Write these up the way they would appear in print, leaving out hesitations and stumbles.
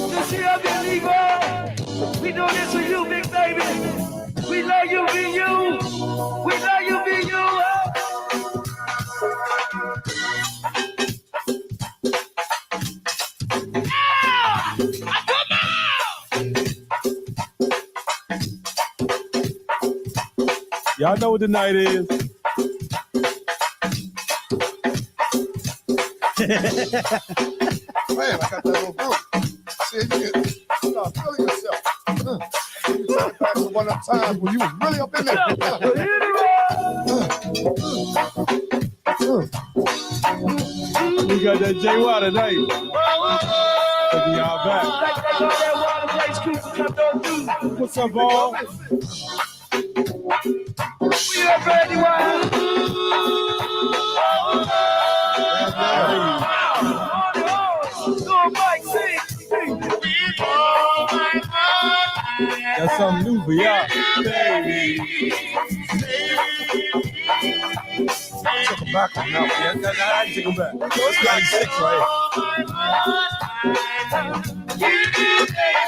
This here, believer. We do this for you, big baby. We love you, be you. We love you, be you. Y'all know what the night is. Man, I got that little group. See, you start feeling yourself. You take back to one of the times when you was really up in there. We got that JY tonight. Y'all back. What's up, all? We are ready, wild. That's something new for y'all. Baby. Took him back on that one. I take him back. It's 96 right here.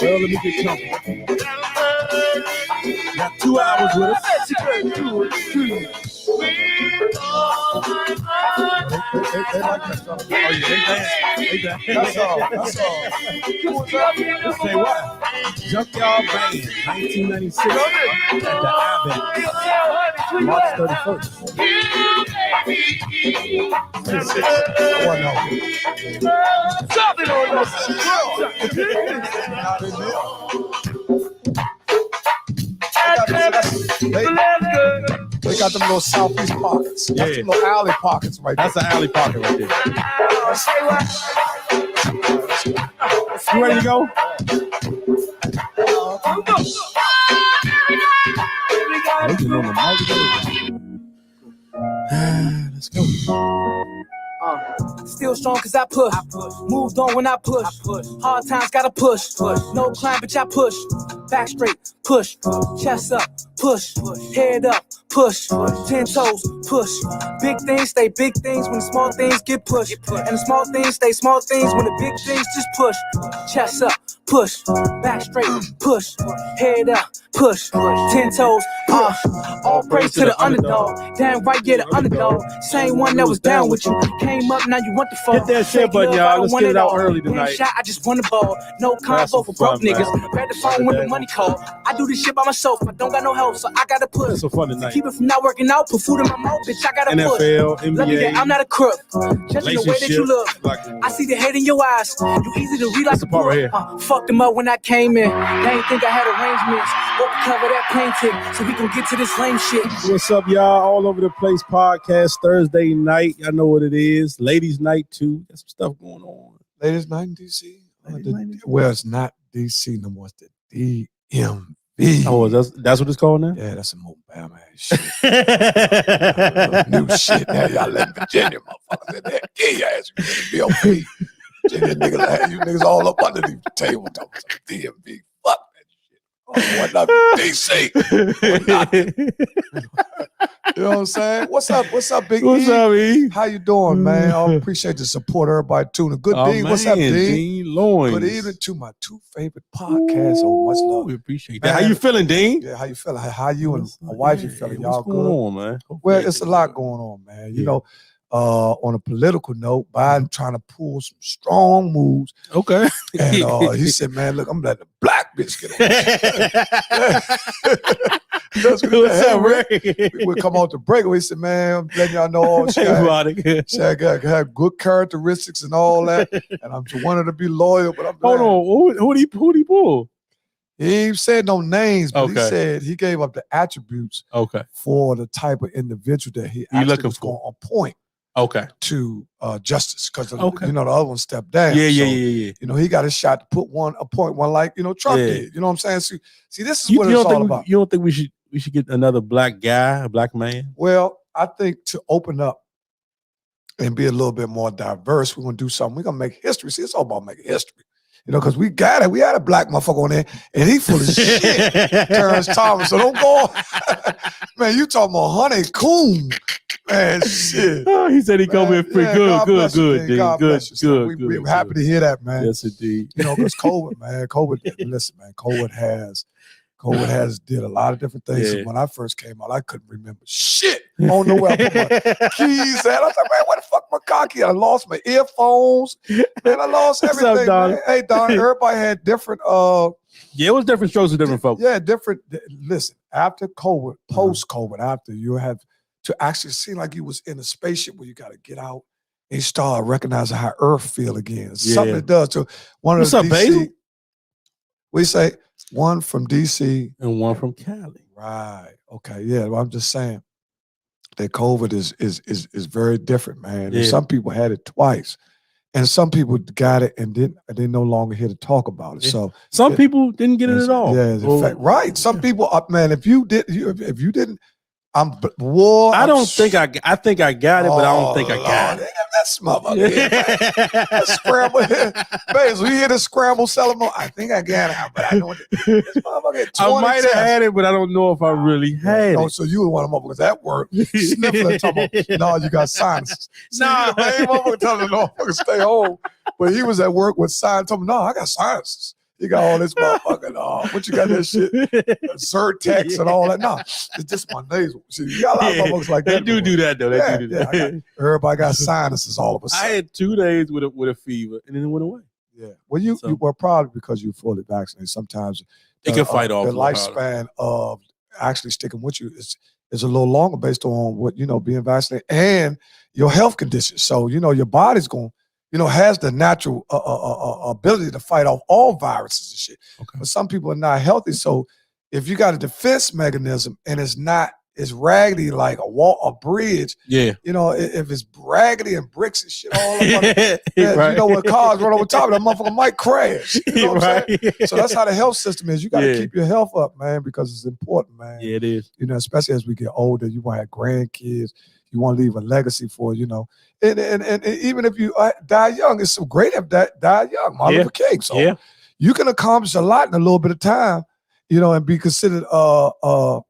Well, let me get comfortable. Got 2 hours with us. They like that stuff. Oh, yeah, they dance. That's all. Say what? Junkyard Band, 1996 at the Abbott, March 31st. Something on us. They got them little southeast pockets. Yeah. That's them little alley pockets right there. That's an alley pocket right there. Say what? You ready to go? Looking on the mic. Let's go. Still strong cause I push. Moved on when I push. Hard times gotta push. No climb, bitch, I push. Back straight, push. Chest up, push. Head up, push. 10 toes, push. Big things stay big things when the small things get pushed. And the small things stay small things when the big things just push. Chest up, push. Back straight, push. Head up, push. 10 toes, push. All praise to the underdog. Damn right, yeah, the underdog. Same one that was down with you. Came up, now you want the fall. Hit that shit button, y'all. Let's get it out early tonight. Shot, I just won the ball. No combo for broke niggas. Grab the phone when the money call. I do this shit by myself. I don't got no help, so I gotta push. That's so fun tonight. Keep it from not working out. Put food in my mouth, bitch. I gotta NFL, push. Love me that NBA, I'm not a crook. Just the way that you look. Like, I see the hate in your eyes. You easy to read like that's the part right here. Fucked them up when I came in. They ain't think I had arrangements. Hope to cover that plane ticket so we can get to this lame shit. What's up, y'all? All Over the Place podcast Thursday night. Y'all know what it is. Ladies' night too. Got some stuff going on. Ladies' night in DC. Well, it's not DC no more. It's the DMV. Oh, that's what it's called now? Yeah, that's a more bad man shit. New shit. Now y'all let Virginia motherfuckers in there. Get your ass. You BOP. Virginia niggas, you niggas all up under the table talking some DMV. Fuck that shit. Oh, what not DC? You know what I'm saying? What's up, Big What's E? up, E? How you doing, man? I appreciate the support, everybody tuning. Good Dean. What's up, Dean? Dean Loins. Good evening to my two favorite podcasts. Oh, much love. We appreciate that. How you feeling, Dean? Yeah, how you feeling? How you and my wife you feeling? Y'all What's going good? on, man? Well, it's a lot going on, man. You know, on a political note, Biden trying to pull some strong moves. Okay. And he said, man, look, I'm letting the black bitch get on. That's what What's up, Ray? We come out to break. We said, man, I'm letting y'all know she I got good characteristics and all that. And I'm just wanted to be loyal, but I'm Hold on. Who did he pull? He ain't said no names, but Okay. he said he gave up the attributes for the type of individual that he actually was going to appoint to justice. Because, you know, the other one stepped down. Yeah. You know, he got a shot to appoint one like, you know, Trump did. You know what I'm saying? See, this is what it's all about. You don't think we should get another black guy, a black man? Well, I think to open up and be a little bit more diverse, we're going to do something. We're going to make history. See, it's all about making history. You know, because we got it. We had a black motherfucker on there, and he full of shit. Terrence Thomas. So don't go. Man, you talking about Honey Coon. Man, shit. Oh, he said he come in free. Good. We're happy to hear that, man. Yes, indeed. You know, because COVID, man. Listen, man. COVID has did a lot of different things. Yeah. When I first came out, I couldn't remember shit. I don't know where I put my keys at. I was like, man, where the fuck my car key? I lost my earphones. Man, I lost everything. What's up, Don? Man. Hey, Don, everybody had different Yeah, it was different strokes with different folks. Yeah, different. Listen, after COVID, post-COVID, after you have to actually seem like you was in a spaceship where you got to get out and start recognizing how Earth feel again. It's something it does to one What's of up, the Basil? We say one from DC and one from Cali. Right. Okay. Yeah. Well, I'm just saying that COVID is very different, man. Yeah. And some people had it twice, and some people got it and they're no longer here to talk about it. Yeah. So some people didn't get it at all. Yeah. In fact, right. Some people, man. If you didn't. I think I got it, but I don't think I got it. That's motherfucker. Yeah, scramble. Basil, you hear the scramble celebration? I think I got it, but I don't. This motherfucker I might have had it, but I don't know if I really had it. So you were one of them motherfuckers at work sniffling, talking about, no, you got sinuses. Nah, man, motherfucker telling the motherfucker stay home, but he was at work with sinuses. Told me, no, I got sinuses. You got all this motherfucking, what you got that shit? Zyrtex and all that. No, it's just my nasal. See, you got a lot of motherfuckers like that. They do that, though. They do that. Everybody got sinuses all of a sudden. I had 2 days with a fever, and then it went away. Yeah. Well, you were probably because you're fully vaccinated. Sometimes it can fight off. The lifespan of actually sticking with you is a little longer based on what, being vaccinated and your health conditions. So, your body's going has the natural ability to fight off all viruses and shit. Okay. But some people are not healthy. So if you got a defense mechanism and it's raggedy like a bridge. Yeah. If it's raggedy and bricks and shit all over, right. When cars run over top of that motherfucker might crash. You know what I'm saying? So that's how the health system is. You got to keep your health up, man, because it's important, man. Yeah, it is. Especially as we get older, you want to have grandkids. You want to leave a legacy for, and even if you die young, it's so great if die young, Martin Luther King. So you can accomplish a lot in a little bit of time, and be considered a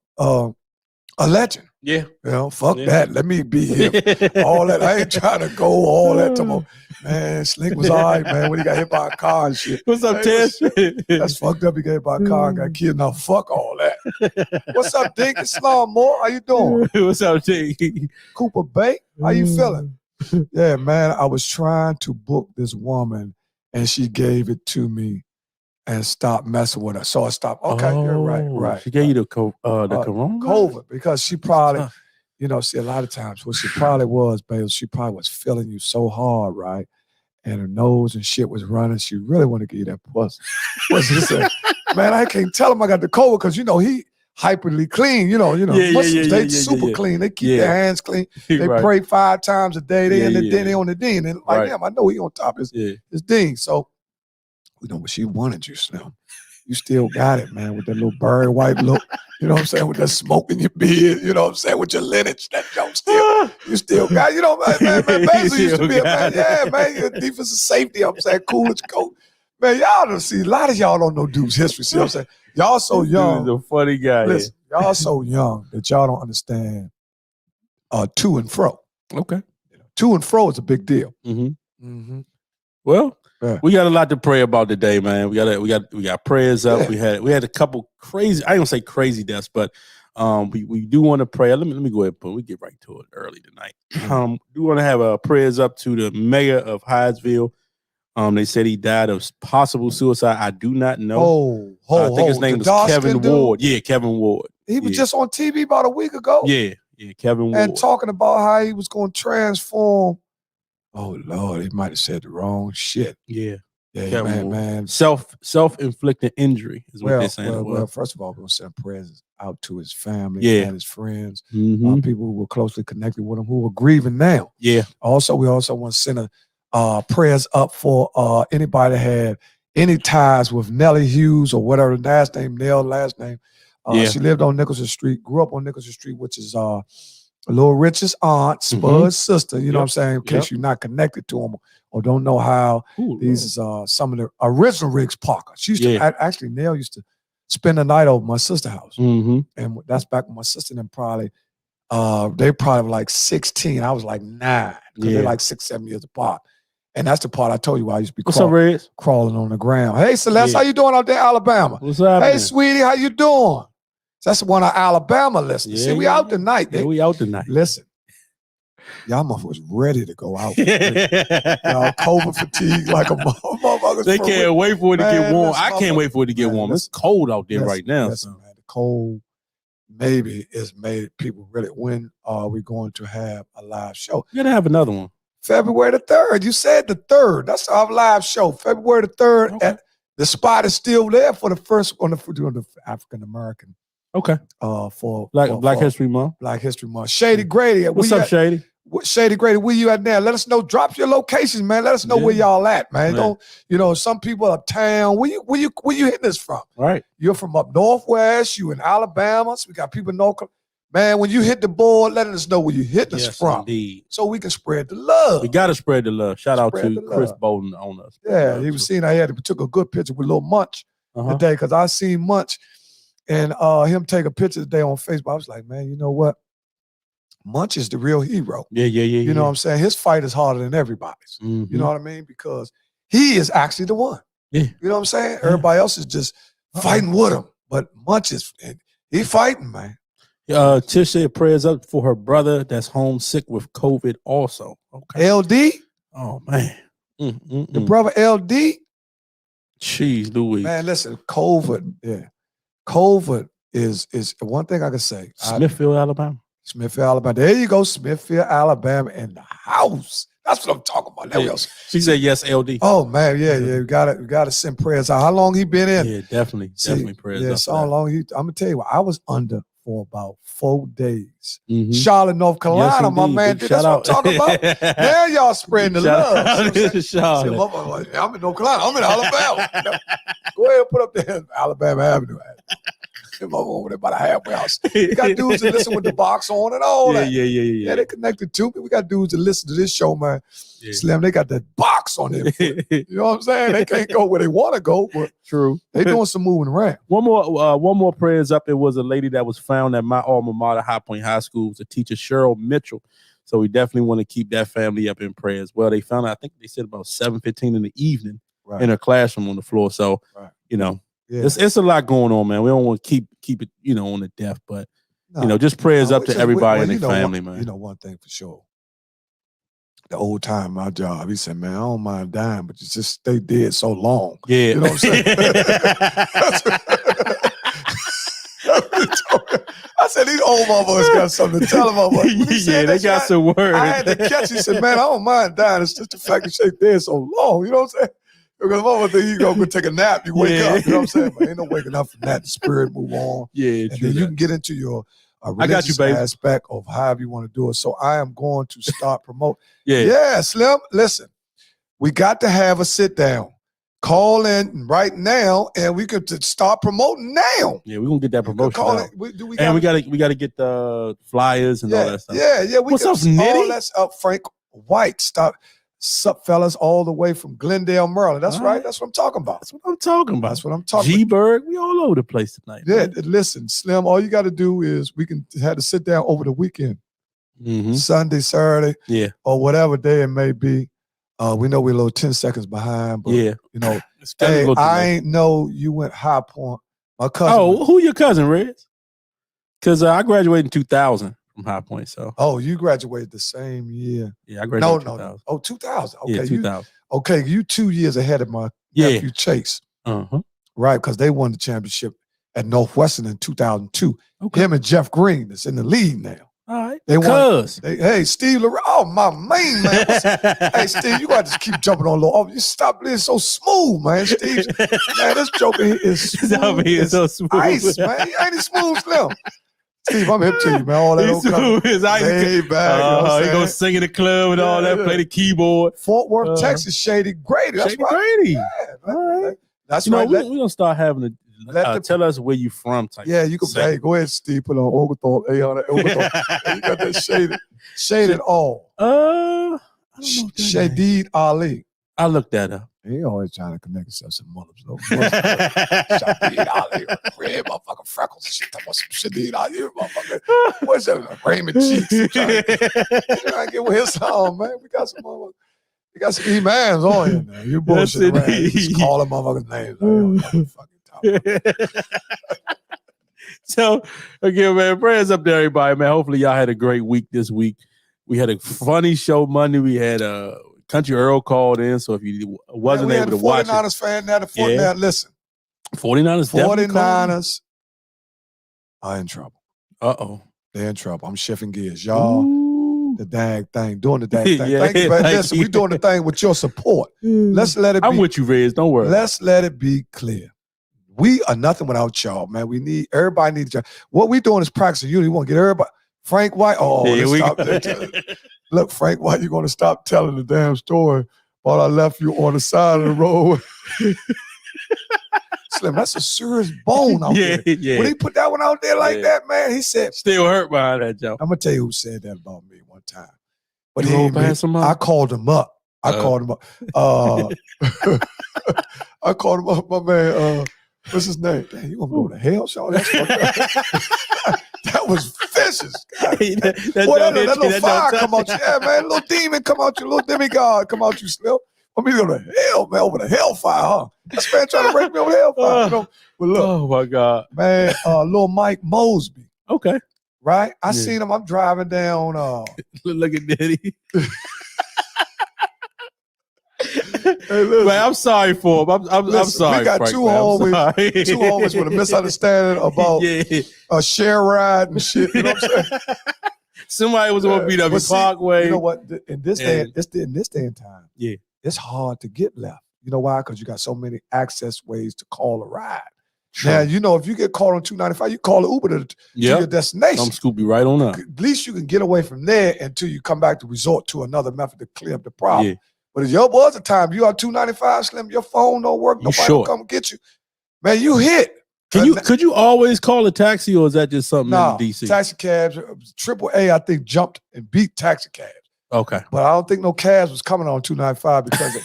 legend. Yeah. Fuck that. Let me be here. All that. I ain't trying to go all that tomorrow. Man, Slink was all right, man, when he got hit by a car and shit. What's up, Ted? That's fucked up. He got hit by a car and got killed. Now, fuck all that. What's up, Dink? Islam Moore? How you doing? What's up, Dink? Cooper Bay? How you feeling? Yeah, man, I was trying to book this woman, and she gave it to me and stopped messing with her. So I stopped. Okay, you're right. She gave you the corona? COVID, because she probably, see, a lot of times what she probably was, babe, she probably was feeling you so hard, right? And her nose and shit was running. She really wanted to give you that pussy. She said, man, I can't tell him I got the COVID because, he hyperly clean, Muslims, they super clean. They keep their hands clean. They pray 5 times a day. They they on the deen. And like, damn, I know he on top of his deen. So, but she wanted you, Slim. You still got it, man, with that little Barry White look. You know what I'm saying? With that smoke in your beard. You know what I'm saying? With your lineage, that joke still. You still got it. Man, Basil used to be a man. Yeah, man, your defensive safety, I'm saying, cool as coat. Man, y'all don't see, a lot of y'all don't know Duke's history. See what I'm saying? Y'all so young. Dude's a funny guy. Listen, y'all so young that y'all don't understand to and fro. Okay. To and fro is a big deal. Mm-hmm. Mm-hmm. Well, we got a lot to pray about today, man. We got prayers up. Yeah. We had a couple crazy, I don't say crazy deaths, but we do want to pray. Let me go ahead and we get right to it early tonight. We want to have prayers up to the mayor of Hyattsville. They said he died of possible suicide. I do not know. I think his name was Kevin Ward. Yeah, Kevin Ward. He was just on TV about a week ago. Yeah, Kevin Ward. And talking about how he was going to transform. Oh, Lord, he might have said the wrong shit. Yeah, man. Self-inflicted injury is what they're saying. Well, first of all, we're going to send prayers out to his family and his friends, people who were closely connected with him, who are grieving now. Yeah. Also, we also want to send prayers up for anybody that had any ties with Nellie Hughes or whatever, last name, Nell, last name. She lived on Nicholson Street, grew up on Nicholson Street, which is Little Rich's aunt, Spud's sister, you know what I'm saying, in case Yep. you're not connected to them or don't know how. These is some of the original Riggs Parker. She used to, actually, Nell used to spend the night over my sister's house. And that's back when my sister and them probably, they probably were like 16. I was like 9, because they're like 6, 7 years apart. And that's the part I told you why I used to be crawling on the ground. Hey, Celeste, how you doing out there in Alabama? What's happening? Hey, sweetie, how you doing? That's one of Alabama listeners. See, we out tonight. Yeah, we out tonight. Listen, y'all motherfuckers ready to go out. Y'all COVID fatigue like a motherfucker. They can't wait for it to get warm. listen, I can't wait for it to get warm. It's cold out there right now. Listen, man, the cold maybe has made people really. When are we going to have a live show? You're going to have another one. February the 3rd. You said the 3rd. That's our live show. February the 3rd. Okay. The spot is still there for the first on the African American. Okay. For Black History Month. Black History Month. Shady Grady. What's up, Shady? Shady Grady, where you at now? Let us know. Drop your locations, man. Let us know where y'all at, man. Don't, some people uptown. Where you hitting this from? Right. You're from up northwest. You in Alabama. So we got people in North. Man, when you hit the board, letting us know where you hitting us from. Indeed. So we can spread the love. We got to spread the love. Shout out to Chris Bolden on us. Yeah, he was seeing we took a good picture with Lil Munch today, because I seen Munch and him take a picture today on Facebook. I was like, man, you know what? Munch is the real hero. Yeah. You know what I'm saying? His fight is harder than everybody's. You know what I mean? Because he is actually the one. Yeah. You know what I'm saying? Everybody else is just fighting with him. But Munch is, he fighting, man. Tish said prayers up for her brother that's homesick with COVID also. Okay. LD? Oh, man. The brother LD? Jeez, Louise. Man, listen, COVID, COVID is one thing I can say. Smithfield, Alabama. Smithfield, Alabama. There you go, Smithfield, Alabama in the house. That's what I'm talking about. There we go. She said yes, LD. Oh man, yeah. We gotta send prayers out. How long he been in? Yeah, definitely prayers out. Yeah, so long. I'm gonna tell you what, I was under for about 4 days. Charlotte, North Carolina, my man. That's what I'm talking about. Now y'all spreading the love. Charlotte. I'm in North Carolina. I'm in Alabama. Go ahead and put up there Alabama Avenue. Over there by the halfway house. We got dudes that listen with the box on and all that. Yeah, they connected too. We got dudes that listen to this show, man. Yeah. Slim, they got that box on them. You know what I'm saying? They can't go where they want to go, but true. They doing some moving around. One more prayers up. There was a lady that was found at my alma mater, High Point High School, the teacher Cheryl Mitchell. So we definitely want to keep that family up in prayer as well. They found her, I think they said about 7:15 in the evening in her classroom on the floor. So yeah. It's a lot going on, man. We don't want to keep it, on the death, but just prayers up to everybody in the family, man. You know, one thing for sure. The old time, my job, he said, man, I don't mind dying, but you just stay dead so long. Yeah. You know what I'm saying? I said, these old motherfuckers got something to tell them. Yeah, they got some words. I had to catch. He said, man, I don't mind dying. It's just the fact you stay dead so long. You know what I'm saying? Because mother think you go take a nap, you wake up. You know what I'm saying? But ain't no waking up from that. The spirit move on. Yeah, and then you can get into your religious aspect of however you want to do it. So I am going to start promote. Yeah, Slim. Listen, we got to have a sit down. Call in right now, and we could start promoting now. Yeah, we're gonna get that promotion out. We gotta get the flyers and all that stuff. Yeah. What's up, Nitty? All that's up, Frank White. Sup, fellas, all the way from Glendale, Maryland. That's right. That's what I'm talking about. That's what I'm talking about. That's what I'm talking G-Berg, we all over the place tonight. Yeah, listen, Slim, all you got to do is we can have to sit down over the weekend. Sunday, Saturday, or whatever day it may be. We know we're a little 10 seconds behind, but hey, I ain't know you went High Point. My cousin. Oh, who your cousin, Reds? Because I graduated in 2000. High Point, so. Oh, you graduated the same year. Yeah, I graduated 2000. No. Oh, 2000. Okay, yeah, 2000. You 2 years ahead of my nephew Chase. Right, because they won the championship at Northwestern in 2002. Okay. Him and Jeff Green is in the lead now. All right. They won. Hey, Steve LaRoya. Oh, my main man. Hey, Steve, you got to just keep jumping on low. You stop being so smooth, man. Steve, man, this joker here is smooth. He's so smooth. Ice, man. Ain't he smooth, Slim? Steve, I'm hip to you, man. All that he gonna sing in the club and all that, play the keyboard. Fort Worth, Texas, Shady Grady. That's Shady Grady. Yeah, all right. That's right. We're gonna start having the tell us where you from. Type yeah, you can say, go ahead, Steve, put on Oglethorpe, Oglethorpe. You got that shaded all. I don't know. Shadid Ali. I looked that up. He always trying to connect himself to Muslims. Shadid Ali. Red motherfucking freckles and shit. Talking about some Shadid Ali. Motherfucker. What's that? Raymond Cheeks. Trying to get with his song, man. We got some motherfuckers. You got some E-mans on here now. You bullshit around. You just call them motherfuckers names. So, again, man, prayers up to everybody, man. Hopefully y'all had a great week this week. We had a funny show Monday. We had Country Earl called in, so if you wasn't able to watch it. 49ers fan now, the 49ers, listen. 49ers are in trouble. Uh-oh. They're in trouble. I'm shifting gears. Y'all, the dang thing, doing the dang thing. Yeah, thank you, man. Listen, we're doing the thing with your support. Let's let it be. I'm with you, Rez. Don't worry. Let's let it be clear. We are nothing without y'all, man. Everybody needs y'all. What we doing is practicing unity. We want to get everybody. Frank White, look, Frank White, you're going to stop telling the damn story while I left you on the side of the road. Slim, that's a serious bone out there. Yeah. When he put that one out there like that, man, he said. Still hurt behind that, Joe. I'm going to tell you who said that about me one time. But I called him up. I called him up, my man. What's his name? Dang, you want to go to hell, Shaw? That's that was vicious. That little fire come out you. Yeah, man. Little demon come out you. Little demigod come out you, Slim. Want me to go to hell, man, over the hellfire, huh? This man trying to break me over the hellfire. You know? But look, oh, my God. Man, little Mike Mosby. Okay. Right? I seen him. I'm driving down. Look at Daddy. Hey, man, I'm sorry for him. I'm sorry. We got Frank, two homies with a misunderstanding about a share ride and shit. You know what I'm saying? Somebody was on BW Parkway. You know what? In this day and time, it's hard to get left. You know why? Because you got so many access ways to call a ride. True. Now, you know, if you get called on 295, you call an Uber to your destination. I'm Scoopy right on up. At least you can get away from there until you come back to resort to another method to clear up the problem. Yeah. But if there was a time you on 295, Slim, your phone don't work, nobody will come get you. Man, you hit. Could you always call a taxi, or is that just something in DC? Taxi cabs, AAA, I think, jumped and beat taxi cabs. Okay. But I don't think no cabs was coming on 295 because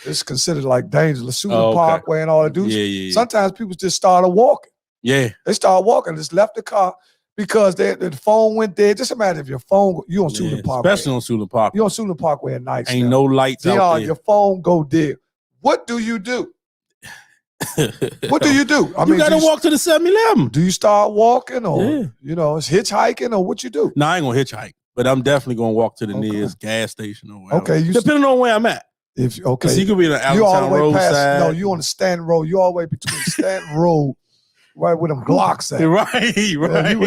it's considered like dangerous. Lasula Parkway and all that dudes. Yeah. Sometimes people just started walking. Yeah. They started walking, just left the car because the phone went dead. Just imagine if your phone, you on Sulin Parkway. Especially on Sulin Parkway. You on Sulin Parkway at night. Ain't no lights out there. Your phone go dead. What do you do? What do you do? I mean, you gotta walk to the 7-Eleven. Do you start walking or it's hitchhiking or what you do? No, I ain't gonna hitchhike, but I'm definitely gonna walk to the nearest gas station or whatever. Okay, depending on where I'm at. Because you could be in the Allentown roadside. No, you on the Stanton Road. You all the way between Stanton Road, right where them Glocks at. Right.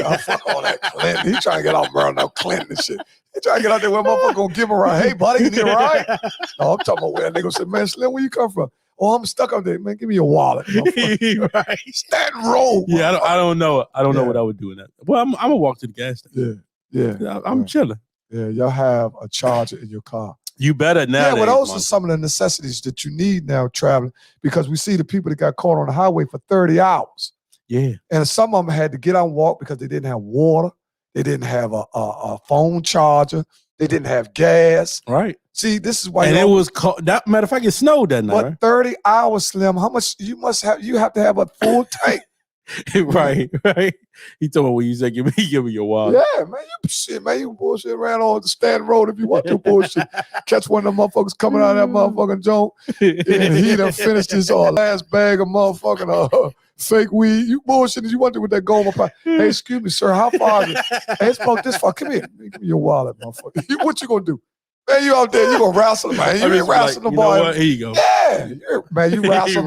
I fuck all that Clinton. He trying to get out around now Clinton and shit. He trying to get out there where motherfucker gonna give him a ride. Hey, buddy, you need a ride? No, I'm talking about where they gonna say, man, Slim, where you come from? Oh, I'm stuck up there, man. Give me your wallet. Right. Stanton Road. Yeah, I don't know. I don't know what I would do in that. Well, I'm gonna walk to the gas station. Yeah. I'm chilling. Yeah, y'all have a charger in your car. You better now. Yeah, well, those are some of the necessities that you need now traveling, because we see the people that got caught on the highway for 30 hours. Yeah. And some of them had to get out and walk because they didn't have water. They didn't have a phone charger. They didn't have gas. Right. See, this is why. And it was cold. That matter of fact, it snowed that night. But right? 30 hours, Slim. How much you must have? You have to have a full tank. Right. He told me when you said, give me your wallet. Yeah, man, you bullshit around on the Stanton Road if you want to bullshit. Catch one of them motherfuckers coming out of that motherfucking joint, and he done finished his last bag of motherfucking fake weed. You bullshitting. You want to with that Goma pie. Hey, excuse me, sir, how far is it? Hey, it's about this far. Come here. Give me your wallet, motherfucker. What you gonna do? Man, you out there, you gonna wrestle, man. You ain't wrestling the boy. Here you go. Yeah, man, you wrestle.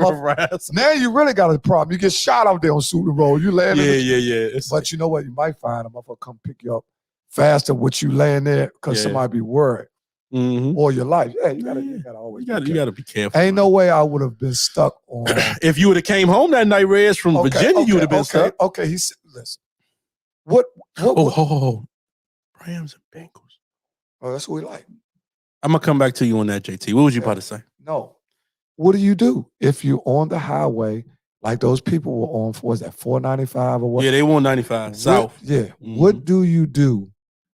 Now you really got a problem. You get shot out there on Suitland Road. You land. Yeah. But you know what? You might find a motherfucker come pick you up faster with you laying there because somebody be worried. Or your life. Yeah, you gotta always. You gotta be careful. Ain't no way I would have been stuck on. If you would have came home that night, Rez, from Virginia, you would have been stuck. Okay, he said, listen. What? Rams and Bengals. Oh, that's what we like. I'm gonna come back to you on that, JT. What was you about to say? No. What do you do if you're on the highway like those people were on, what was that, $4.95 or what? Yeah, they won 95 South. Yeah. What do you do,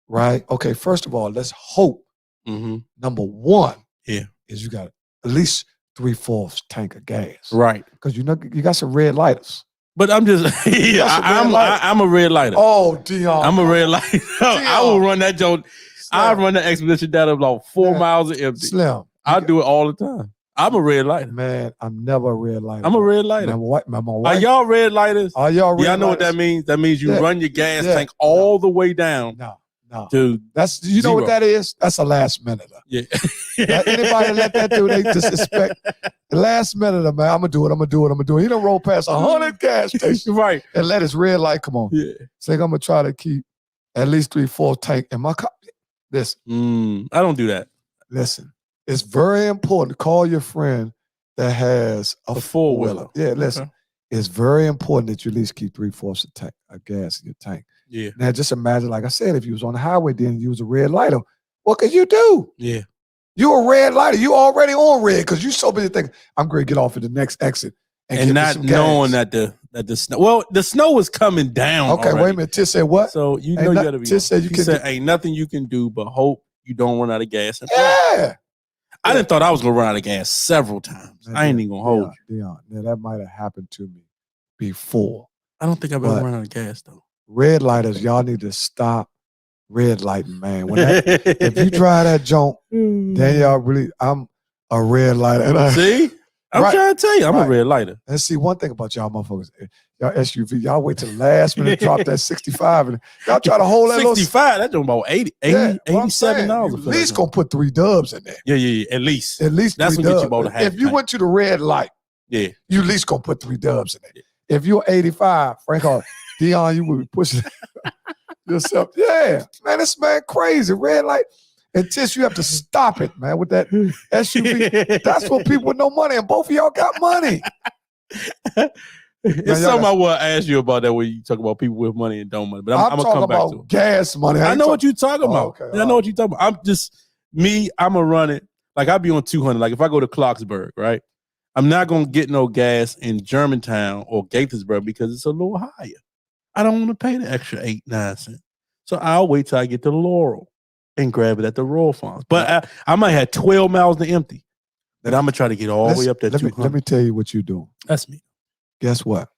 right? Okay, first of all, let's hope number one is you got at least 3/4 tank of gas. Right. Because you know you got some red lighters. But I'm just, I'm a red lighter. Oh, Deon. I'm a red lighter. I will run that joke. I run that expedition down about 4 miles of empty. Slim. I do it all the time. I'm a red lighter. Man, I'm never a red lighter. I'm a red lighter. My wife, are y'all red lighters? Are y'all red lighters? Y'all know what that means? That means you run your gas tank all the way down. No. To that's you know what that is? That's a last minute. Yeah. Anybody let that do, they disrespect. The last minute, man, I'm gonna do it. He done roll past 100 gas stations, right, and let his red light come on. Yeah. So I'm gonna try to keep at least 3/4 tank in my car. Listen, I don't do that. Listen, it's very important to call your friend that has a four-wheeler. Yeah, listen, it's very important that you at least keep 3/4 of tank of gas in your tank. Yeah. Now just imagine, like I said, if you was on the highway, then you was a red lighter. What could you do? Yeah. You a red lighter. You already on red because you so busy thinking, I'm going to get off at the next exit. And not knowing that the snow, well, the snow was coming down. Okay, already. Wait a minute. Tish said what? So you know you got to be. Tish said you said ain't nothing you can do but hope you don't run out of gas. Yeah. I didn't thought I was going to run out of gas several times. Man, I ain't even going to hold you. Deon, now that might have happened to me before. I don't think I've ever run out of gas though. Red lighters, y'all need to stop red lighting, man. When if you drive that junk, then y'all really, I'm a red lighter. See? I'm trying to tell you, I'm a red lighter. And see, one thing about y'all motherfuckers, y'all SUV, y'all wait till the last minute to drop that 65, and y'all try to hold that 65, that's about 80, $87. At least gonna put 3 dubs in there. Yeah, at least. At least that's gonna get you about a half. If you went to the red light, you at least gonna put 3 dubs in there. Yeah. If you're 85, Frank, Deon, you would be pushing yourself. Yeah, man, this man crazy. Red light. And Tish, you have to stop it, man, with that SUV. That's what people with no money, and both of y'all got money. It's something I want to ask you about that when you talk about people with money and don't money. But I'm going to come back to it. Gas money. I know what you're talking about. Okay, I know what you're talking about. I'm going to run it. Like, I'll be on 200. Like, if I go to Clarksburg, right? I'm not going to get no gas in Germantown or Gaithersburg because it's a little higher. I don't want to pay the extra 8-9 cents. So I'll wait till I get to Laurel and grab it at the Royal Farms. But I might have 12 miles to empty. Then I'm going to try to get all the way up there. Let me tell you what you're doing. That's me. Guess what?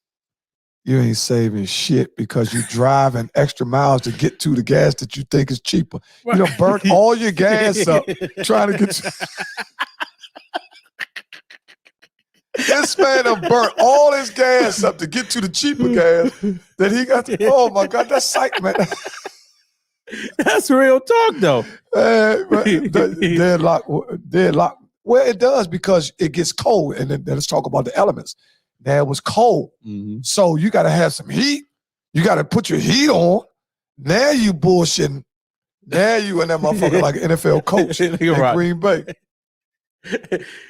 You ain't saving shit because you driving extra miles to get to the gas that you think is cheaper. Right. You done burnt all your gas up trying to get This man done burnt all his gas up to get to the cheaper gas that he got. Oh my God, that's psych, man. That's real talk, though. Deadlock. Well, it does because it gets cold, and then let's talk about the elements. Now it was cold, so you got to have some heat. You got to put your heat on. Now you bullshitting. Now you and that motherfucker like an NFL coach in Green Bay.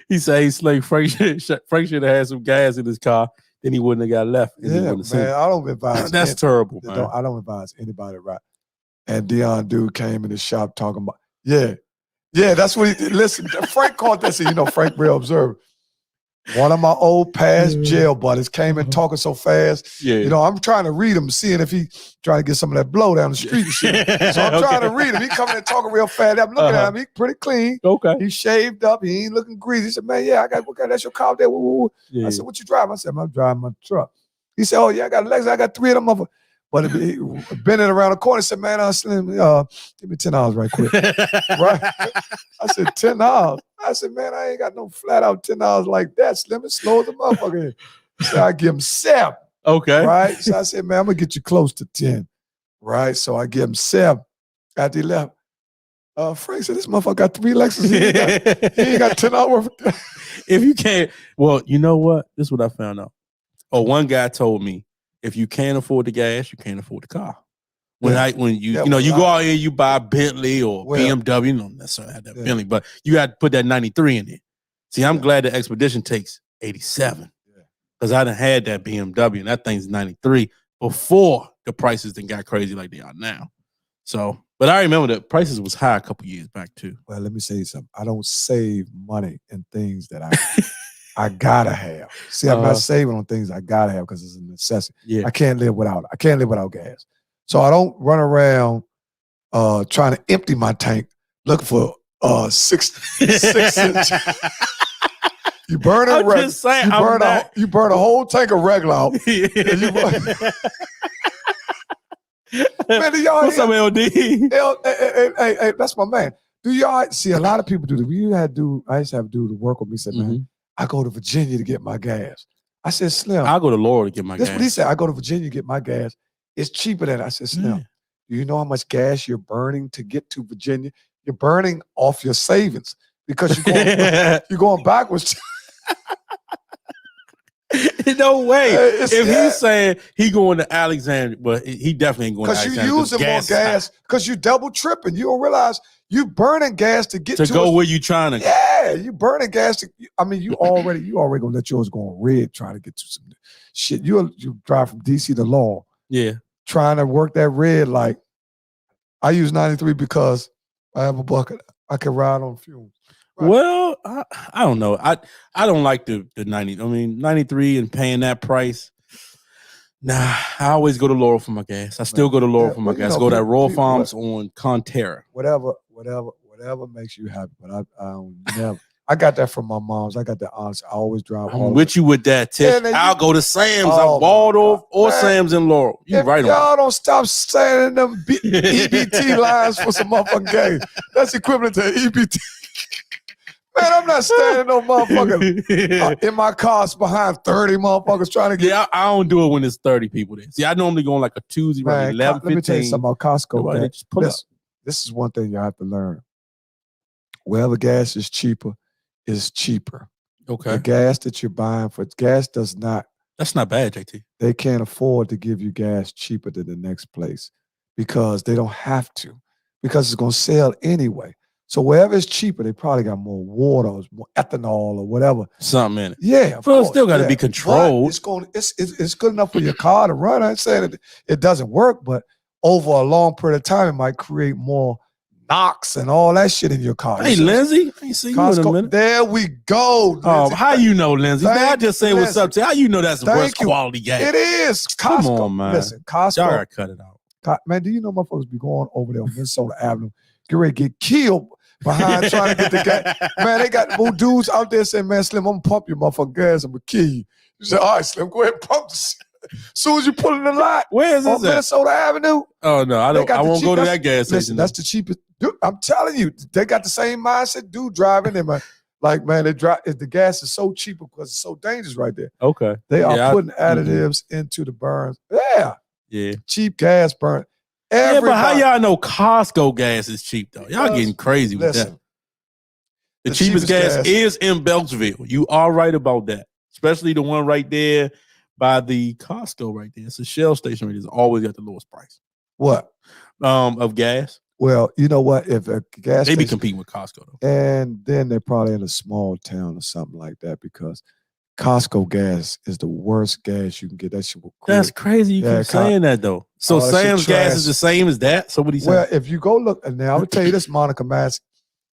He said he's like Frank should have had some gas in his car, then he wouldn't have got left. Yeah, man, I don't advise. That's terrible, man. I don't advise anybody right. And Deon dude came in the shop talking about, yeah, that's what he, listen, Frank called that, said, Frank real observer. One of my old past jail buddies came in talking so fast. Yeah. I'm trying to read him, seeing if he trying to get some of that blow down the street and shit. So I'm trying to read him. He coming in talking real fast. I'm looking at him. He pretty clean. Okay. He shaved up. He ain't looking greasy. He said, man, yeah, that's your car there. Yeah. I said, what you driving? I said, I'm driving my truck. He said, oh, yeah, I got a Lexus. I got 3 of them motherfuckers. But bending around the corner, said, man, Slim, give me $10 right quick. Right? I said, $10. I said, man, I ain't got no flat out $10 like that. Slim, it slows the motherfucker. So I give him 7. Okay. Right? So I said, man, I'm going to get you close to 10. Right? So I give him 7. After he left, Frank said, this motherfucker got 3 Lexus. He ain't got $10 worth. If you can't, well, you know what? This is what I found out. Oh, one guy told me, if you can't afford the gas, you can't afford the car. When you go out here, you buy a Bentley or BMW, you don't necessarily have that Bentley, but you got to put that 93 in there. See, I'm glad the Expedition takes 87 because I done had that BMW and that thing's 93 before the prices then got crazy like they are now. So, but I remember the prices was high a couple years back too. Well, let me say something. I don't save money in things that I gotta have. See, I'm not saving on things I gotta have because it's a necessity. Yeah. I can't live without it. I can't live without gas. So I don't run around trying to empty my tank looking for 6 inch. You burn it. Just saying, you burn a whole tank of regular out. Man, do y'all What's up, LD? Hey, that's my man. Do y'all see a lot of people do this? I used to have a dude to work with me. Said, man, I go to Virginia to get my gas. I said, Slim, I'll go to Laurel to get my gas. That's what he said. I go to Virginia to get my gas. It's cheaper than I said, Slim. Do you know how much gas you're burning to get to Virginia? You're burning off your savings because you're going backwards. No way. If he's saying he going to Alexandria, but he definitely ain't going to Alexandria. Because you're using more gas because you double tripping. You don't realize you burning gas to get to go where you trying to. Yeah, you burning gas. You already gonna let yours go on red trying to get to some shit. You drive from DC to Law. Yeah. Trying to work that red light. I use 93 because I have a bucket. I can ride on fumes. Right. Well, I don't know. I don't like the 90. 93 and paying that price. Nah, I always go to Laurel for my gas. I still go to Laurel for my gas. Go to that Royal Farms on Conterra. Whatever makes you happy. But I don't never. I got that from my mom's. I got that honest. I always drive. I'm with you with that, Tiff. I'll go to Sam's. I'm Waldorf or Sam's in Laurel. You right on. Y'all don't stop saying them EBT lines for some motherfucking games. That's equivalent to EBT. Man, I'm not standing no motherfucker in my cars behind 30 motherfuckers trying to get. Yeah, I don't do it when it's 30 people there. See, I normally go on like a Tuesday, right? 11, 15. Let me tell you something about Costco. Just pull up. This is one thing you have to learn. Wherever gas is cheaper, is cheaper. Okay. The gas that you're buying for gas does not. That's not bad, JT. They can't afford to give you gas cheaper than the next place because they don't have to, because it's going to sell anyway. So wherever it's cheaper, they probably got more water, or more ethanol, or whatever. Something in it. Yeah, but it's still got to be controlled. It's good enough for your car to run. I'm saying it doesn't work, but over a long period of time, it might create more NOx and all that shit in your car. Hey, Lindsay, I ain't seen you in a minute. There we go. Lindsay. Oh, how you know, Lindsay? I just say what's up to you. How you know that's the worst quality gas? It is. Costco. Come on, man. Listen, Costco. Y'all gotta cut it out. Man, do you know motherfuckers be going over there on Minnesota Avenue, get ready to get killed behind trying to get the gas? Man, they got more dudes out there saying, man, Slim, I'm gonna pump your motherfucking gas, I'm gonna kill you. You say, all right, Slim, go ahead and pump this. As soon as you pull in the lot, where is this on Minnesota Avenue? Oh no, I won't go to that gas station. Listen, that's the cheapest. Dude, I'm telling you, they got the same mindset. Dude driving them, like man, they drive. The gas is so cheap because it's so dangerous right there. Okay, they are putting additives into the burns. Yeah, cheap gas burn. Yeah, but how y'all know Costco gas is cheap though? Y'all getting crazy with that. The cheapest gas is in Beltsville. You are right about that, especially the one right there by the Costco right there. It's a Shell station right there. It's always got the lowest price. What? Of gas. Well, you know what? If a gas they be competing with Costco though. And then they're probably in a small town or something like that because Costco gas is the worst gas you can get. That shit will quit. That's crazy. You keep saying that though. So Sam's gas is the same as that? So what he saying? Well, if you go look, now I would tell you this, Monica Massey,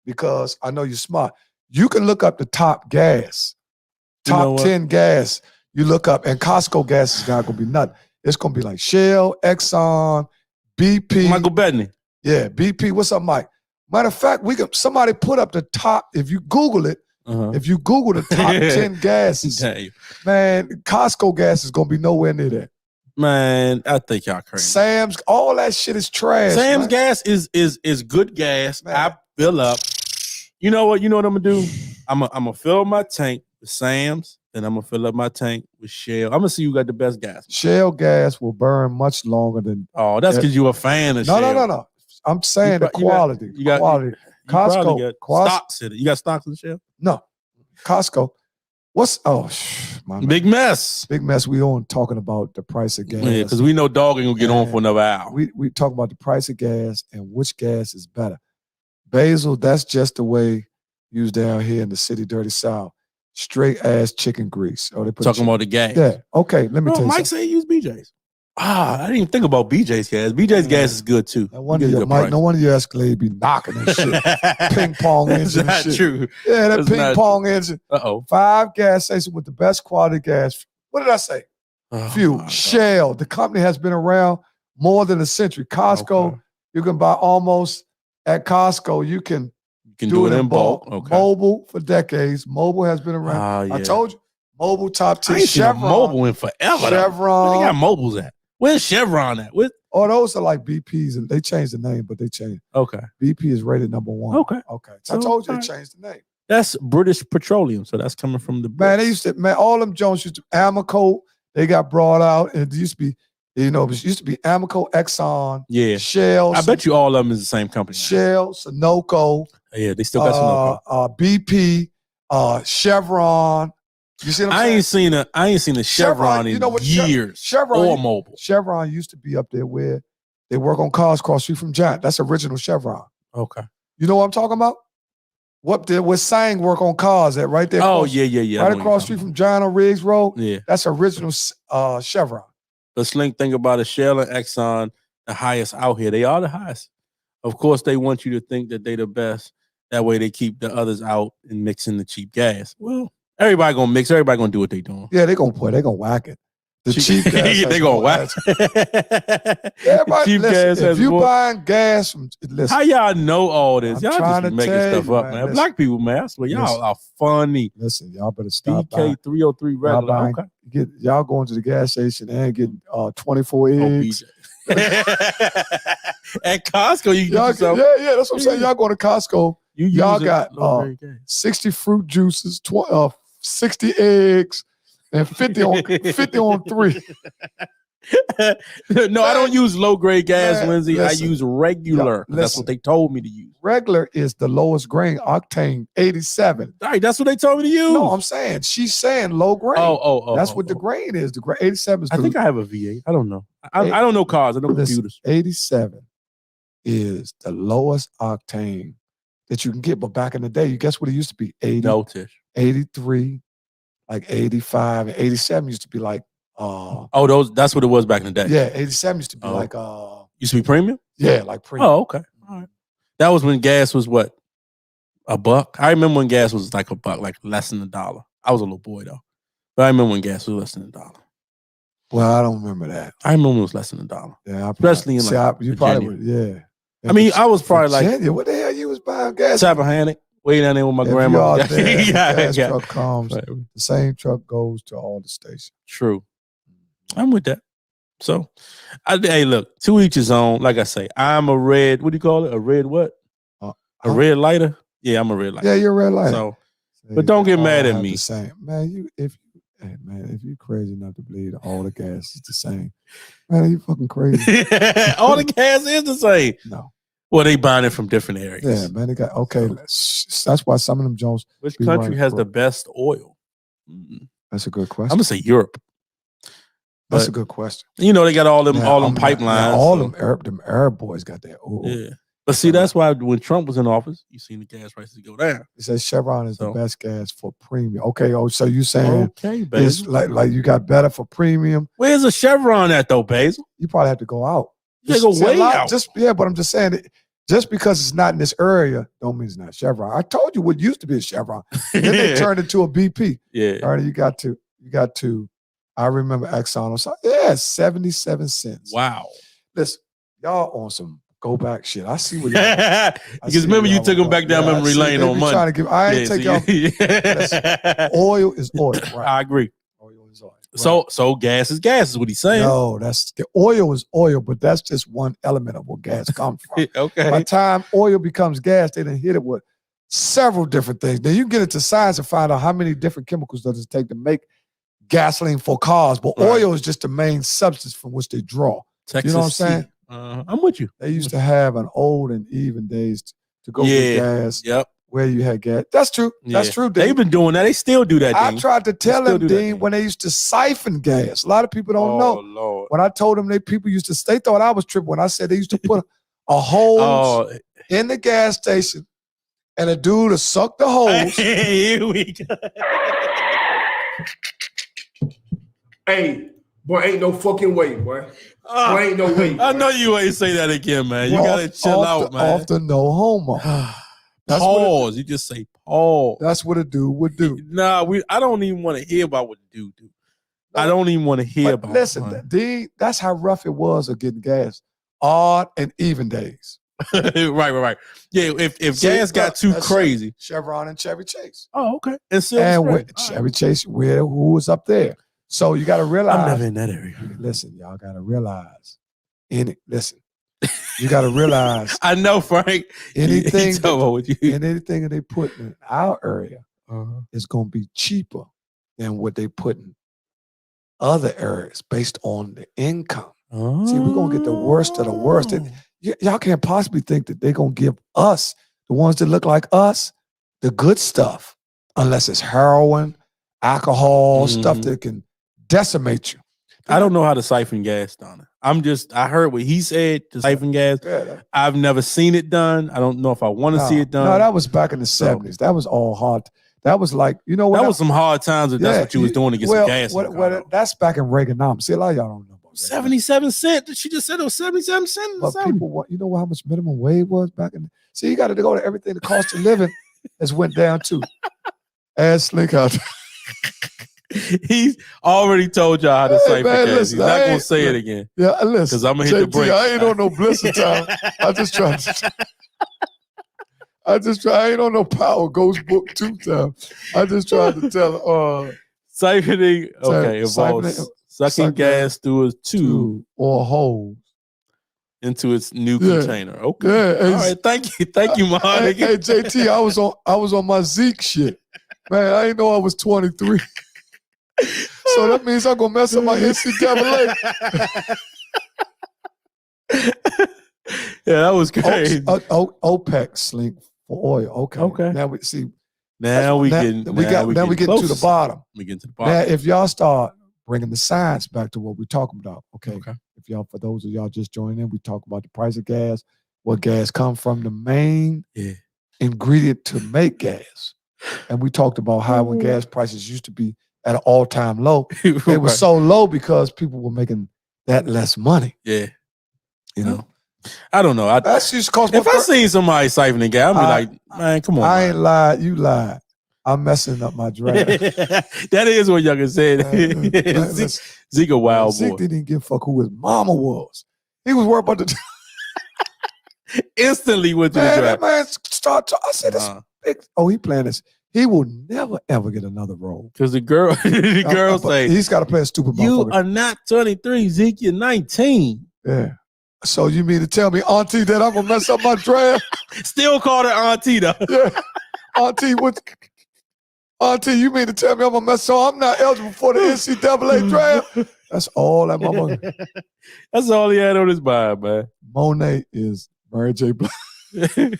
because I know you're smart. You can look up the top gas, top 10 gas. You look up, and Costco gas is not going to be nothing. It's going to be like Shell, Exxon, BP. Michael Bettany. Yeah, BP. What's up, Mike? Matter of fact, somebody put up the top, if you Google it, if you Google the top 10 gases, man, Costco gas is going to be nowhere near that. Man, I think y'all crazy. Sam's, all that shit is trash. Sam's gas is good gas. Man. I fill up. You know what I'm gonna do? I'm gonna fill my tank with Sam's, then I'm gonna fill up my tank with Shell. I'm gonna see who got the best gas. Shell gas will burn much longer than. Oh, that's because you're a fan of Shell. No. I'm saying the quality. You got quality. Costco stocks in it. You got stocks in Shell? No. Costco. What's big mess? Big mess. We on talking about the price of gas. Yeah, because we know dog ain't gonna get on for another hour. We talk about the price of gas and which gas is better. Basil, that's just the way used down here in the city, dirty South. Straight ass chicken grease. Oh, they put talking about the gas. Yeah. Okay. Let me tell you. Mike said he used BJ's. I didn't even think about BJ's gas. BJ's gas is good too. No wonder your Escalade be knocking and shit. Ping pong engine. That's not shit. true. Yeah, that ping pong engine. 5 gas stations with the best quality gas. What did I say? Fuel. Shell. The company has been around more than a century. Costco, you can buy almost at Costco. You can do it in bulk. Mobile for decades. Mobile has been around. I told you. Mobile top 10. I ain't seen a Mobile in forever. Chevron. Where they got Mobiles at? Where's Chevron at? Those are like BPs, and they changed the name, but they changed. Okay. BP is rated number 1. Okay. So I told you they changed the name. That's British Petroleum, so that's coming from the Brits. All them Jones used to Amoco. They got brought out, and it used to be, it used to be Amoco, Exxon, Shell. I bet you all of them is the same company. Shell, Sunoco. Yeah, they still got Sunoco. BP, Chevron. You see what I'm saying? I ain't seen a Chevron in years. Chevron or Mobile. Chevron used to be up there where they work on cars across the street from Giant. That's original Chevron. Okay. You know what I'm talking about? Where Sang work on cars at right there? Yeah. Right across the street from Giant on Riggs Road. Yeah. That's original Chevron. The Slink thing about a Shell and Exxon, the highest out here. They are the highest. Of course, they want you to think that they the best. That way they keep the others out and mixing the cheap gas. Well, everybody gonna mix. Everybody gonna do what they doing. Yeah, they gonna whack it. The cheap gas. They gonna whack it. Everybody, listen, if you buying gas from, how y'all know all this? Y'all just be making stuff up, man. Listen, Black people, man. I swear, y'all are funny. Listen, y'all better stop. BK 303 regular. Y'all going to the gas station and getting 24 eggs. At Costco, you get yourself. Yeah, that's what I'm saying. Y'all going to Costco. Y'all got 60 fruit juices, 60 eggs, and 50 on 3. No, I don't use low grade gas, Lindsay. I use regular. That's what they told me to use. Regular is the lowest grain, octane 87. Right, that's what they told me to use. No, I'm saying she's saying low grain. That's what the grain is. The grain 87 is. I think I have a V8. I don't know. I don't know cars. I know computers. 87 is the lowest octane that you can get. But back in the day, you guess what it used to be? 80. No, Tish. 83, like 85, and 87 used to be like. That's what it was back in the day. Yeah, 87 used to be like used to be premium? Yeah, like premium. Oh, okay. All right. That was when gas was what? $1? I remember when gas was like $1, like less than $1. I was a little boy though. But I remember when gas was less than $1. Well, I don't remember that. I remember it was less than $1. Yeah, especially in you probably would, yeah. I mean, I was probably Virginia, what the hell you was buying gas? Tappahannock, way down there with my grandma. The gas truck comes. The same truck goes to all the stations. True. I'm with that. So, hey, look, to each his own. Like I say, I'm a red, what do you call it? A red what? A red lighter? Yeah, I'm a red lighter. Yeah, you're a red lighter. So, but don't get mad at me. The same. Man, if you crazy enough to believe all the gas is the same, man, you fucking crazy. All the gas is the same. No. Well, they buying it from different areas. Yeah, man, they got, that's why some of them Jones. Which country has the best oil? That's a good question. I'm going to say Europe. That's a good question. You know, they got all them pipelines. All them Arab boys got that oil. Yeah. But see, that's why when Trump was in office, you seen the gas prices go down. He says Chevron is the best gas for premium. Okay, so you saying it's like you got better for premium. Where's a Chevron at though, Basil? You probably have to go out. You go way out. But I'm just saying just because it's not in this area, don't mean it's not Chevron. I told you what used to be a Chevron. Then they turned it to a BP. Yeah. All right, you got to. I remember Exxon was 77 cents. Wow. Listen, y'all on some go back shit. I see what y'all. Because remember you took them back down memory lane on Monday. I ain't take y'all. Listen, oil is oil. Right? I agree. Oil is oil. Right? So gas is gas is what he's saying. No, the oil is oil, but that's just one element of where gas comes from. Okay. By the time oil becomes gas, they done hit it with several different things. Then you get into science and find out how many different chemicals does it take to make gasoline for cars, but oil is just the main substance from which they draw. Texas, you know what I'm saying? I'm with you. They used to have an old and even days to go get gas. Yep. Where you had gas. That's true. Yeah. That's true, Dean. They've been doing that. They still do that, Dean. I tried to tell them, Dean, when they used to siphon gas. A lot of people don't know. Lord. When I told them people used to, they thought I was tripping when I said they used to put a hose in the gas station and a dude to suck the hose. Here we go. Hey, Boy, ain't no fucking way, boy. Boy, ain't no way. I know you ain't say that again, man. You gotta chill out, man. Off the no homo. Pause. You just say pause. That's what a dude would do. Nah, I don't even want to hear about what a dude do. No, I don't even want to hear about listen, D, that's how rough it was of getting gas. Odd and even days. right. Yeah, if gas got too crazy. Chevron and Chevy Chase. Oh, okay. And Chevy Chase, who was up there. So you got to realize. I'm never in that area. Listen, y'all got to realize. You got to realize. I know, Frank. Anything that they put in our area is going to be cheaper than what they put in other areas based on the income. See, we're going to get the worst of the worst. Y'all can't possibly think that they're going to give us, the ones that look like us, the good stuff, unless it's heroin, alcohol, stuff that can decimate you. I don't know how to siphon gas, Donna. I heard what he said to siphon gas. Yeah, I've never seen it done. I don't know if I want to see it done. No, that was back in the 70s. That was all hard. That was like, you know what? That was some hard times if that's what you was doing to get some gas. That's back in Reaganomics. See, a lot of y'all don't know about 77 cents. She just said it was 77 cents. But people, you know how much minimum wage was back in? See, you got to go to everything. The cost of living has went down too. Ask Slink out. He's already told y'all how to siphon gas. He's not going to say it again. Yeah, listen. Because I'm going to hit the break. I ain't on no blister time. I ain't on no Power Ghost Book 2 time. I just tried to tell siphoning, involves sucking gas through a tube or a hole into its new container. Okay. Yeah, all right. Thank you, Mahoney. Hey, JT, I was on my Zeke shit. Man, I didn't know I was 23. So that means I'm gonna mess up my NCAA. Yeah, that was crazy. OPEC Slink for oil. Okay. Now we see. Now we get to the bottom. We get to the bottom. Now, if y'all start bringing the science back to what we're talking about, okay. If y'all, for those of y'all just joining in, we talk about the price of gas, what gas come from, the main ingredient to make gas, and we talked about how when gas prices used to be at an all-time low, it was so low because people were making that less money. Yeah, you know. I don't know. That's just cause if I seen somebody siphoning gas, I'd be like, man, come on. I ain't lied. You lied. I'm messing up my draft. That is what y'all can say. Zeke a wild boy. Zeke didn't give a fuck who his mama was. He was worried about the instantly went to the draft. That man start. I said, this big. Oh, he playing this. He will never ever get another role because the girl say he's got to play a stupid. You are not 23, Zeke. You're 19. Yeah. So you mean to tell me, Auntie, that I'm gonna mess up my draft? Still call her Auntie though. Yeah. Auntie, Auntie, you mean to tell me I'm gonna mess up? I'm not eligible for the NCAA draft. That's all that mama. That's all he had on his mind, man. Monet is Mary J. Blige. Man,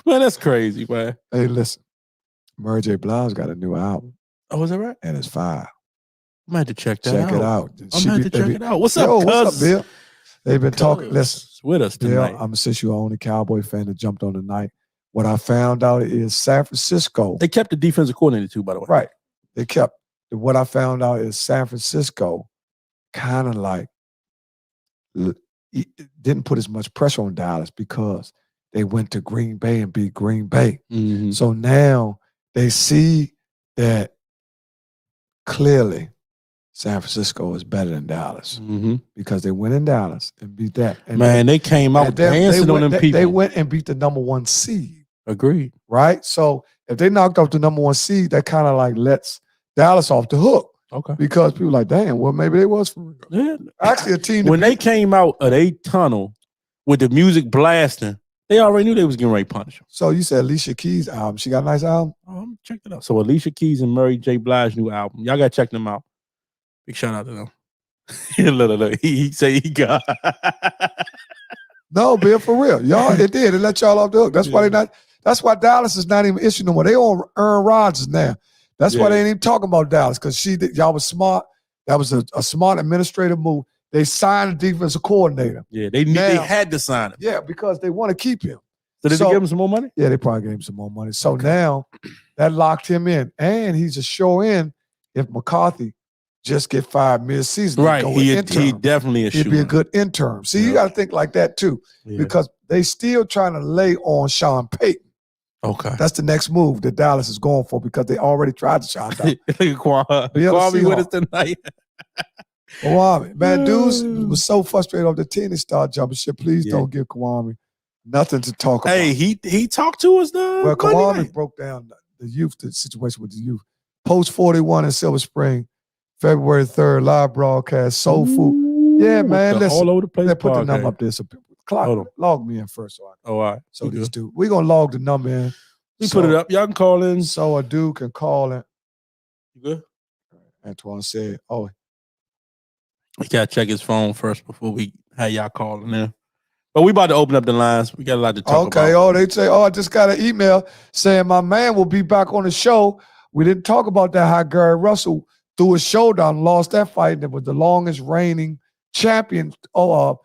that's crazy, man. Hey, listen. Mary J. Blige got a new album. Oh, is that right? And it's fire. I'm gonna have to check that out. Check it out. I'm gonna have to check it out. What's up, what's up, Bill? They've been talking. Listen, with us tonight. Bill, since you're only Cowboy fan that jumped on tonight, what I found out is San Francisco. They kept the defensive coordinator too, by the way. Right. They kept. What I found out is San Francisco kind of like didn't put as much pressure on Dallas because they went to Green Bay and beat Green Bay. Mm-hmm. So now they see that clearly San Francisco is better than Dallas because they went in Dallas and beat that. And man, they came out dancing on them people. They went and beat the number 1 seed. Agreed. Right? So if they knocked off the number 1 seed, that kind of like lets Dallas off the hook. Okay. Because people are like, damn, well, maybe they was for real. Yeah. Actually, a team. When they came out of a tunnel with the music blasting, they already knew they was getting ready to punish them. So you said Alicia Keys' album. She got a nice album? Oh, I'm going to check that out. So Alicia Keys and Mary J. Blige's new album. Y'all got to check them out. Big shout out to them. Look. He say he got. No, Bill, for real. Y'all, it did. It let y'all off the hook. That's why they not. That's why Dallas is not even issue no more. They on Aaron Rodgers now. That's why they ain't even talking about Dallas because y'all was smart. That was a smart administrative move. They signed a defensive coordinator. Yeah, they had to sign him. Yeah, because they want to keep him. So did they give him some more money? Yeah, they probably gave him some more money. So now that locked him in, and he's a show in if McCarthy just get fired mid-season. Right. He interim. definitely is. He'd be a good interim. See, you got to think like that too, because they still trying to lay on Sean Payton. Okay. That's the next move that Dallas is going for because they already tried to Sean Payton. Kwame with us tonight. Kwame, man, dudes was so frustrated off the team they started jumping shit. Please don't give Kwame nothing to talk about. Hey, he talked to us though. Well, Kwame broke down the situation with the youth. Post 41 in Silver Spring, February 3rd, live broadcast, Soul Food. Yeah, man, listen. All over the place. They put the number up there. So log me in first. All right. So this dude, we're going to log the number in. We put it up. Y'all can call in. So a dude can call in. You good? Antoine said, oh. We got to check his phone first before we have y'all calling in. But we about to open up the lines. We got a lot to talk about. Okay. Oh, they say, I just got an email saying my man will be back on the show. We didn't talk about that, how Gary Russell threw his shoulder out and lost that fight. And it was the longest reigning champion of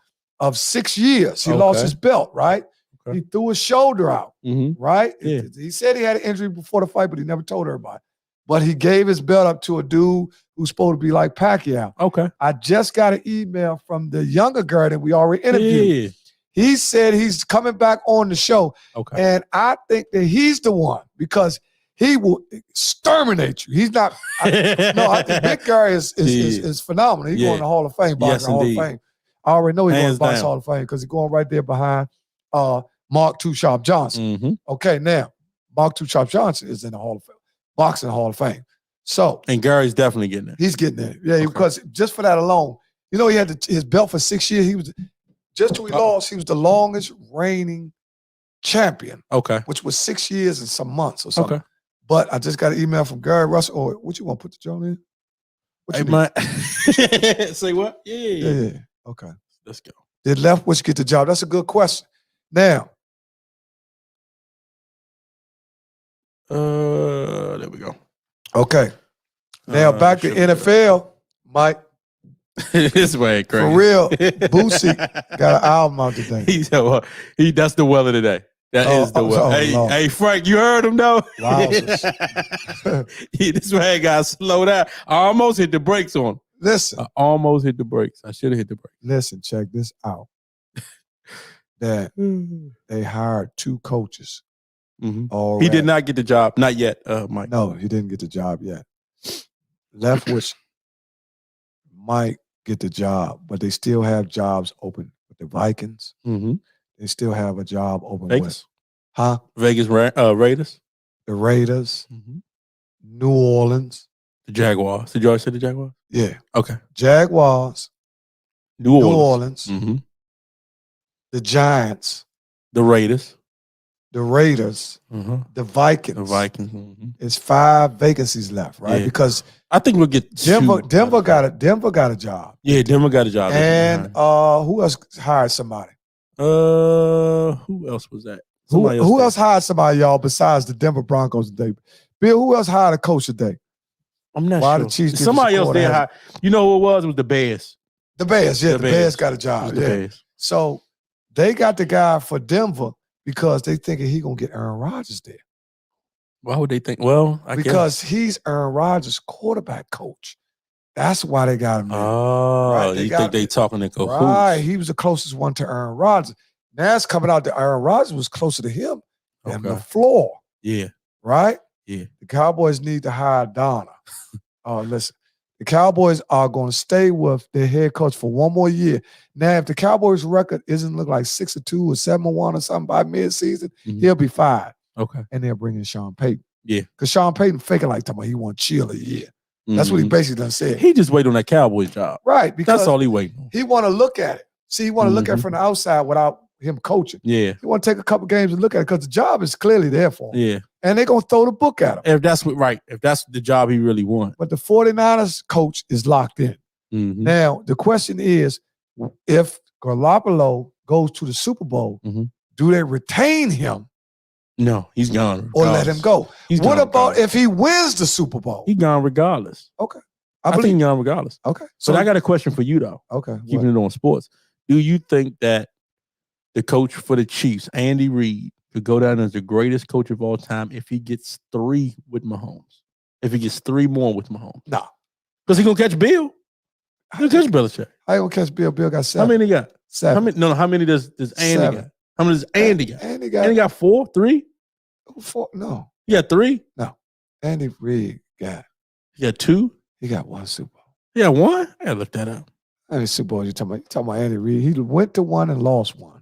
6 years. He lost his belt, right? Okay. He threw his shoulder out, right? Yeah. He said he had an injury before the fight, but he never told everybody. But he gave his belt up to a dude who's supposed to be like Pacquiao. Okay. I just got an email from the younger guy that we already interviewed. Yeah. He said he's coming back on the show. Okay. And I think that he's the one because he will exterminate you. He's not. I think Big Gary is phenomenal. He's going to the Hall of Fame, boxing Hall of Fame. I already know he's going to box Hall of Fame because he's going right there behind Mark Too Sharp Johnson. Okay, now Mark Too Sharp Johnson is in the Hall of Fame, boxing Hall of Fame. So and Gary's definitely getting there. He's getting there. Yeah, because just for that alone, he had his belt for 6 years. He was just till he lost. He was the longest reigning champion. Okay, which was 6 years and some months or something. Okay. But I just got an email from Gary Russell. Oh, what you want to put the Joan in? Hey, man. Say what? Yeah. Okay. Let's go. Did Leftwich get the job? That's a good question. Now. There we go. Okay. Now back to NFL, Mike. This way, crazy. For real, Boosie got an album out today. That's the well of the day. That is the well. Hey, Frank, you heard him though? This man got slow down. I almost hit the brakes on him. Listen. I almost hit the brakes. I should have hit the brakes. Listen, check this out. That they hired 2 coaches. He did not get the job. Not yet, Mike. No, he didn't get the job yet. Leftwich might get the job, but they still have jobs open with the Vikings. They still have a job open Vegas? With. Vegas Raiders? The Raiders. New Orleans. The Jaguars. Did you already say the Jaguars? Yeah. Okay. Jaguars. New Orleans. The Giants. The Raiders. The Raiders. The Vikings. The Vikings. It's 5 vacancies left, right? Yeah. Because I think we'll get Denver got a job. Yeah, Denver got a job. And who else hired somebody? Who else was that? Who else hired somebody, y'all, besides the Denver Broncos today? Bill, who else hired a coach today? I'm not sure. The Chiefs somebody else did hire. You know who it was? It was the Bears. The Bears, yeah. The Bears got a job. The Bears. So they got the guy for Denver because they thinking he gonna get Aaron Rodgers there. Why would they think? Well, because he's Aaron Rodgers' quarterback coach. That's why they got him there. Oh, right? You think they talking in cahoots? Right. He was the closest one to Aaron Rodgers. Now it's coming out that Aaron Rodgers was closer to him than the floor. Yeah. Right? Yeah. The Cowboys need to hire Donna. Listen, the Cowboys are going to stay with their head coach for 1 more year. Now, if the Cowboys' record isn't look like 6-2 or 7-1 or something by mid-season, he'll be fired. Okay. And they'll bring in Sean Payton. Yeah. Because Sean Payton faking like talking about he want chill a year. That's what he basically done said. He just waited on that Cowboys job. Right. Because that's all he waiting on. He want to look at it. See, he want to look at it from the outside without him coaching. Yeah. He want to take a couple games and look at it because the job is clearly there for him. Yeah. And they're going to throw the book at him. If that's the job he really wants. But the 49ers coach is locked in. Now, the question is, if Garoppolo goes to the Super Bowl, do they retain him? No, he's gone. Or let him go. What about if he wins the Super Bowl? He's gone regardless. Okay. I think he's gone regardless. Okay. So I got a question for you, though. Okay. Keeping it on sports. Do you think that the coach for the Chiefs, Andy Reid, could go down as the greatest coach of all time if he gets 3 with Mahomes? If he gets 3 more with Mahomes? No. Because he gonna catch Bill. He'll catch Belichick. How you gonna catch Bill? Bill got 7. How many he got? 7. How many does Andy 7. got? How many does Andy got? Andy Andy got 4, 3? 4. No. He got 3? No. Andy Reid got. He got 2? He got 1 Super Bowl. He got 1? I gotta look that up. How many Super Bowls you talking about? You talking about Andy Reid? He went to 1 and lost 1.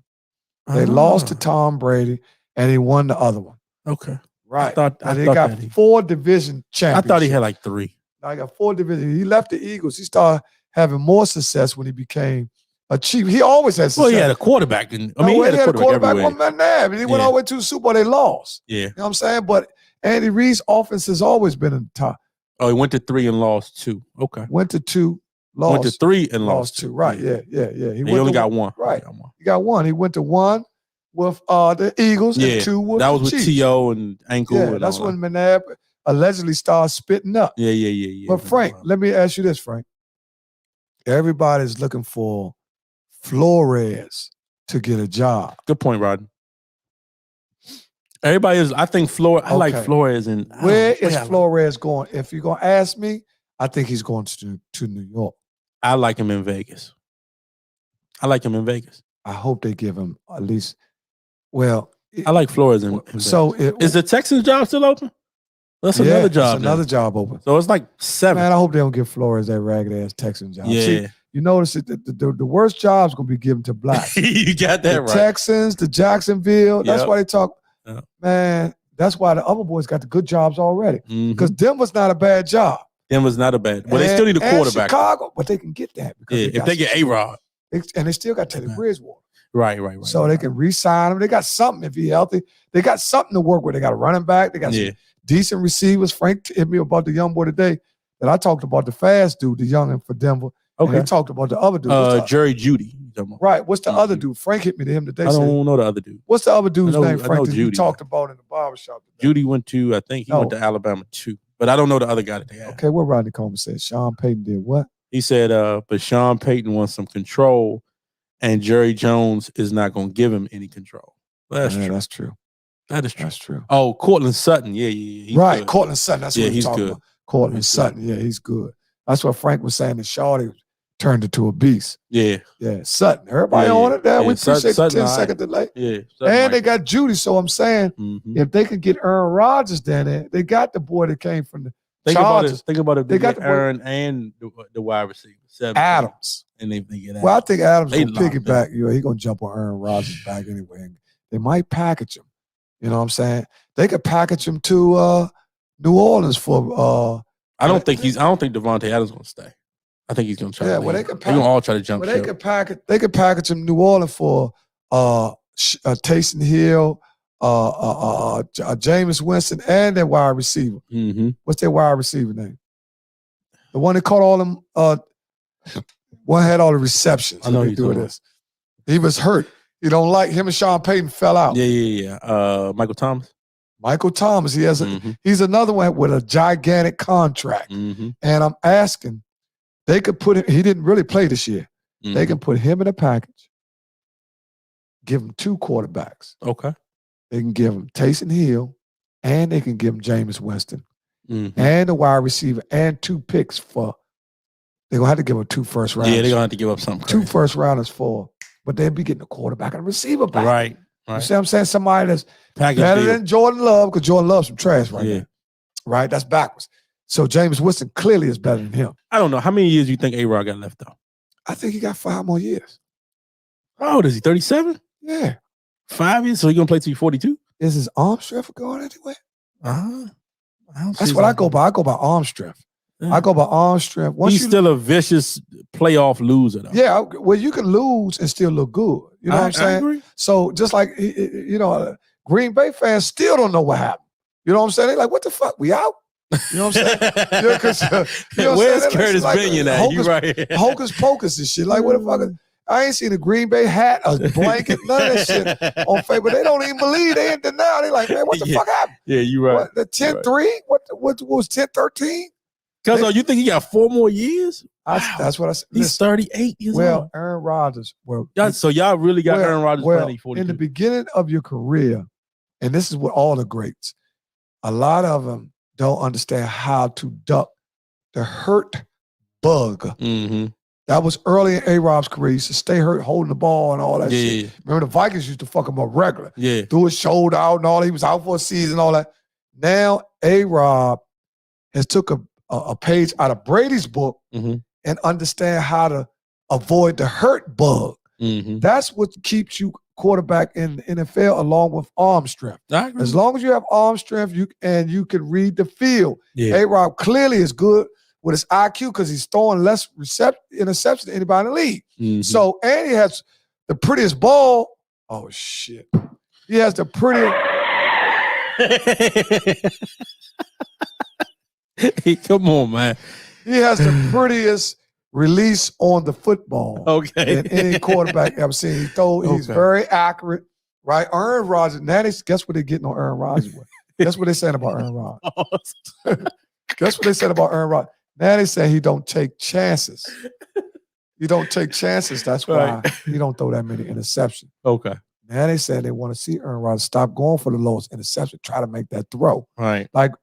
They lost to Tom Brady, and he won the other one. Okay. Right. I and he thought got that 4 division championships. I thought he had like 3. No, he got 4 divisions. He left the Eagles. He started having more success when he became a chief. He always had success. Well, he had a quarterback. He had a quarterback one man there. He went all the way to the Super Bowl. They lost. Yeah. You know what I'm saying? But Andy Reid's offense has always been in the top. Oh, he went to 3 and lost 2. Okay. Went to 2, lost. Went to 3 and lost 2. Right. Yeah. He only got 1. Right. He got 1. He went to 1 with the Eagles and 2 with that was the with Chiefs. T.O. and ankle. Yeah, that's when McNabb allegedly started spitting up. Yeah. But Frank, let me ask you this, Frank. Everybody's looking for Flores to get a job. Good point, Rodney. Everybody is. I think Flores. I like Flores. And where is Flores going? If you're gonna ask me, I think he's going to New York. I like him in Vegas. I hope they give him at least. Well, I like Flores in so Vegas. Is the Texans job still open? That's another job. Another job open. So it's like 7. Man, I hope they don't give Flores that ragged ass Texan job. Yeah. See, you notice the worst jobs gonna be given to blacks. You got that right. Texans, the Jacksonville. That's why they talk. Yep. Man, that's why the other boys got the good jobs already. Because Denver's not a bad job. Denver's not a bad. But they still need a quarterback. Chicago, but they can get that. Because if they get A-Rod. And they still got Teddy Bridgewater. Right. So they can re-sign him. They got something if he's healthy. They got something to work with. They got a running back. They got some decent receivers. Frank hit me about the young boy today that I talked about, the fast dude, the youngin' for Denver. Okay. And he talked about the other dude. Jerry Judy. Right. What's the other dude? Frank hit me to him today. I don't know the other dude. What's the other dude's name, Frank, that Judy, you talked about in the barbershop today? Judy went to, I think he went to Alabama too. But I don't know the other guy that they had. Okay, what Rodney Coleman said? Sean Payton did what? He said, but Sean Payton wants some control, and Jerry Jones is not going to give him any control. Well, that's true. That's true. That is true. That's true. Oh, Cortland Sutton. Yeah. He's right, good. Cortland Sutton. That's what he's talking good. about. Cortland Sutton. Yeah, he's good. That's what Frank was saying. That Shawty turned into a beast. Yeah. Sutton. Everybody on it there. We appreciate the 10-second delay. Yeah. And they got Judy. So I'm saying, if they can get Aaron Rodgers down there, they got the boy that came from the Chargers. Think about it. They got Aaron and the wide receiver. Adams. And they get Adams. Well, I think Adams going to piggyback. He's going to jump on Aaron Rodgers' back anyway. They might package him. You know what I'm saying? They could package him to New Orleans for. I don't think Devontae Adams going to stay. I think he's going to try. Yeah, to well, they're going to all try to jump. Well, they could package him New Orleans for Taysom Hill, Jameis Winston, and their wide receiver. What's their wide receiver name? The one that caught all them. One had all the receptions. I know he's doing this. He was hurt. You don't like him and Sean Payton fell out. Yeah. Michael Thomas. He has he's another one with a gigantic contract. And I'm asking, they could put him, he didn't really play this year. They can put him in a package, give him 2 quarterbacks. Okay. They can give him Taysom Hill, and they can give him Jameis Winston, and a wide receiver, and 2 picks for. They're gonna have to give him 2 first rounders. Yeah, they're gonna have to give up something. 2 first rounders for, but they'll be getting a quarterback and a receiver back. Right. You see what I'm saying? Somebody that's package better deal. than Jordan Love, because Jordan Love's some trash right now. Right? That's backwards. So Jameis Winston clearly is better than him. I don't know. How many years do you think A-Rod got left, though? I think he got 5 more years. How old is he? 37? Yeah. 5 years? So he's going to play till he's 42? Is his arm strength going anywhere? That's what I go by. I go by arm strength. I go by arm strength. He's still a vicious playoff loser, though. Yeah, well, you can lose and still look good. You know what I'm saying? I agree. So just like, Green Bay fans still don't know what happened. You know what I'm saying? They're like, what the fuck? We out? You know what I'm saying? Where's Curtis Binion at? You right. Hocus pocus and shit. Like, what the fuck? I ain't seen a Green Bay hat, a blanket, none of that shit on Facebook. They don't even believe. They in denial. They like, man, what the fuck happened? Yeah, you right. What, the 10-3? What was 10-13? Because you think he got 4 more years? That's what I said. He's 38 years old. Well, Aaron Rodgers. So y'all really got Aaron Rodgers playing 42. In the beginning of your career, and this is what all the greats, a lot of them don't understand how to duck the hurt bug. Mm-hmm. That was early in A-Rob's career. He used to stay hurt holding the ball and all that shit. Remember the Vikings used to fuck him up regular. Yeah. Threw his shoulder out and all that. He was out for a season and all that. Now A-Rob has took a page out of Brady's book and understand how to avoid the hurt bug. That's what keeps you quarterback in the NFL along with arm strength. As long as you have arm strength you can read the field. A-Rob clearly is good with his IQ because he's throwing less interceptions than anybody in the league. So, and he has the prettiest ball. Oh, shit. He has the prettiest. Come on, man. He has the prettiest release on the football than any quarterback ever seen. He's very accurate, right? Aaron Rodgers, guess what they're getting on Aaron Rodgers with? Guess what they're saying about Aaron Rodgers? Guess what they said about Aaron Rodgers? Now they say he don't take chances. You don't take chances. That's why he don't throw that many interceptions. Okay. Now they say they want to see Aaron Rodgers stop going for the lowest interception, try to make that throw. Right. Like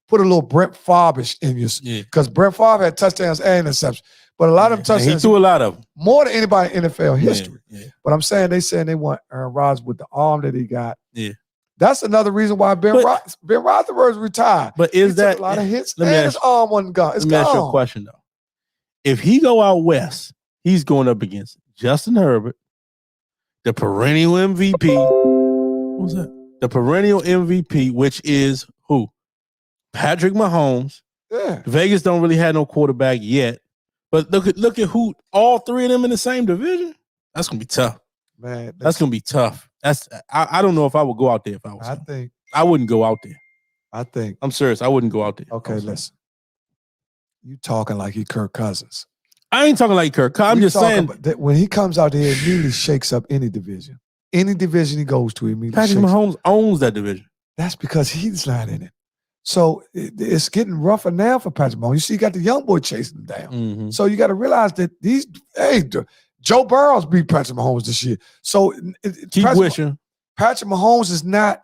put a little Brent Favre-ish in you. Because Brent Favre had touchdowns and interceptions. But a lot of them touchdowns. He threw a lot of them. More than anybody in NFL history. But I'm saying they want Aaron Rodgers with the arm that he got. Yeah. That's another reason why Ben Roethlisberger retired. But is that a lot of hits and his arm wasn't gone? It's let me ask you a gone. question though. If he go out west, he's going up against Justin Herbert, the perennial MVP. What was that? The perennial MVP, which is who? Patrick Mahomes. Yeah. Vegas don't really have no quarterback yet. But look at who all three of them in the same division. That's gonna be tough. Man, that's gonna be tough. I don't know if I would go out there if I was. I wouldn't go out there. I'm serious. I wouldn't go out there. Okay, listen. You talking like he Kirk Cousins. I ain't talking like Kirk. I'm just saying that when he comes out there, it immediately shakes up any division. Any division he goes to, immediately Patrick Mahomes owns that division. That's because he's not in it. So it's getting rougher now for Patrick Mahomes. You see, you got the young boy chasing him down. So you got to realize that Joe Burrows beat Patrick Mahomes this year. So keep wishing. Patrick Mahomes is not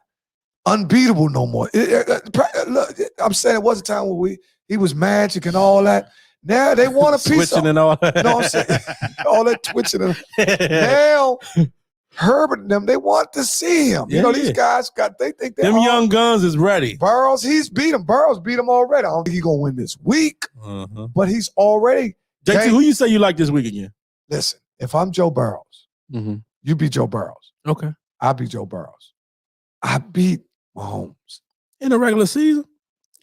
unbeatable no more. Look, I'm saying it was a time where he was magic and all that. Now they want a piece switching and all that. You know what I'm saying? All that twitching. Now Herbert and them, they want to see him. You know, these guys they think they're them young guns is ready. Burrows, he's beat him. Burrows beat him already. I don't think he's gonna win this week, but he's already. JT, who you say you like this week again? Listen, if I'm Joe Burrows, you beat Joe Burrows. Okay. I beat Joe Burrows. I beat Mahomes. In the regular season?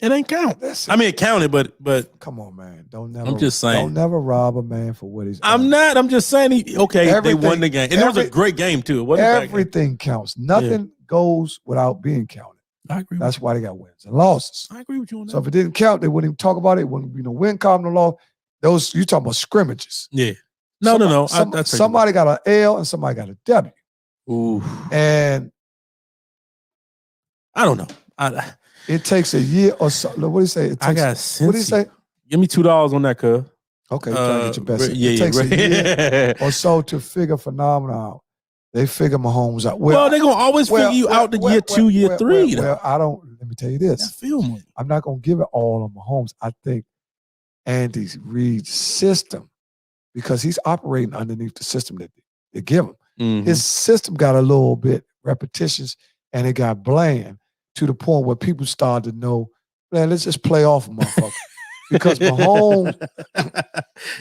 It ain't count. Listen, I mean, it counted, but come on, man. I'm just saying. Don't never rob a man for what he's. I'm not. I'm just saying. They won the game, and it was a great game too. It wasn't everything counts. Nothing goes without being counted. I agree. That's why they got wins and losses. I agree with you on that. So if it didn't count, they wouldn't even talk about it. It wouldn't be no win column, no loss. Those you talking about scrimmages? Yeah. No. Somebody got an L and somebody got a W. Ooh. And I don't know. It takes a year or so. What do you say? I got Cincy. What do you say? Give me $2 on that, cuz. Okay, try to get your best. It takes a year or so to figure phenomena out. They figure Mahomes out. Well, they're going to always figure you out the year 2, year 3. Well, let me tell you this. I'm not going to give it all on Mahomes. I think Andy Reid's system, because he's operating underneath the system that they give him. His system got a little bit repetitious and it got bland to the point where people started to know, man, let's just play off a motherfucker. Because Mahomes,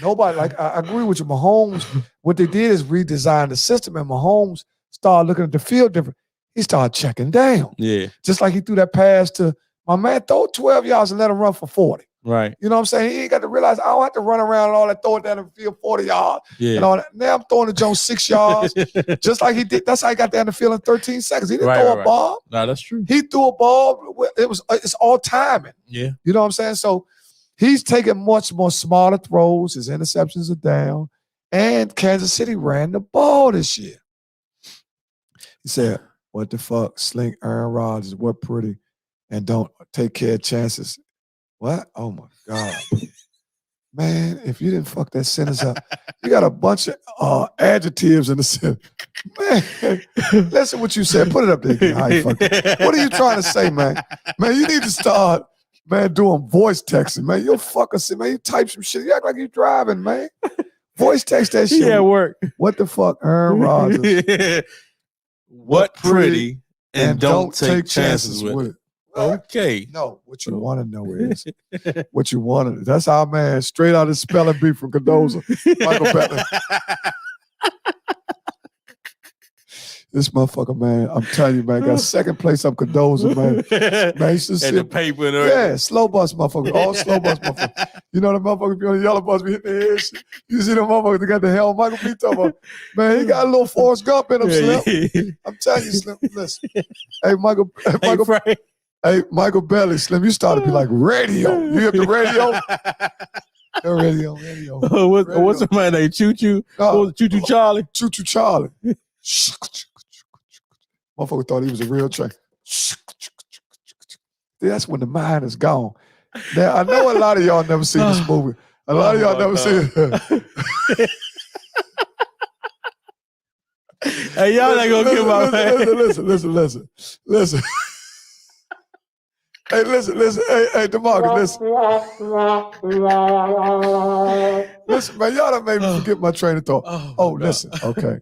nobody, I agree with you. Mahomes, what they did is redesign the system, and Mahomes started looking at the field different. He started checking down. Yeah. Just like he threw that pass to my man, throw 12 yards and let him run for 40. Right. You know what I'm saying? He ain't got to realize I don't have to run around and all that, throw it down the field 40 yards. Yeah. And all that. Now I'm throwing the Jones 6 yards. Just like he did. That's how he got down the field in 13 seconds. He didn't throw a ball. No, that's true. He threw a ball. It's all timing. Yeah. You know what I'm saying? So he's taking much more smarter throws. His interceptions are down. And Kansas City ran the ball this year. He said, what the fuck? Slink Aaron Rodgers, what pretty, and don't take care of chances. What? Oh, my God. Man, if you didn't fuck that sentence up, you got a bunch of adjectives in the sentence. Man, listen what you said. Put it up there again. How you fucked it. What are you trying to say, man? Man, you need to start Man, doing voice texting, man. You fuck us, man. You type some shit. You act like you driving, man. Voice text that shit. Yeah, work. What the fuck, Aaron Rodgers? What pretty and don't take chances with it. Okay. No, what you want to know is what you want to. That's our man, straight out of spelling bee from Cadoza, Michael Bettler. This motherfucker, man, I'm telling you, man, got second place up Cadoza, man. Man, used to And the paper and yeah, slow bus motherfuckers, all slow bus motherfuckers. You know the motherfuckers be on the yellow bus, be hitting their head. You see the motherfuckers that got the hell Michael B. talking about. Man, he got a little Forrest Gump in him, Slim. I'm telling you, Slim, listen. Hey, Michael Belly, Slim, you started to be like radio. You hit the radio? The radio. What's the man name? Choo Choo? Choo Choo Charlie? Choo Choo Charlie. Motherfucker thought he was a real train. That's when the mind is gone. Now, I know a lot of y'all never seen this movie. A lot of y'all never seen it. Hey, y'all not gonna give my man. Listen. Hey, listen. Hey, DeMarcus, listen. Listen, man, y'all done made me forget my train of thought. Oh listen. Okay.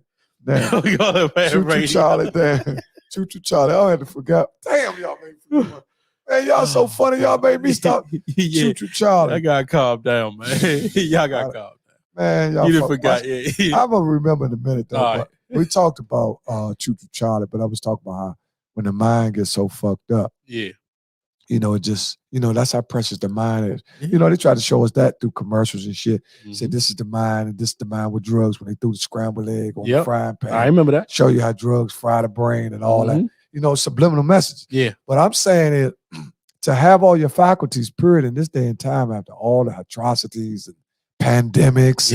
Damn. Choo-choo Charlie, damn. Choo-choo Charlie. I had to forget. Damn, y'all made me forget. Man, y'all so funny. Y'all made me stop. Yeah. Choo-choo Charlie. I got calmed down, man. Y'all got calmed down. Man, y'all you didn't forgot. Yeah. I'm going to remember in a minute, though. All right. We talked about Choo-choo Charlie, but I was talking about how when the mind gets so fucked up. Yeah. You know, it just, you know, that's how precious the mind is. Yeah. You know, they try to show us that through commercials and shit. Say, this is the mind, and this is the mind with drugs when they threw the scrambled egg on the frying pan. I remember that. Show you how drugs fry the brain and all that. You know, subliminal message. Yeah. But I'm saying it, to have all your faculties, period, in this day and time after all the atrocities and pandemics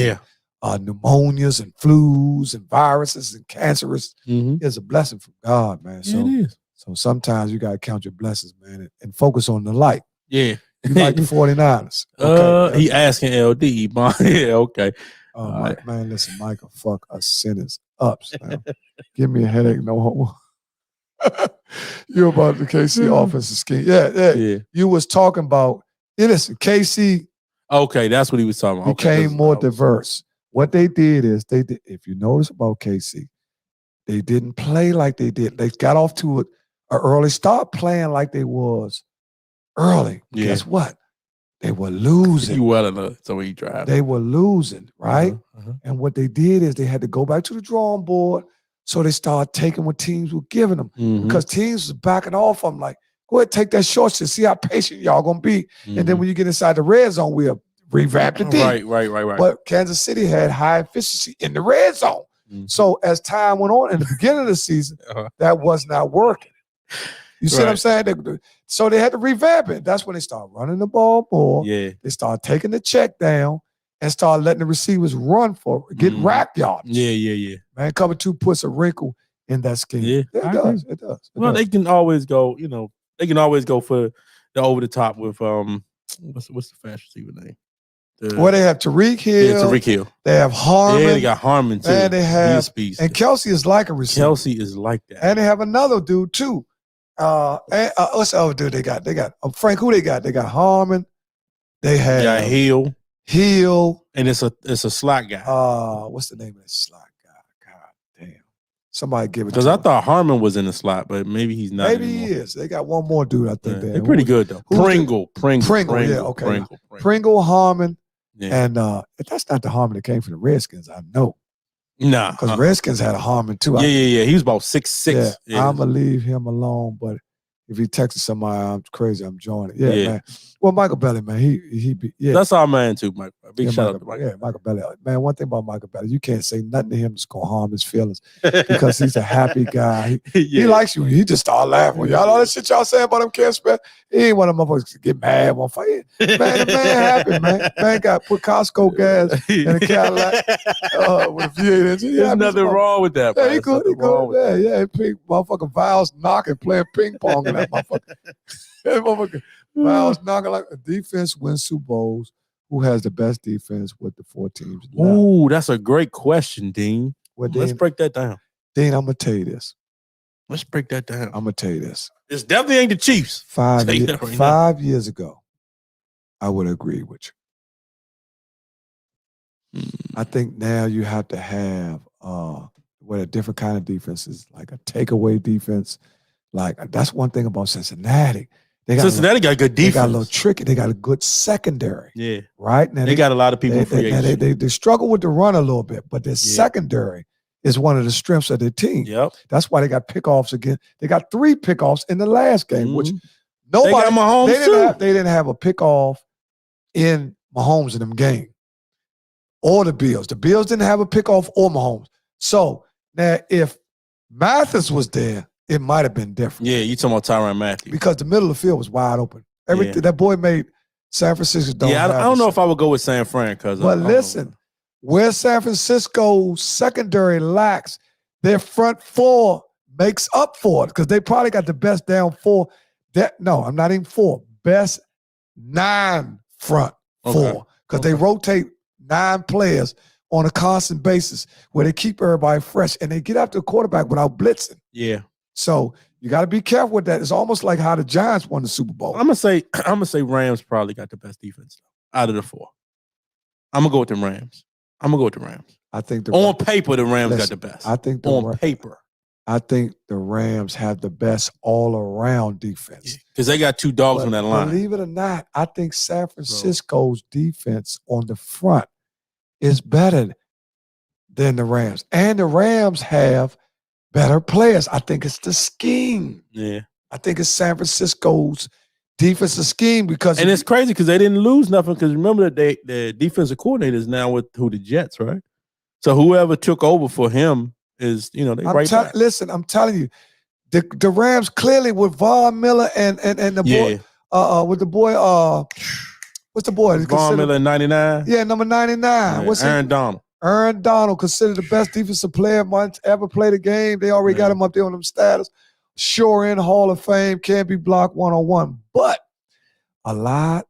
and pneumonias and flus and viruses and cancerous, is a blessing from God, man. So, it is. So sometimes you got to count your blessings, man, and focus on the light. Yeah. You like the 49ers. Okay, he asking LD. Yeah, okay. Oh, man, listen, Michael, fuck us sinners up. Give me a headache, no homo. You about the KC offensive scheme. Yeah. You was talking about, listen, KC. Okay, that's what he was talking about. Became more diverse. What they did is, if you notice about KC, they didn't play like they did. They got off to an early start playing like they was early. Yeah. Guess what? They were losing. You well enough, so he drive. They were losing, right? And what they did is they had to go back to the drawing board. So they started taking what teams were giving them because teams was backing off. I'm like, go ahead, take that short shit. See how patient y'all gonna be. And then when you get inside the red zone, we'll revamp the team. Right. But Kansas City had high efficiency in the red zone. So as time went on in the beginning of the season, that was not working. You see what I'm saying? So they had to revamp it. That's when they started running the ball more. Yeah. They started taking the check down and started letting the receivers run for it, get rack yards. Yeah. Man, cover two puts a wrinkle in that scheme. Yeah, it does. Well, they can always go, they can always go for the over the top with what's the fast receiver name? They have Tariq Hill. Yeah, Tariq Hill. They have Harmon. Yeah, they got Harmon too. And they have and Kelsey is like a receiver. Kelsey is like that. And they have another dude too. What's the other dude they got? They got Frank. Who they got? They got Harmon. They have Hill. And it's a slot guy. What's the name of that slot guy? God damn. Somebody give it to because I thought Harmon was in the slot, but maybe he's not. Maybe anymore. he is. They got one more dude, I think. They're pretty good though. Pringle. Yeah, okay. Pringle, Harmon. Yeah. And that's not the Harmon that came from the Redskins, I know. Nah. Because Redskins had a Harmon too. Yeah. He was about 6'6". Yeah, I'm going to leave him alone, but if he texted somebody, I'm crazy, I'm joining. Yeah, man. Well, Michael Belly, man, he that's our man too, Mike. Big shout out to Michael. Yeah, Michael Belly. Man, one thing about Michael Belly, you can't say nothing to him that's going to harm his feelings because he's a happy guy. He likes you. He just start laughing. Y'all all that shit y'all saying about him, can't spell. He ain't one of them motherfuckers to get mad, won't fight. Man, the man happy, man. Man got put Costco gas in a Cadillac with a V8 engine. There's nothing wrong with that, Yeah, he good. Yeah, pink motherfucking Val's knocking, playing ping pong in that motherfucker. That motherfucker. Val's knocking like a defense wins Super Bowls. Who has the best defense with the 4 teams left? Ooh, that's a great question, Dean. Let's break that down. Dean, I'm going to tell you this. Let's break that down. I'm gonna tell you this. This definitely ain't the Chiefs. 5 Tell you years, that right now. 5 years ago, I would agree with you. I think now you have to have with a different kind of defenses, like a takeaway defense. Like that's one thing about Cincinnati. Cincinnati got good defense. They got a little tricky. They got a good secondary. Yeah. Right? Now they got a lot of people in free agency. They struggle with the run a little bit, but their secondary is one of the strengths of their team. Yep. That's why they got pickoffs again. They got 3 pickoffs in the last game, which they got Mahomes they didn't have a pickoff in Mahomes in them game. Or the Bills. The Bills didn't have a pickoff or Mahomes. So now if Mathis was there, it might have been different. Yeah, you talking about Tyrann Mathieu. Because the middle of the field was wide open. Everything that boy made San Francisco I don't know if I would go with San Fran because. But listen, where San Francisco's secondary lacks, their front 4 makes up for it because they probably got the best down 4. I'm not even 4. Best 9 front 4 because they rotate 9 players on a constant basis where they keep everybody fresh and they get after the quarterback without blitzing. Yeah. So you got to be careful with that. It's almost like how the Giants won the Super Bowl. I'm gonna say Rams probably got the best defense out of the 4. I'm gonna go with the Rams. I think on paper the Rams got the best. I think on paper. I think the Rams have the best all-around defense. Because they got 2 dogs on that line. Believe it or not, I think San Francisco's defense on the front is better than the Rams. And the Rams have better players. I think it's the scheme. Yeah. I think it's San Francisco's defensive scheme because it's crazy because they didn't lose nothing because remember that the defensive coordinator is now with the Jets, right? So whoever took over for him is, they right back. Listen, I'm telling you, the Rams clearly with Von Miller and the boy with the boy what's the boy? Von Miller 99? Yeah, number 99. Yeah, What's Aaron Donald. Aaron Donald, considered the best defensive player once ever played a game. They already got him up there on them status. Sure in Hall of Fame, can't be blocked one-on-one. But a lot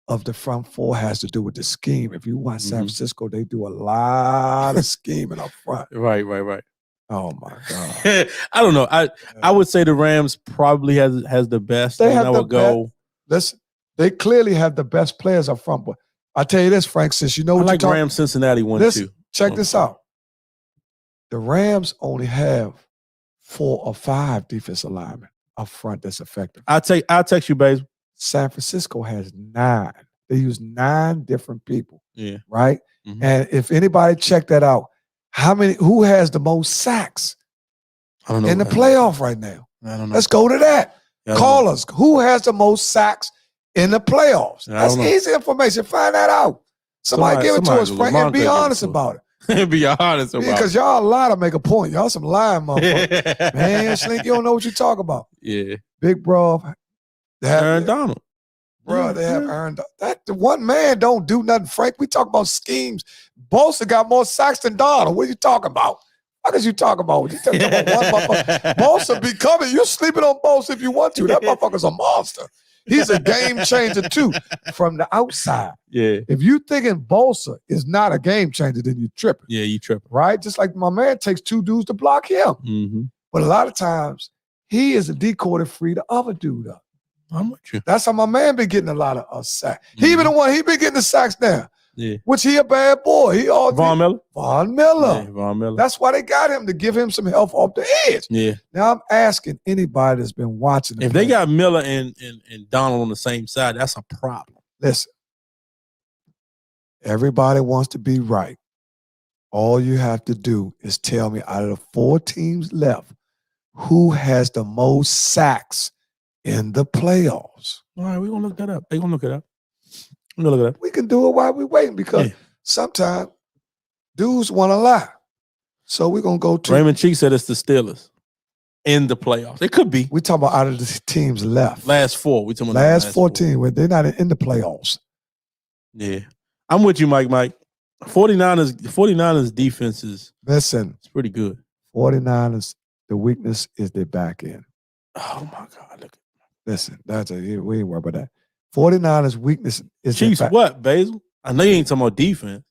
of the front 4 has to do with the scheme. If you watch San Francisco, they do a lot of scheming up front. Right. Oh my God. I don't know. I would say the Rams probably has the best. I would go. Listen, they clearly have the best players up front, but I tell you this, Frank, since you know what I like Rams Cincinnati 1-2. Check this out. The Rams only have 4 or 5 defensive linemen up front that's effective. I'll text you, Basil. San Francisco has 9. They use 9 different people. Yeah. Right? Mm-hmm. And if anybody check that out, who has the most sacks in the playoff right now? I don't know. Let's go to that. Call us. Who has the most sacks in the playoffs? That's easy information. Find that out. Somebody give it to us, Frank, and be honest about it. Be honest about it. Because y'all lie to make a point. Y'all some lying motherfuckers. Man, Slink, you don't know what you talk about. Yeah. Big bro. Aaron Donald. Bro, they have Aaron Donald. That the one man don't do nothing, Frank. We talk about schemes. Bosa got more sacks than Donald. What are you talking about? What is you talking about? You talking about one motherfucker. Bosa be coming. You're sleeping on Bosa if you want to. That motherfucker's a monster. He's a game changer too from the outside. Yeah. If you thinking Bosa is not a game changer, then you tripping. Yeah, you tripping. Right? Just like my man takes 2 dudes to block him. Mm-hmm. But a lot of times, he is a decoy to free the other dude up. I'm with you. That's how my man been getting a lot of sacks. He been the one, he been getting the sacks now. Yeah. Which he a bad boy. Von Miller? Von Miller. Yeah, Von Miller. That's why they got him, to give him some help off the edge. Yeah. Now I'm asking anybody that's been watching. If they got Miller and Donald on the same side, that's a problem. Listen, everybody wants to be right. All you have to do is tell me out of the 4 teams left, who has the most sacks in the playoffs. All right, we're going to look that up. They're going to look it up. We're going to look it up. We can do it while we're waiting because sometimes dudes want to lie. So we're going to go to... Raymond Cheek said it's the Steelers in the playoffs. It could be. We're talking about out of the teams left. Last 4. We're talking about last 14. Where they're not in the playoffs. Yeah. I'm with you, Mike. 49ers defense is... Listen. It's pretty good. 49ers, the weakness is their back end. Oh, my God. Look. Listen, we ain't worried about that. 49ers' weakness is Chiefs what, Basil? I know you ain't talking about defense.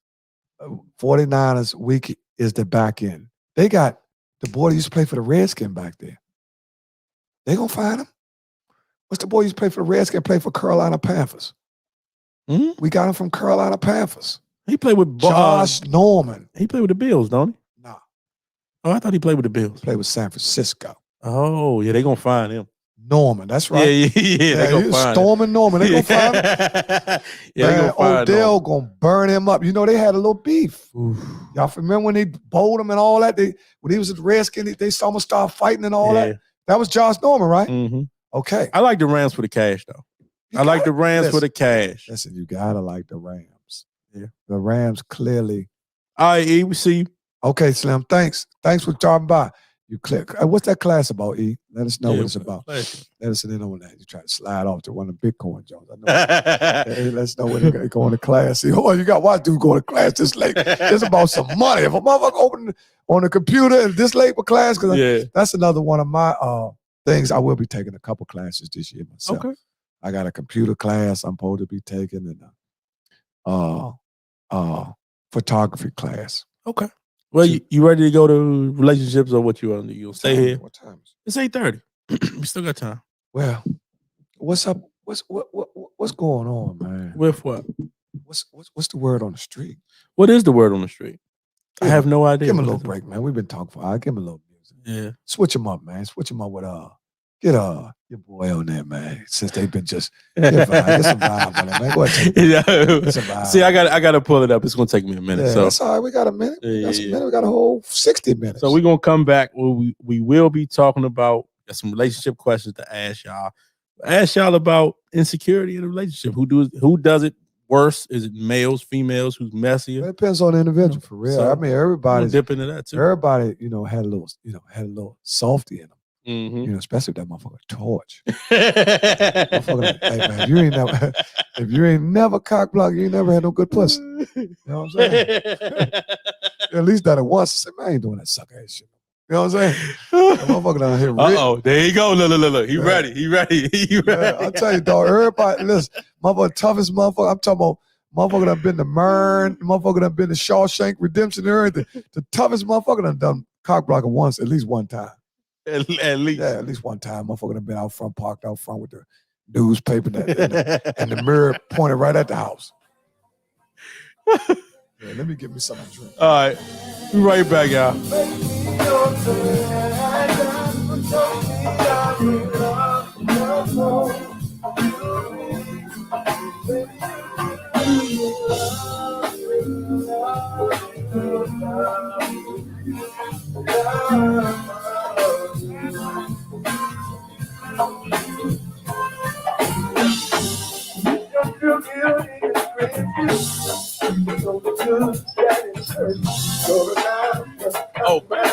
49ers' weak is the back end. They got the boy that used to play for the Redskins back there. They gonna find him. What's the boy used to play for the Redskins? Play for Carolina Panthers. We got him from Carolina Panthers. He played with Josh Norman. He played with the Bills, don't he? No. Oh, I thought he played with the Bills. Played with San Francisco. Oh, yeah, they gonna find him. Norman, that's right. Yeah, they gonna find Storming Norman. They gonna find him. Yeah, they gonna find Odell gonna burn him up. You know, they had a little beef. Y'all remember when they bowled him and all that? When he was at Redskins, they almost started fighting and all that. That was Josh Norman, right? Mm-hmm. Okay. I like the Rams for the cash, though. I like the Rams for the cash. Listen, you gotta like the Rams. Yeah. The Rams clearly. All right, E, we see you. Okay, Slim. Thanks for dropping by. You click. What's that class about, E? Let us know what it's about. Let us know on that. You try to slide off to one of the Bitcoin Jones. I know. Hey, let us know when you're going to class. See, you got why dude going to class this late? It's about some money. If a motherfucker open on the computer and this late for class, because that's another one of my things. I will be taking a couple classes this year myself. Okay. I got a computer class I'm supposed to be taking and photography class. Okay. Well, you ready to go to relationships or what you want to do? You'll stay here. What time is it? It's 8:30. We still got time. Well, what's up? What's going on, man? With what? What's the word on the street? What is the word on the street? I have no idea. Give him a little break, man. We've been talking for a while. Give him a little music. Yeah. Switch him up, man. Switch him up with get your boy on there, man. Since they've been just get some vibe on it, man. Go ahead. Get some vibe. See, I got to pull it up. It's gonna take me a minute. So that's all right. We got a minute. We got a whole 60 minutes. So we're gonna come back. We will be talking about some relationship questions to ask y'all. Ask y'all about insecurity in a relationship. Who does it worse? Is it males, females? Who's messier? It depends on the individual, for real. So, I mean, everybody's dip into that too. Everybody, had a little softy in them. Mm-hmm. Especially if that motherfucker torch. Motherfucker, hey man, if you ain't never cock blocked, you ain't never had no good pussy. You know what I'm saying? At least done it once. I said, man, I ain't doing that sucker ass shit. You know what I'm saying? That motherfucker down here. Uh-oh, there you go. Look. He ready. He ready. Yeah, I'll tell you, dog, everybody, listen, motherfucker, toughest motherfucker. I'm talking about motherfucker done been to Mern, motherfucker done been to Shawshank Redemption and everything. The toughest motherfucker done cock blocking once, at least one time. At least. Yeah, at least one time. Motherfucker done been out front, parked out front with the newspaper and the mirror pointed right at the house. Yeah, let me get me something to drink. All right. Be right back, y'all. Oh, man.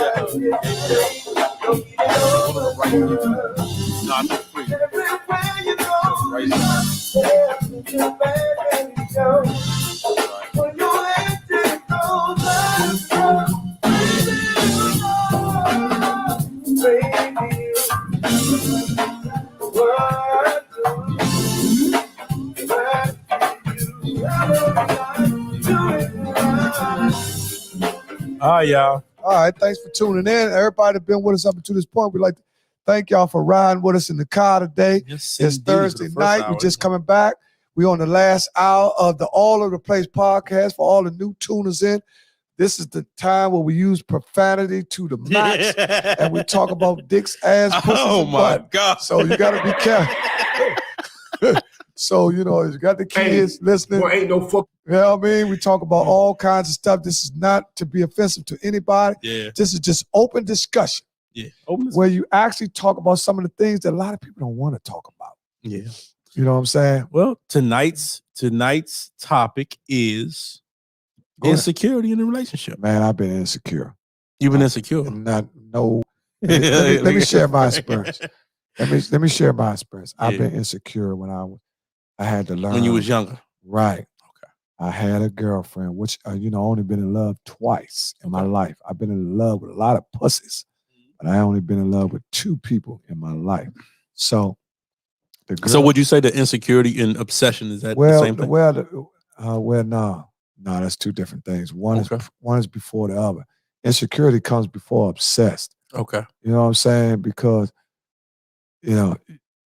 No, I'm just free. All right, y'all. All right, thanks for tuning in. Everybody that's been with us up until this point, we'd like to thank y'all for riding with us in the car today. Yes, it's Thursday night. We're just coming back. We're on the last hour of the All Over the Place podcast for all the new tuners in. This is the time where we use profanity to the max, and we talk about dicks, ass, pussies, oh my God! So you got to be careful. So you got the kids listening. Boy, ain't no fuck. You know what I mean? We talk about all kinds of stuff. This is not to be offensive to anybody. Yeah. This is just open discussion. Yeah. Where you actually talk about some of the things that a lot of people don't want to talk about. Yeah. You know what I'm saying? Well, tonight's topic is insecurity in a relationship. Man, I've been insecure. You've been insecure? Let me share my experience. Let me share my experience. I've been insecure when I had to learn. When you was younger. Right. Okay. I had a girlfriend, which, only been in love twice in my life. I've been in love with a lot of pussies, but I only been in love with 2 people in my life. So, so would you say the insecurity and obsession, is that the same thing? No, that's 2 different things. One is before the other. Insecurity comes before obsessed. Okay. You know what I'm saying? Because you know,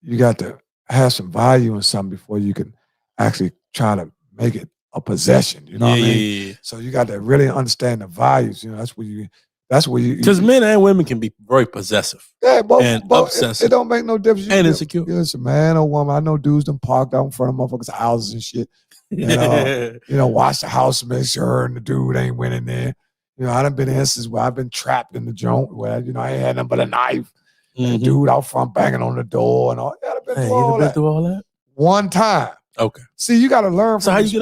you got to have some value in something before you can actually try to make it a possession. You know what I mean? Yeah. So you got to really understand the values. You know, that's where you. Because men and women can be very possessive. Yeah, both obsessive. It don't make no difference. And insecure. It's a man or woman. I know dudes them parked out in front of motherfuckers' houses and shit. And, watch the house, make sure and the dude ain't went in there. I done been in instances where I've been trapped in the joint where, I ain't had nothing but a knife. And the dude out front banging on the door and all. I've been through all that. One time. Okay. See, you got to learn from So how did you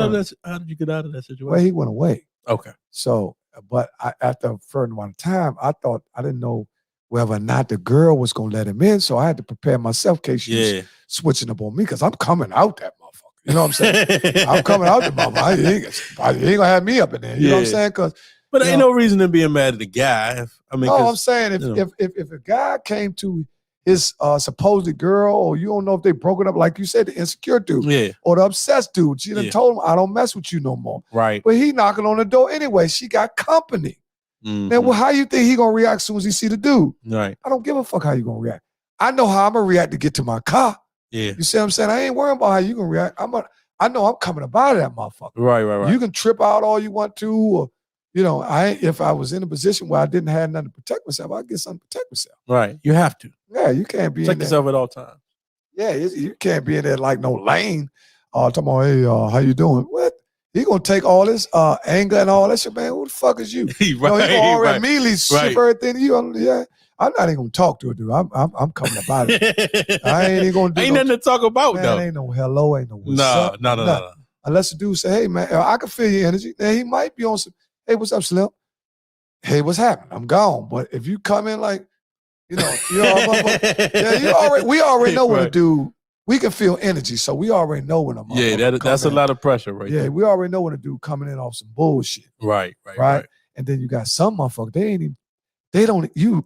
get out of that situation? Well, he went away. Okay. So, but after a certain amount of time, I didn't know whether or not the girl was going to let him in. So I had to prepare myself in case she was switching up on me because I'm coming out that motherfucker. You know what I'm saying? I'm coming out the motherfucker. He ain't going to have me up in there. You know what I'm saying? But there ain't no reason to being mad at the guy. I'm saying if a guy came to his supposed girl, or you don't know if they broke it up, like you said, the insecure dude, or the obsessed dude, she done told him, I don't mess with you no more. Right. But he knocking on the door anyway. She got company. Then how you think he gonna react as soon as he see the dude? Right. I don't give a fuck how you gonna react. I know how I'm gonna react to get to my car. Yeah. You see what I'm saying? I ain't worrying about how you gonna react. I know I'm coming up out of that motherfucker. Right. You can trip out all you want to, or if I was in a position where I didn't have nothing to protect myself, I'd get something to protect myself. Right. You have to. Yeah, you can't be protect yourself at all times. Yeah, you can't be in there like no lane. Talking about, hey, how you doing? What? He gonna take all this anger and all that shit, man. Who the fuck is you? He gonna already immediately ship everything to you. Yeah, I'm not even gonna talk to a dude. I'm coming about it. I ain't even gonna do nothing to talk about, though. Ain't no hello, ain't no what's up. No. Unless the dude say, hey, man, I can feel your energy. Then he might be on some, hey, what's up, Slim? Hey, what's happening? I'm gone. But if you come in like, we already know when a dude, we can feel energy, so we already know when a motherfucker. Yeah, that's a lot of pressure, right? Yeah, we already know when a dude coming in off some bullshit. Right. And then you got some motherfuckers,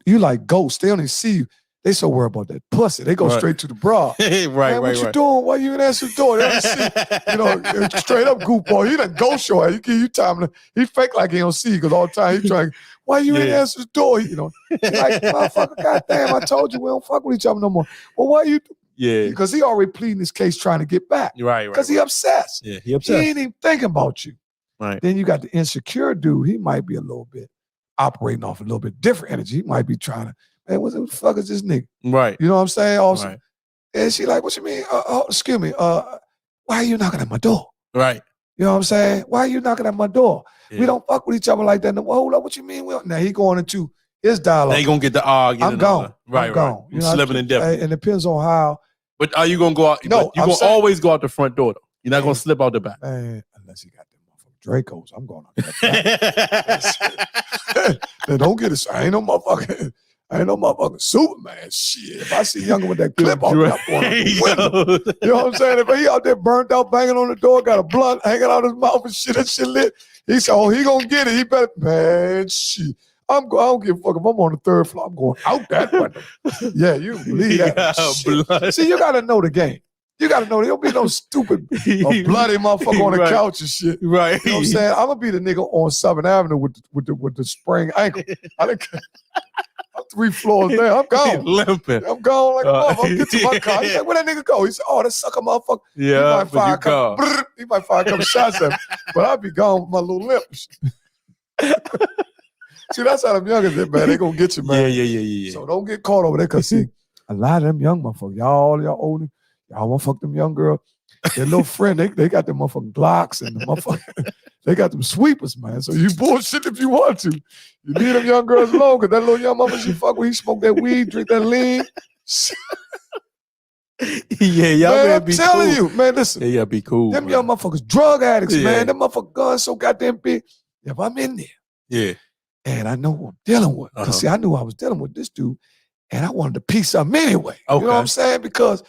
you like ghosts. They don't even see you. They so worried about that pussy. They go straight to the bra. Man, what you doing? Why you in answer the door? They don't see, straight up goofball. He done ghost your ass. You give you time. He fake like he don't see you because all the time he trying, why you in answer the door? Like, motherfucker, goddamn, I told you we don't fuck with each other no more. Well, why you? Yeah. Because he already pleading his case trying to get back. Right. Because he obsessed. Yeah, he obsessed. He ain't even thinking about you. Right. Then you got the insecure dude. He might be a little bit operating off a little bit different energy. He might be trying to, man, what the fuck is this nigga? Right. You know what I'm saying? Also, right. And she like, what you mean? Excuse me. Why are you knocking at my door? Right. You know what I'm saying? Why are you knocking at my door? Yeah. We don't fuck with each other like that. No, hold up. What you mean? Now he going into his dialogue. They gonna get the argument. I'm gone. Right. I'm gone. You slipping and dipping. And it depends on how. But are you gonna go out? No, you're gonna always go out the front door though. You're not gonna slip out the back. Man, unless he got them motherfucking Dracos, I'm going out the back. They don't get it. I ain't no motherfucking Superman. Shit. If I see younger with that clip on, I'm going out the window. You know what I'm saying? If he out there burnt out, banging on the door, got a blunt hanging out his mouth and shit, that shit lit. He said, oh, he gonna get it. He better, man, shit. I don't give a fuck if I'm on the third floor. I'm going out that window. Yeah, you believe that. See, you got to know the game. You got to know there don't be no stupid bloody motherfucker on the couch and shit. Right. You know what I'm saying? I'm going to be the nigga on 7th Avenue with the sprained ankle. I'm 3 floors there. I'm gone. Limping. I'm gone like a motherfucker. Get to my car. He's like, where that nigga go? He said, oh, that sucker motherfucker. Yeah, he might fire a couple shots at me. But I'll be gone with my little lip. See, that's how them youngers is, man. They gonna get you, man. Yeah. So don't get caught over there, cause see, a lot of them young motherfuckers, y'all older, y'all wanna fuck them young girls. Their little friend, they got them motherfucking Glocks and the motherfucking, they got them sweepers, man. So you bullshit if you want to. You leave them young girls alone, cause that little young motherfucker she fuck with, he smoke that weed, drink that lean. Yeah, y'all man, better I'm be telling cool. you, man, listen. Yeah, be cool. Them man. young motherfuckers, drug addicts, man. Them motherfuckers guns so goddamn big. If I'm in there. Yeah. And I know who I'm dealing with. Because, see, I knew I was dealing with this dude, and I wanted to piece something anyway. Okay. You know what I'm saying? Because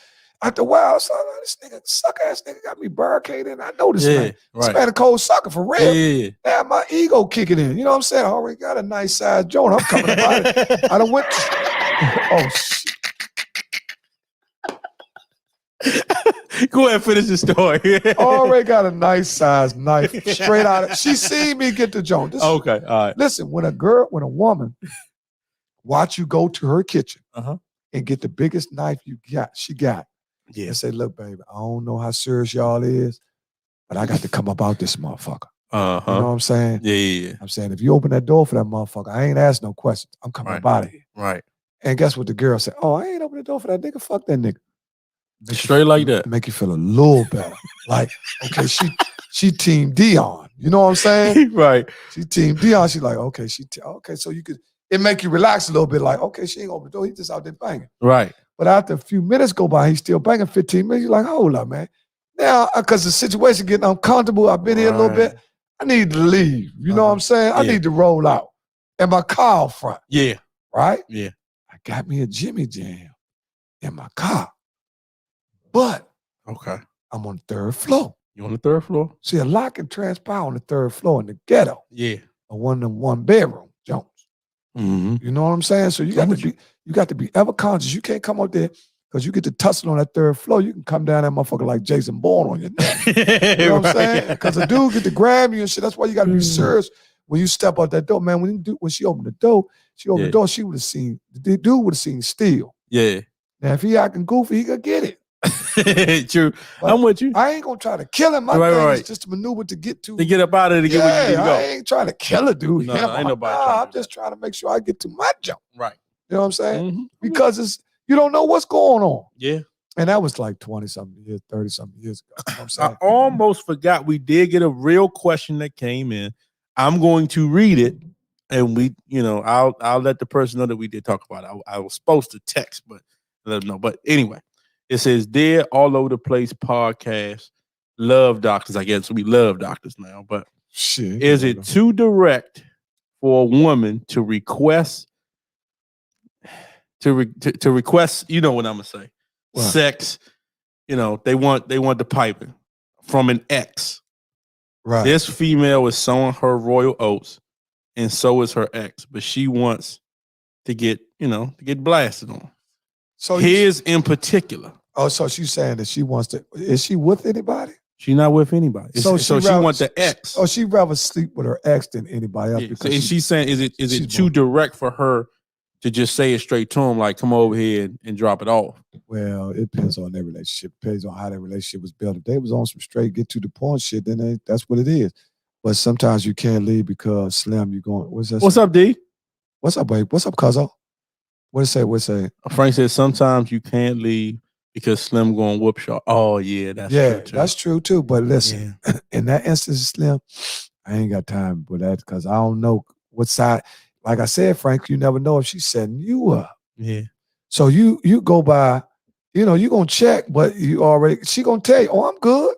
after a while, I saw this nigga, suck-ass nigga got me barricaded, and I know this man. This man a cold sucker for real. Yeah. Now my ego kicking in. You know what I'm saying? I already got a nice size joint. I'm coming about it. I done went oh, shit. Go ahead and finish the story. Already got a nice size knife straight out of she seen me get the joint. Okay, all right. Listen, when a woman watch you go to her kitchen and get the biggest knife she got. Yeah. And say, look, baby, I don't know how serious y'all is, but I got to come about this motherfucker. Uh-huh. You know what I'm saying? Yeah. I'm saying, if you open that door for that motherfucker, I ain't asking no questions. I'm coming up out of here. Right. And guess what the girl said? Oh, I ain't open the door for that nigga. Fuck that nigga. Straight like that. Make you feel a little better. Like, okay, she team Deon. You know what I'm saying? Right. She team Deon. She like, okay, okay, so it make you relax a little bit. Like, okay, she ain't open the door. He just out there banging. Right. But after a few minutes go by, he's still banging 15 minutes. You're like, hold up, man. Now, because the situation getting uncomfortable, I've been here a little bit. I need to leave. You know what I'm saying? I need to roll out. And my car out front. Yeah. Right? Yeah. I got me a Jimmy Jam in my car. But I'm on the 3rd floor. You on the 3rd floor? See, a lot can transpire on the 3rd floor in the ghetto. Yeah. Or one of them 1-bedroom Jones. Mm-hmm. You know what I'm saying? So you got to be ever conscious. You can't come up there because you get to tussle on that 3rd floor. You can come down that motherfucker like Jason Bourne on your neck. You know what I'm saying? Because a dude get to grab you and shit. That's why you got to be serious when you step out that door, man. When she opened the door, she would have seen the dude would have seen steel. Yeah. Now if he acting goofy, he could get it. True. But I'm with you. I ain't gonna try to kill him. My thing is just to maneuver to get up out of it to get where you need to go. I ain't trying to kill a dude. No, ain't nobody. I'm just trying to make sure I get to my jump. Right. You know what I'm saying? Mm-hmm. Because you don't know what's going on. Yeah. And that was like 20-something years, 30-something years ago. You know what I'm saying? I almost forgot we did get a real question that came in. I'm going to read it, and I'll let the person know that we did talk about it. I was supposed to text, but let them know. But anyway. It says, dear all over the place podcast, love doctors. I guess we love doctors now, but shit, is it too direct for a woman to request, to request, you know what I'm going to say, sex, they want the piping from an ex. Right. This female is sowing her royal oats, and so is her ex, but she wants to get blasted on. So his in particular. Oh, so she's saying that she wants to. Is she with anybody? She's not with anybody. So she wants the ex. Oh, she'd rather sleep with her ex than anybody else. Yeah. Because she's saying, is it too direct for her to just say it straight to him, like, come over here and drop it off? Well, it depends on their relationship. It depends on how their relationship was built. If they was on some straight get to the point shit, then that's what it is. But sometimes you can't leave because Slim, you going. What's up, D? What's up, babe? What's up, cuzzo? What it say? Frank says sometimes you can't leave because Slim going to whoop y'all. Oh, yeah, that's true too. That's true too. But listen, in that instance, Slim, I ain't got time for that because I don't know what side. Like I said, Frank, you never know if she's setting you up. Yeah. So you go by, you're going to check, but she going to tell you, oh, I'm good.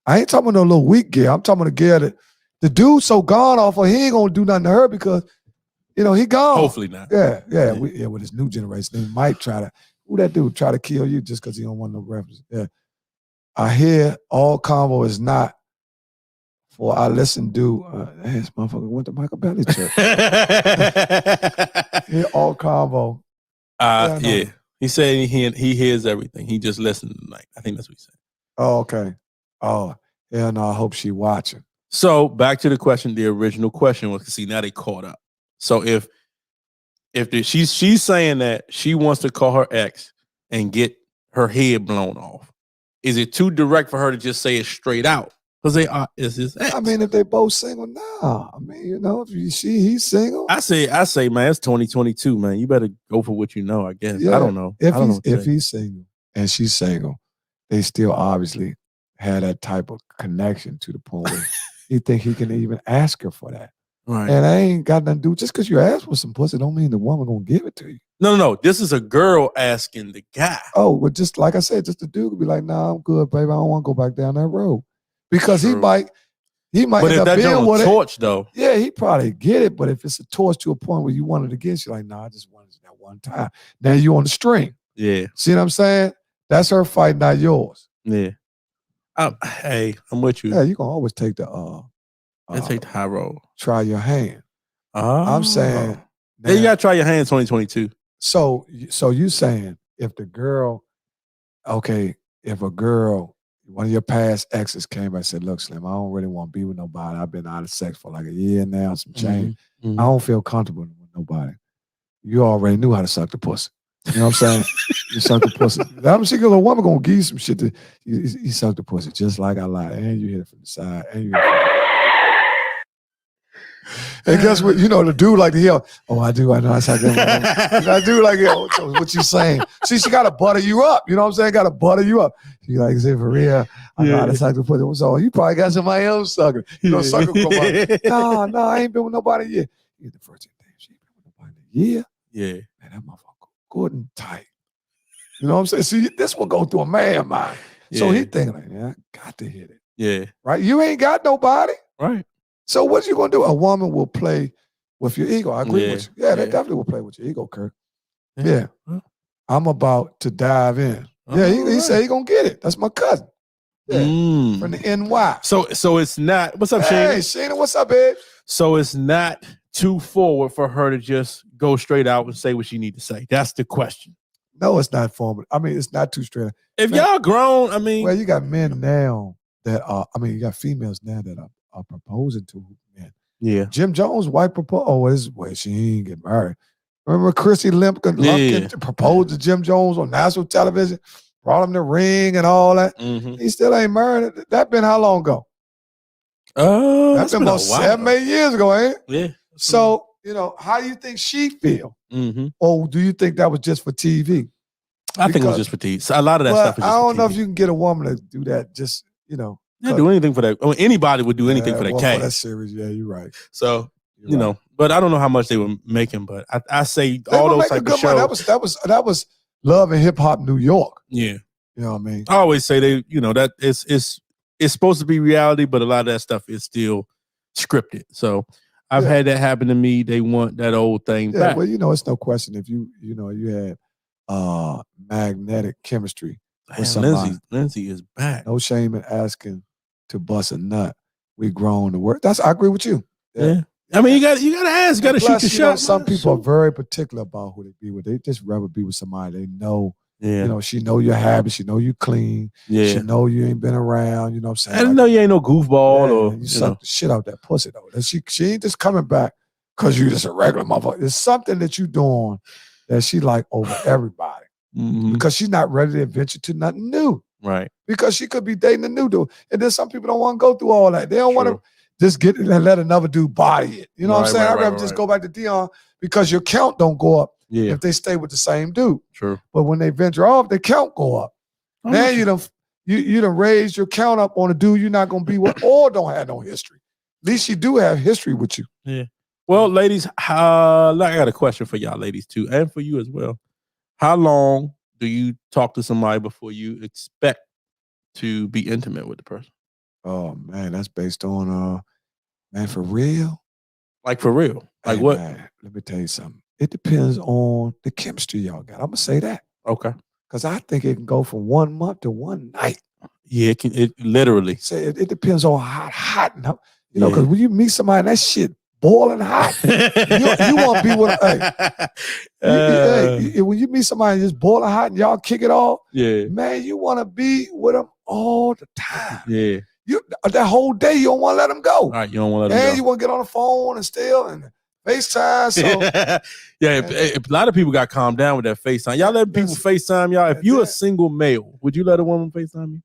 I ain't talking about no little weak girl. I'm talking about a girl that the dude so gone off her, he ain't going to do nothing to her because he gone. Hopefully not. Yeah. With this new generation, they might try to. Who that dude try to kill you just because he don't want no reference? Yeah. I hear all convo is not for I listen to. This motherfucker went to Michael Belly church. Hear all convo. Yeah. He said he hears everything. He just listened tonight. I think that's what he said. Oh, okay. Oh, yeah. No, I hope she watching. So back to the question. The original question was, see, now they caught up. So if she's saying that she wants to call her ex and get her head blown off, is it too direct for her to just say it straight out? Because is his ex. I mean, if they both single, nah. I mean, if he's single. I say, man, it's 2022, man. You better go for what you know, I guess. Yeah, I don't know. If he's single and she's single, they still obviously had that type of connection to the point where he think he can even ask her for that. Right. And I ain't got nothing to do. Just because you ask for some pussy don't mean the woman gonna give it to you. No. This is a girl asking the guy. Oh, well, just like I said, just the dude could be like, nah, I'm good, baby. I don't want to go back down that road. Because he might but end if up being with torch, though. Yeah, he probably get it. But if it's a torch to a point where you wanted to get, you're like, nah, I just wanted it that one time. Now you on the string. Yeah. See what I'm saying? That's her fight, not yours. Yeah. Hey, I'm with you. Yeah, you can always take the take the high road. Try your hand. I'm saying. Now, you gotta try your hand in 2022. So you saying if the girl, if a girl, one of your past exes came back and said, look, Slim, I don't really want to be with nobody. I've been out of sex for like a year now, some change. I don't feel comfortable with nobody. You already knew how to suck the pussy. You know what I'm saying? You suck the pussy. That particular woman gonna give you some shit. You suck the pussy just like I lied, and you hit it from the side, and you. And guess what? You know the dude like to hear. Oh, I do. I know. I suck that. I do like it. What you saying? See, she gotta butter you up. You know what I'm saying? Gotta butter you up. She like, is it for real? I know how to suck the pussy. So you probably got somebody else sucking. You know, sucker come up. No, I ain't been with nobody yet. You the first thing. She ain't been with nobody in a year. Yeah. Man, that motherfucker good and tight. You know what I'm saying? See, this will go through a man mind. So he thinking like, I got to hit it. Yeah. Right? You ain't got nobody. Right. So what you gonna do? A woman will play with your ego. I agree with you. Yeah, they definitely will play with your ego, Kirk. Yeah. I'm about to dive in. Yeah, he said he gonna get it. That's my cousin. Yeah. From the NY. So it's not. What's up, Shayna? Hey, Shayna, what's up, babe? So it's not too forward for her to just go straight out and say what she need to say. That's the question. No, it's not forward. I mean, it's not too straight. If y'all grown, I mean, well, you got men now that are. I mean, you got females now that are proposing to men. Yeah. Jim Jones' wife proposed. Oh, she ain't get married. Remember Chrissy Lumpkin proposed to Jim Jones on national television, brought him the ring and all that. Mm-hmm. He still ain't married. That been how long ago? That's been about 7-8 years ago, ain't it? Yeah. So, you know, how do you think she feel? Mm-hmm. Or do you think that was just for TV? I think it was just for TV. So a lot of that stuff is just I don't for know TV. if you can get a woman to do that. Just, you know. They do anything for that. I mean, anybody would do anything for that cash. For that series, yeah, you're right. So, you know, but I don't know how much they were making, but I say all those type of shows. That was Love and Hip Hop New York. Yeah. You know what I mean? I always say they, you know, that it's supposed to be reality, but a lot of that stuff is still scripted. So I've had that happen to me. They want that old thing back. Well, you know, it's no question if you had magnetic chemistry with somebody. Lindsay is back. No shame in asking to bust a nut. We grown to work. I agree with you. Yeah. I mean, you got to ask. You got to shoot your shot. Some people are very particular about who they be with. They just rather be with somebody they know. Yeah. You know, she know your habits. She know you clean. Yeah. She know you ain't been around. You know what I'm saying? I didn't know you ain't no goofball or you suck the shit out that pussy though. And she ain't just coming back because you just a regular motherfucker. There's something that you doing that she like over everybody. Mm-hmm. Because she's not ready to venture to nothing new. Right. Because she could be dating a new dude. And then some people don't want to go through all that. They don't want to just get it and let another dude body it. You know what I'm saying? I'd rather just go back to Deon because your count don't go up if they stay with the same dude. True. But when they venture off, their count go up. Now you done raised your count up on a dude you're not going to be with or don't have no history. At least you do have history with you. Yeah. Well, ladies, I got a question for y'all ladies too, and for you as well. How long do you talk to somebody before you expect to be intimate with the person? Oh man, that's based on man, for real. Like for real. Like what? Man, let me tell you something. It depends on the chemistry y'all got. I'm gonna say that. Okay. Because I think it can go from 1 month to one night. Yeah, it can. It literally. Say it depends on how hot. You know, because when you meet somebody and that shit boiling hot, you want to be with them. When you meet somebody just boiling hot and y'all kick it off, man, you want to be with them all the time. Yeah. That whole day, you don't want to let them go. All right, you don't want to let them go. And you want to get on the phone and still and FaceTime. So if a lot of people got calmed down with that FaceTime. Y'all let people FaceTime y'all. If you're a single male, would you let a woman FaceTime you?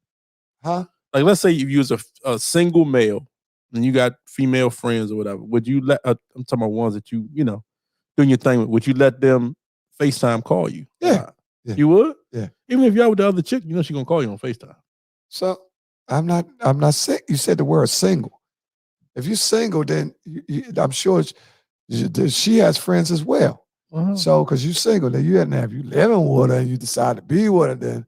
Huh? Like, let's say if you was a single male and you got female friends or whatever, would you let? I'm talking about ones that you know doing your thing with. Would you let them FaceTime call you? Yeah. You would? Yeah. Even if y'all with the other chick, you know she's gonna call you on FaceTime. So I'm not sick. You said the word single. If you're single, then I'm sure she has friends as well. Uh-huh. So because you're single, then you living with her and you decide to be with her, then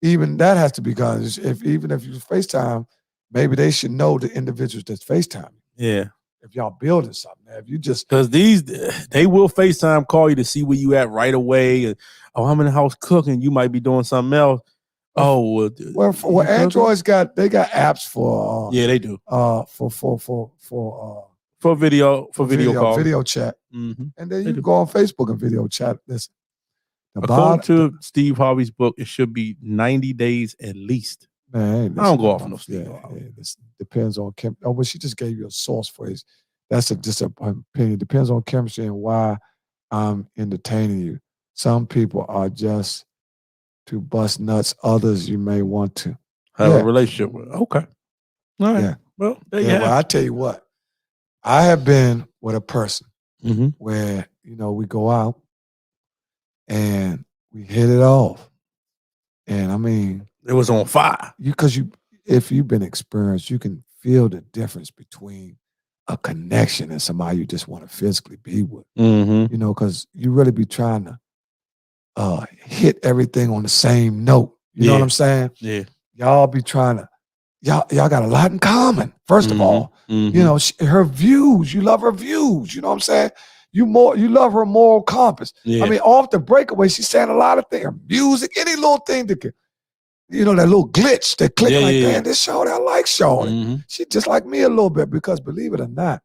even that has to be gone. Even if you FaceTime, maybe they should know the individuals that's FaceTime. Yeah. If y'all building something, if you just because they will FaceTime call you to see where you at right away. And, I'm in the house cooking. You might be doing something else. Well, Androids got apps for they do for video call, video chat, and then you can go on Facebook and video chat. Listen, according to Steve Harvey's book, it should be 90 days at least. Man, I don't go off on no Steve. This depends on but she just gave you a source phrase. That's just an opinion. Depends on chemistry and why I'm entertaining you. Some people are just to bust nuts. Others you may want to have a relationship with. Okay. All right. Yeah. Well, there you Yeah, have well, it. I tell you what, I have been with a person Mm-hmm. where, you know, we go out and we hit it off. And I mean, It was on fire. If you've been experienced, you can feel the difference between a connection and somebody you just want to physically be with. Mm-hmm. You know, because you really be trying to hit everything on the same note. You know what I'm saying? Yeah. Y'all be trying to, y'all got a lot in common. First of all, you know, her views, you love her views. You know what I'm saying? You love her moral compass. Yeah. I mean, off the breakaway, she's saying a lot of things. Her music, any little thing that could, you know, that little glitch, that click man, this shorty, I like shorty. Mm-hmm. She just like me a little bit because believe it or not,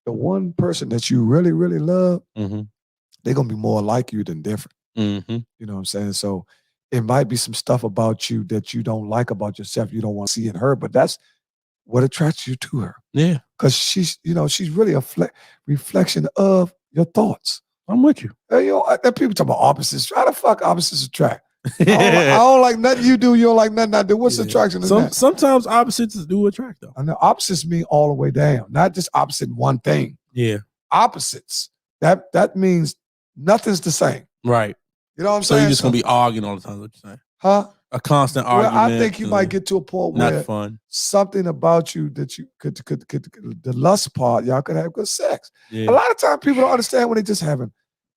the one person that you really, really love, they're going to be more like you than different. Mm-hmm. You know what I'm saying? So it might be some stuff about you that you don't like about yourself, you don't want to see in her, but that's what attracts you to her. Yeah. Because she's really a reflection of your thoughts. I'm with you. You know, people talk about opposites. How the fuck opposites attract? I don't like nothing you do. You don't like nothing I do. What's the attraction in that? Sometimes opposites do attract, though. I know opposites mean all the way down, not just opposite in one thing. Yeah. Opposites. That means nothing's the same. Right. You know what I'm So saying? you're just going to be arguing all the time, what you're saying? Huh? A constant argument. Well, I think you might get to a point where not fun. Something about you that you could the lust part, y'all could have good sex. Yeah. A lot of times people don't understand when they just having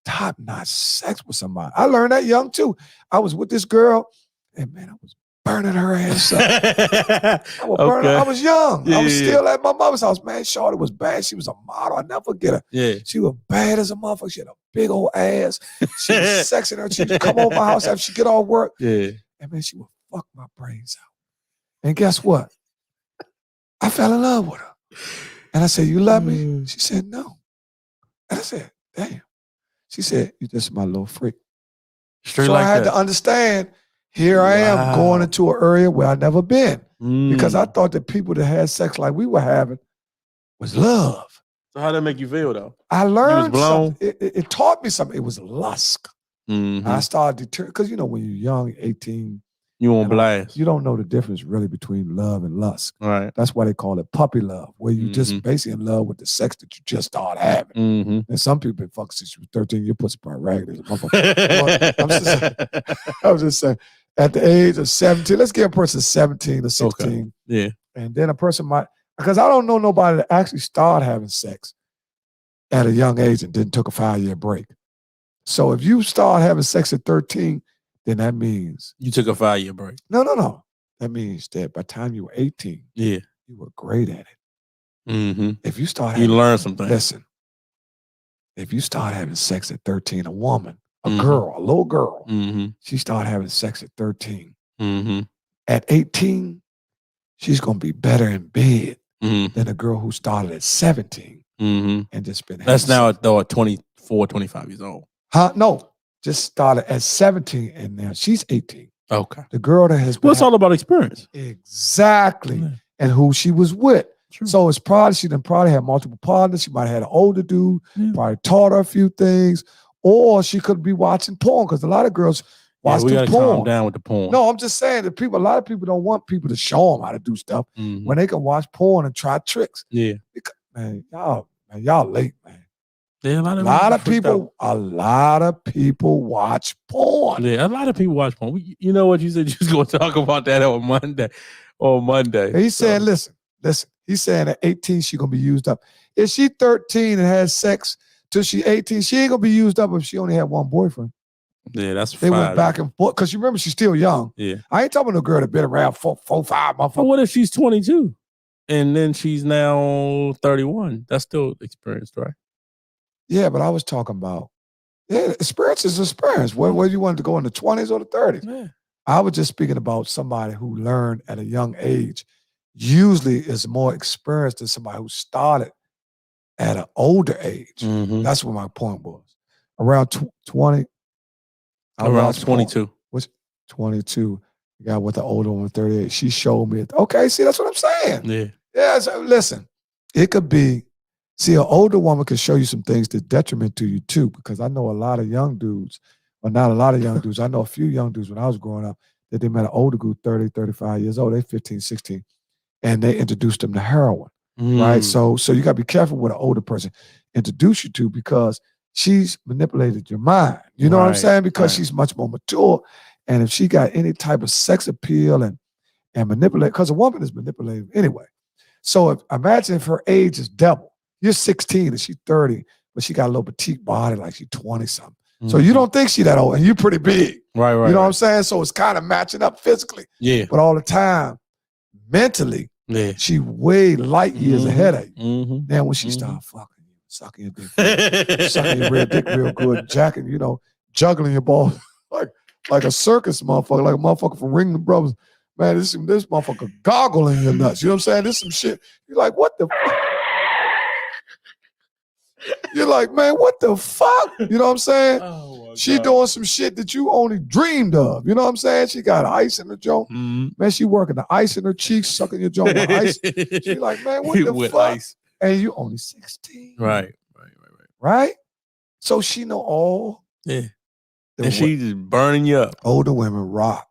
top-notch sex with somebody. I learned that young too. I was with this girl, and man, I was burning her ass up. I was young. I was still at my mother's house. Man, shorty was bad. She was a model. I'll never forget her. Yeah. She was bad as a motherfucker. She had a big old ass. She was sexing her. She would come over my house after she get off work. Yeah. And man, she would fuck my brains out. And guess what? I fell in love with her. And I said, you love me? She said, no. And I said, damn. She said, you just my little freak. Straight so like I had that. to understand, here I am going into an area where I've never been. Because I thought that people that had sex like we were having was love. So how did that make you feel, though? I learned you was blown? something. It taught me something. It was lust. I started deterring, because you know, when you're young, 18, you on blast. You don't know the difference really between love and lust. Right. That's why they call it puppy love, where you just basically in love with the sex that you just started having. And some people been fucking since you were 13, your pussy probably ragged as a motherfucker. I was just saying, at the age of 17, let's give a person 17 or 16. Okay. Yeah. And then a person might, because I don't know nobody that actually started having sex at a young age and didn't took a 5-year break. So if you start having sex at 13, then that means you took a 5-year break. No. That means that by the time you were 18, you were great at it. If you start you learn something. Listen, if you start having sex at 13, a woman, a girl, a little girl, she started having sex at 13. At 18, she's gonna be better in bed than a girl who started at 17 and just been. That's now though at 24, 25 years old. Huh? No, just started at 17 and now she's 18. Okay. The girl that has been. Well, it's all about experience. Exactly. Yeah. And who she was with. True. So it's probably, she done probably had multiple partners. She might have had an older dude, probably taught her a few things, or she could be watching porn because a lot of girls watch we gotta porn. Calm down with the porn. No, I'm just saying that a lot of people don't want people to show them how to do stuff when they can watch porn and try tricks. Yeah. Because, man, y'all late, man. Yeah, a lot of people watch porn. Yeah, a lot of people watch porn. You know what you said? You was going to talk about that on Monday. He said, listen. He's saying at 18 she's gonna be used up. If she 13 and has sex till she 18, she ain't gonna be used up if she only had one boyfriend. Yeah, that's they went back and forth because you remember she's still young. Yeah, I ain't talking to a girl that been around 4-5 months. But what if she's 22 and then she's now 31? That's still experienced, right? Yeah, but I was talking about experience is experience. Whether you wanted to go in the 20s or the 30s. Yeah. I was just speaking about somebody who learned at a young age. Usually is more experienced than somebody who started at an older age. That's what my point was. Around 20. Around 22. What's 22? You got with the older one, 38. She showed me. Okay, see, that's what I'm saying. Yeah. Yeah, so listen, it could be, see, an older woman could show you some things that detriment to you too, because I know a lot of young dudes but not a lot of young dudes. I know a few young dudes when I was growing up that they met an older dude, 30, 35 years old. They 15, 16, and they introduced them to heroin, right? So you got to be careful what an older person introduce you to because she's manipulated your mind. You know what I'm saying? Because she's much more mature, and if she got any type of sex appeal and manipulate, because a woman is manipulative anyway. So imagine if her age is double. You're 16 and she's 30, but she got a little petite body like she's 20-something. So you don't think she that old, and you're pretty big. Right. You know what I'm saying? So it's kind of matching up physically. Yeah. But all the time, mentally, she way light years ahead of you. Then when she start fucking you, sucking your dick, sucking your red dick real good, jacking, juggling your balls like a circus motherfucker, like a motherfucker from Ringling Brothers. Man, this motherfucker goggling your nuts. You know what I'm saying? This some shit. You're like, what the fuck? You're like, man, what the fuck? You know what I'm saying? Oh, she doing some shit that you only dreamed of. You know what I'm saying? She got ice in her joint. Man, she working the ice in her cheeks, sucking your joint with ice. She like, man, what the with fuck? Ice. And you only 16. Right. Right? So she know all. Yeah. And she just burning you up. Older women rock.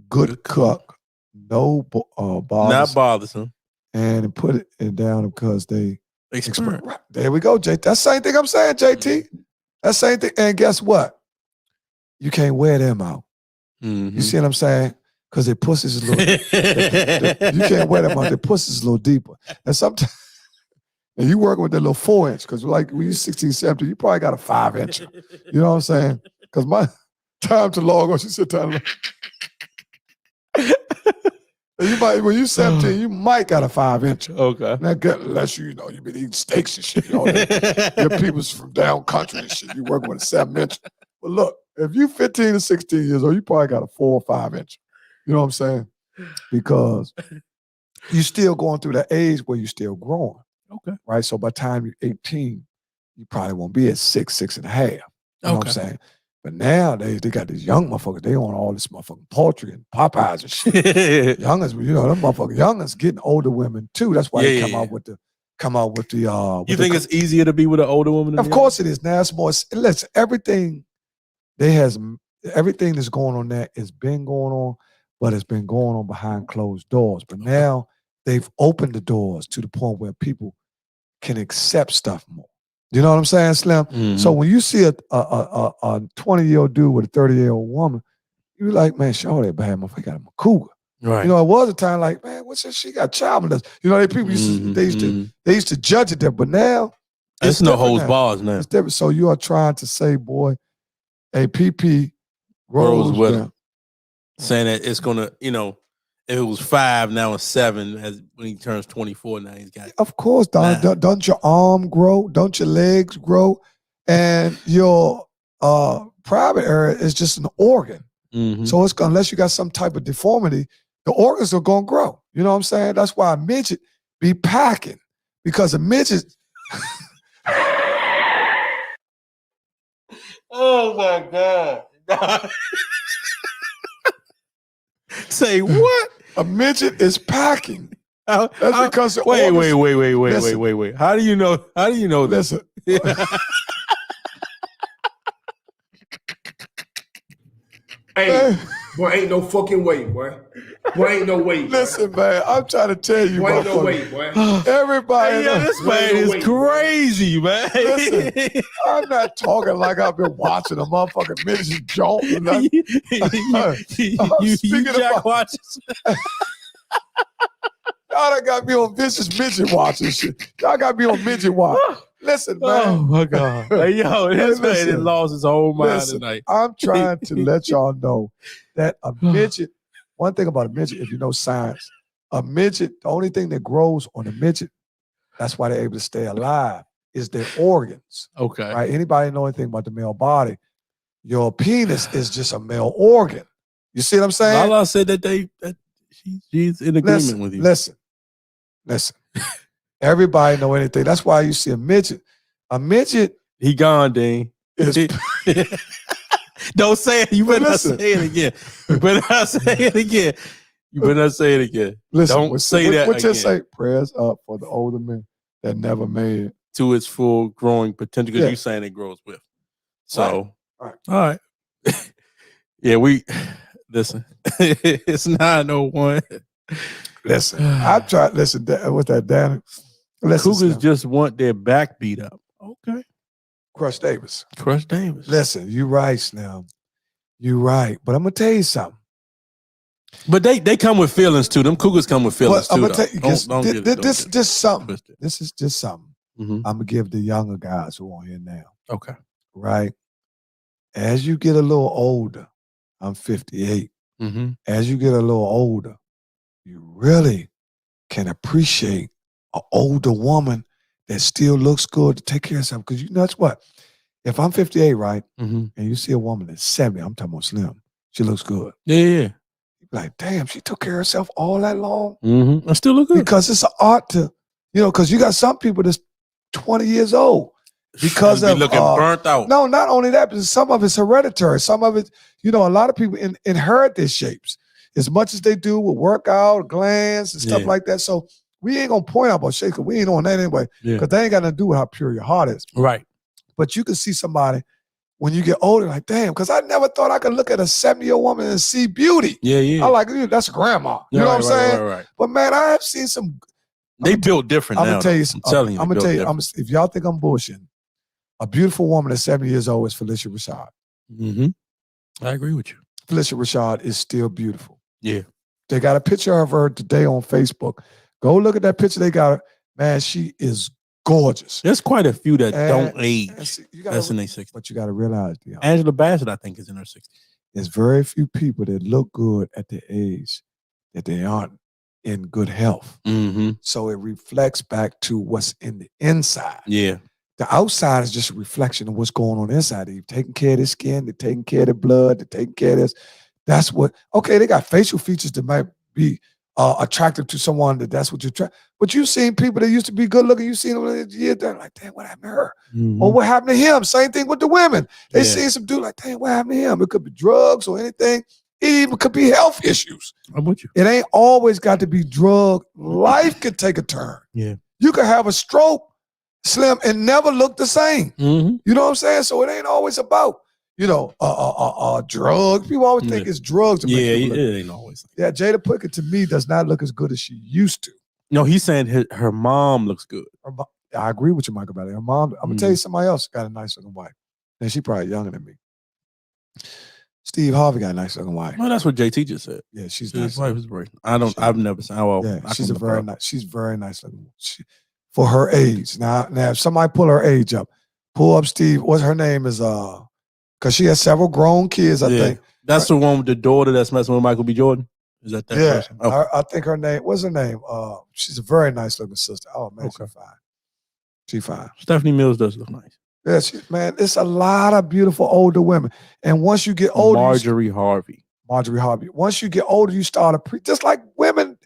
Good cook. No bothersome. Not bothersome. And put it down because they experiment. There we go, JT. That's the same thing I'm saying, JT. That's the same thing. And guess what? You can't wear them out. You see what I'm saying? Because their pussies is a little you can't wear them out. Their pussies is a little deeper. And sometimes and you working with that little 4-inch, because like when you're 16, 17, you probably got a 5-inch. You know what I'm saying? Because my time to log on, she said time to log. You might, when you're 17, you might got a 5-inch. Okay. Now, unless you you've been eating steaks and shit. Your people's from down country and shit. You working with a 7-inch. But look, if you 15 to 16 years old, you probably got a 4 or 5-inch. You know what I'm saying? Because you still going through that age where you're still growing. Okay. Right? So by the time you're 18, you probably won't be at 6, 6.5. You know what I'm saying? But nowadays, they got these young motherfuckers. They on all this motherfucking poultry and Popeyes and shit. Youngins, them motherfucking youngins getting older women too. That's why they come out with the. You think it's easier to be with an older woman? Of course it is. Now it's more. Listen, everything that's going on there has been going on, but it's been going on behind closed doors. But now they've opened the doors to the point where people can accept stuff more. You know what I'm saying, Slim? So when you see a 20-year-old dude with a 30-year-old woman, you be like, man, show that bad motherfucker got him a cougar. Right. It was a time like, man, what's this? She got child molestation. People used to judge it there, but now it's no holds bars now. It's different. So you are trying to say, boy, a PP grows with him. Saying that it's gonna, if it was 5, now it's 7. As when he turns 24, now he's got. Of course, don't your arm grow? Don't your legs grow? And your private area is just an organ. So it's gonna, unless you got some type of deformity, the organs are gonna grow. You know what I'm saying? That's why a midget be packing, because a midget. Oh my God. Say what? A midget is packing. That's because wait. How do you know? Listen. Hey, boy, ain't no fucking way, boy. Boy, ain't no way. Listen, man, I'm trying to tell you, boy, ain't no way, boy. Everybody, this man is crazy, man. Listen, I'm not talking like I've been watching a motherfucking midget jump. You jack watches. Y'all done got me on vicious midget watching shit. Y'all got me on midget watch. Listen, man. Oh my God. Hey, yo, this man has lost his whole mind tonight. I'm trying to let y'all know that a midget, one thing about a midget, if you know science, a midget, the only thing that grows on a midget, that's why they're able to stay alive, is their organs. Okay. Right? Anybody know anything about the male body? Your penis is just a male organ. You see what I'm saying? Lala said that she's in agreement with you. Listen. Everybody know anything. That's why you see a midget. A midget. He gone, Dean. Don't say it. You better not say it again. You better not say it again. Listen, don't say that what again. Just say prayers up for the older men that never made it to its full growing potential, because you're saying it grows with. So, all right. All right. Yeah, we listen. It's 9:01. Listen, I tried. Listen, what's that, Dan? Listen, Cougars Slim. just want their back beat up. Okay. Crush Davis. Crush Davis. Listen, you right, Slim. You right. But I'm gonna tell you something. But they come with feelings too. Them Cougars come with feelings I'm too. gonna tell you, this it just something. twisted. This is just something. Mhm. I'm gonna give the younger guys who are here now. Okay. Right. As you get a little older, I'm 58. Mm-hmm. As you get a little older, you really can appreciate an older woman that still looks good to take care of herself. Because you know that's what? If I'm 58, right, Mm-hmm. and you see a woman that's 70, I'm talking about Slim, she looks good. Yeah. You're like, damn, she took care of herself all that long? Mm-hmm. I still look good. Because it's an art to, because you got some people that's 20 years old. Because be of looking burnt out. No, not only that, but some of it's hereditary. Some of it, a lot of people inherit their shapes as much as they do with workout, glands, and stuff like that. So we ain't gonna point out about shapes because we ain't on that anyway. Because they ain't got nothing to do with how pure your heart is. Right. But you can see somebody when you get older, like, damn, because I never thought I could look at a 70-year-old woman and see beauty. Yeah. I like, that's grandma. You know what I'm saying? Right. But man, I have seen some. They built different now. I'm gonna tell you. If y'all think I'm bullshitting, a beautiful woman at 70 years old is Felicia Rashad. Mm-hmm. I agree with you. Felicia Rashad is still beautiful. Yeah. They got a picture of her today on Facebook. Go look at that picture they got her. Man, she is gorgeous. There's quite a few that don't age. That's in their 60s. But you got to realize, Angela Bassett, I think, is in her 60s. There's very few people that look good at their age that they aren't in good health. Mm-hmm. So it reflects back to what's in the inside. Yeah. The outside is just a reflection of what's going on inside. They're taking care of their skin, they're taking care of their blood, they're taking care of this. That's what, they got facial features that might be attractive to someone that's what you're trying. But you've seen people that used to be good looking, you've seen them in a year, they're like, damn, what happened to her? Mm-hmm. Or what happened to him? Same thing with the women. They seen some dude like, damn, what happened to him? It could be drugs or anything. It even could be health issues. I'm with you. It ain't always got to be drug. Life could take a turn. Yeah. You could have a stroke, Slim, and never look the same. Mm-hmm. You know what I'm saying? So it ain't always about, drugs. People always think it's drugs. To make people look. It ain't always. Yeah, Jada Pinkett to me does not look as good as she used to. No, he's saying her mom looks good. I agree with you, Michael, about it. Her mom, I'm going to tell you somebody else got a nice looking wife. And she probably younger than me. Steve Harvey got a nice looking wife. Well, that's what JT just said. Yeah, she's his nice. wife is great. I've never seen. Well, yeah, she's very nice. She's very nice looking. For her age. Now, if somebody pull her age up, pull up Steve. What's her name is because she has several grown kids. I think that's the one with the daughter that's messing with Michael B. Jordan. Is that person? Oh. I think her name. What's her name? She's a very nice looking sister. Oh man, she's fine. She's fine. Stephanie Mills does look nice. Yeah, it's a lot of beautiful older women. And once you get older, Marjorie Harvey. Once you get older, you start just like women.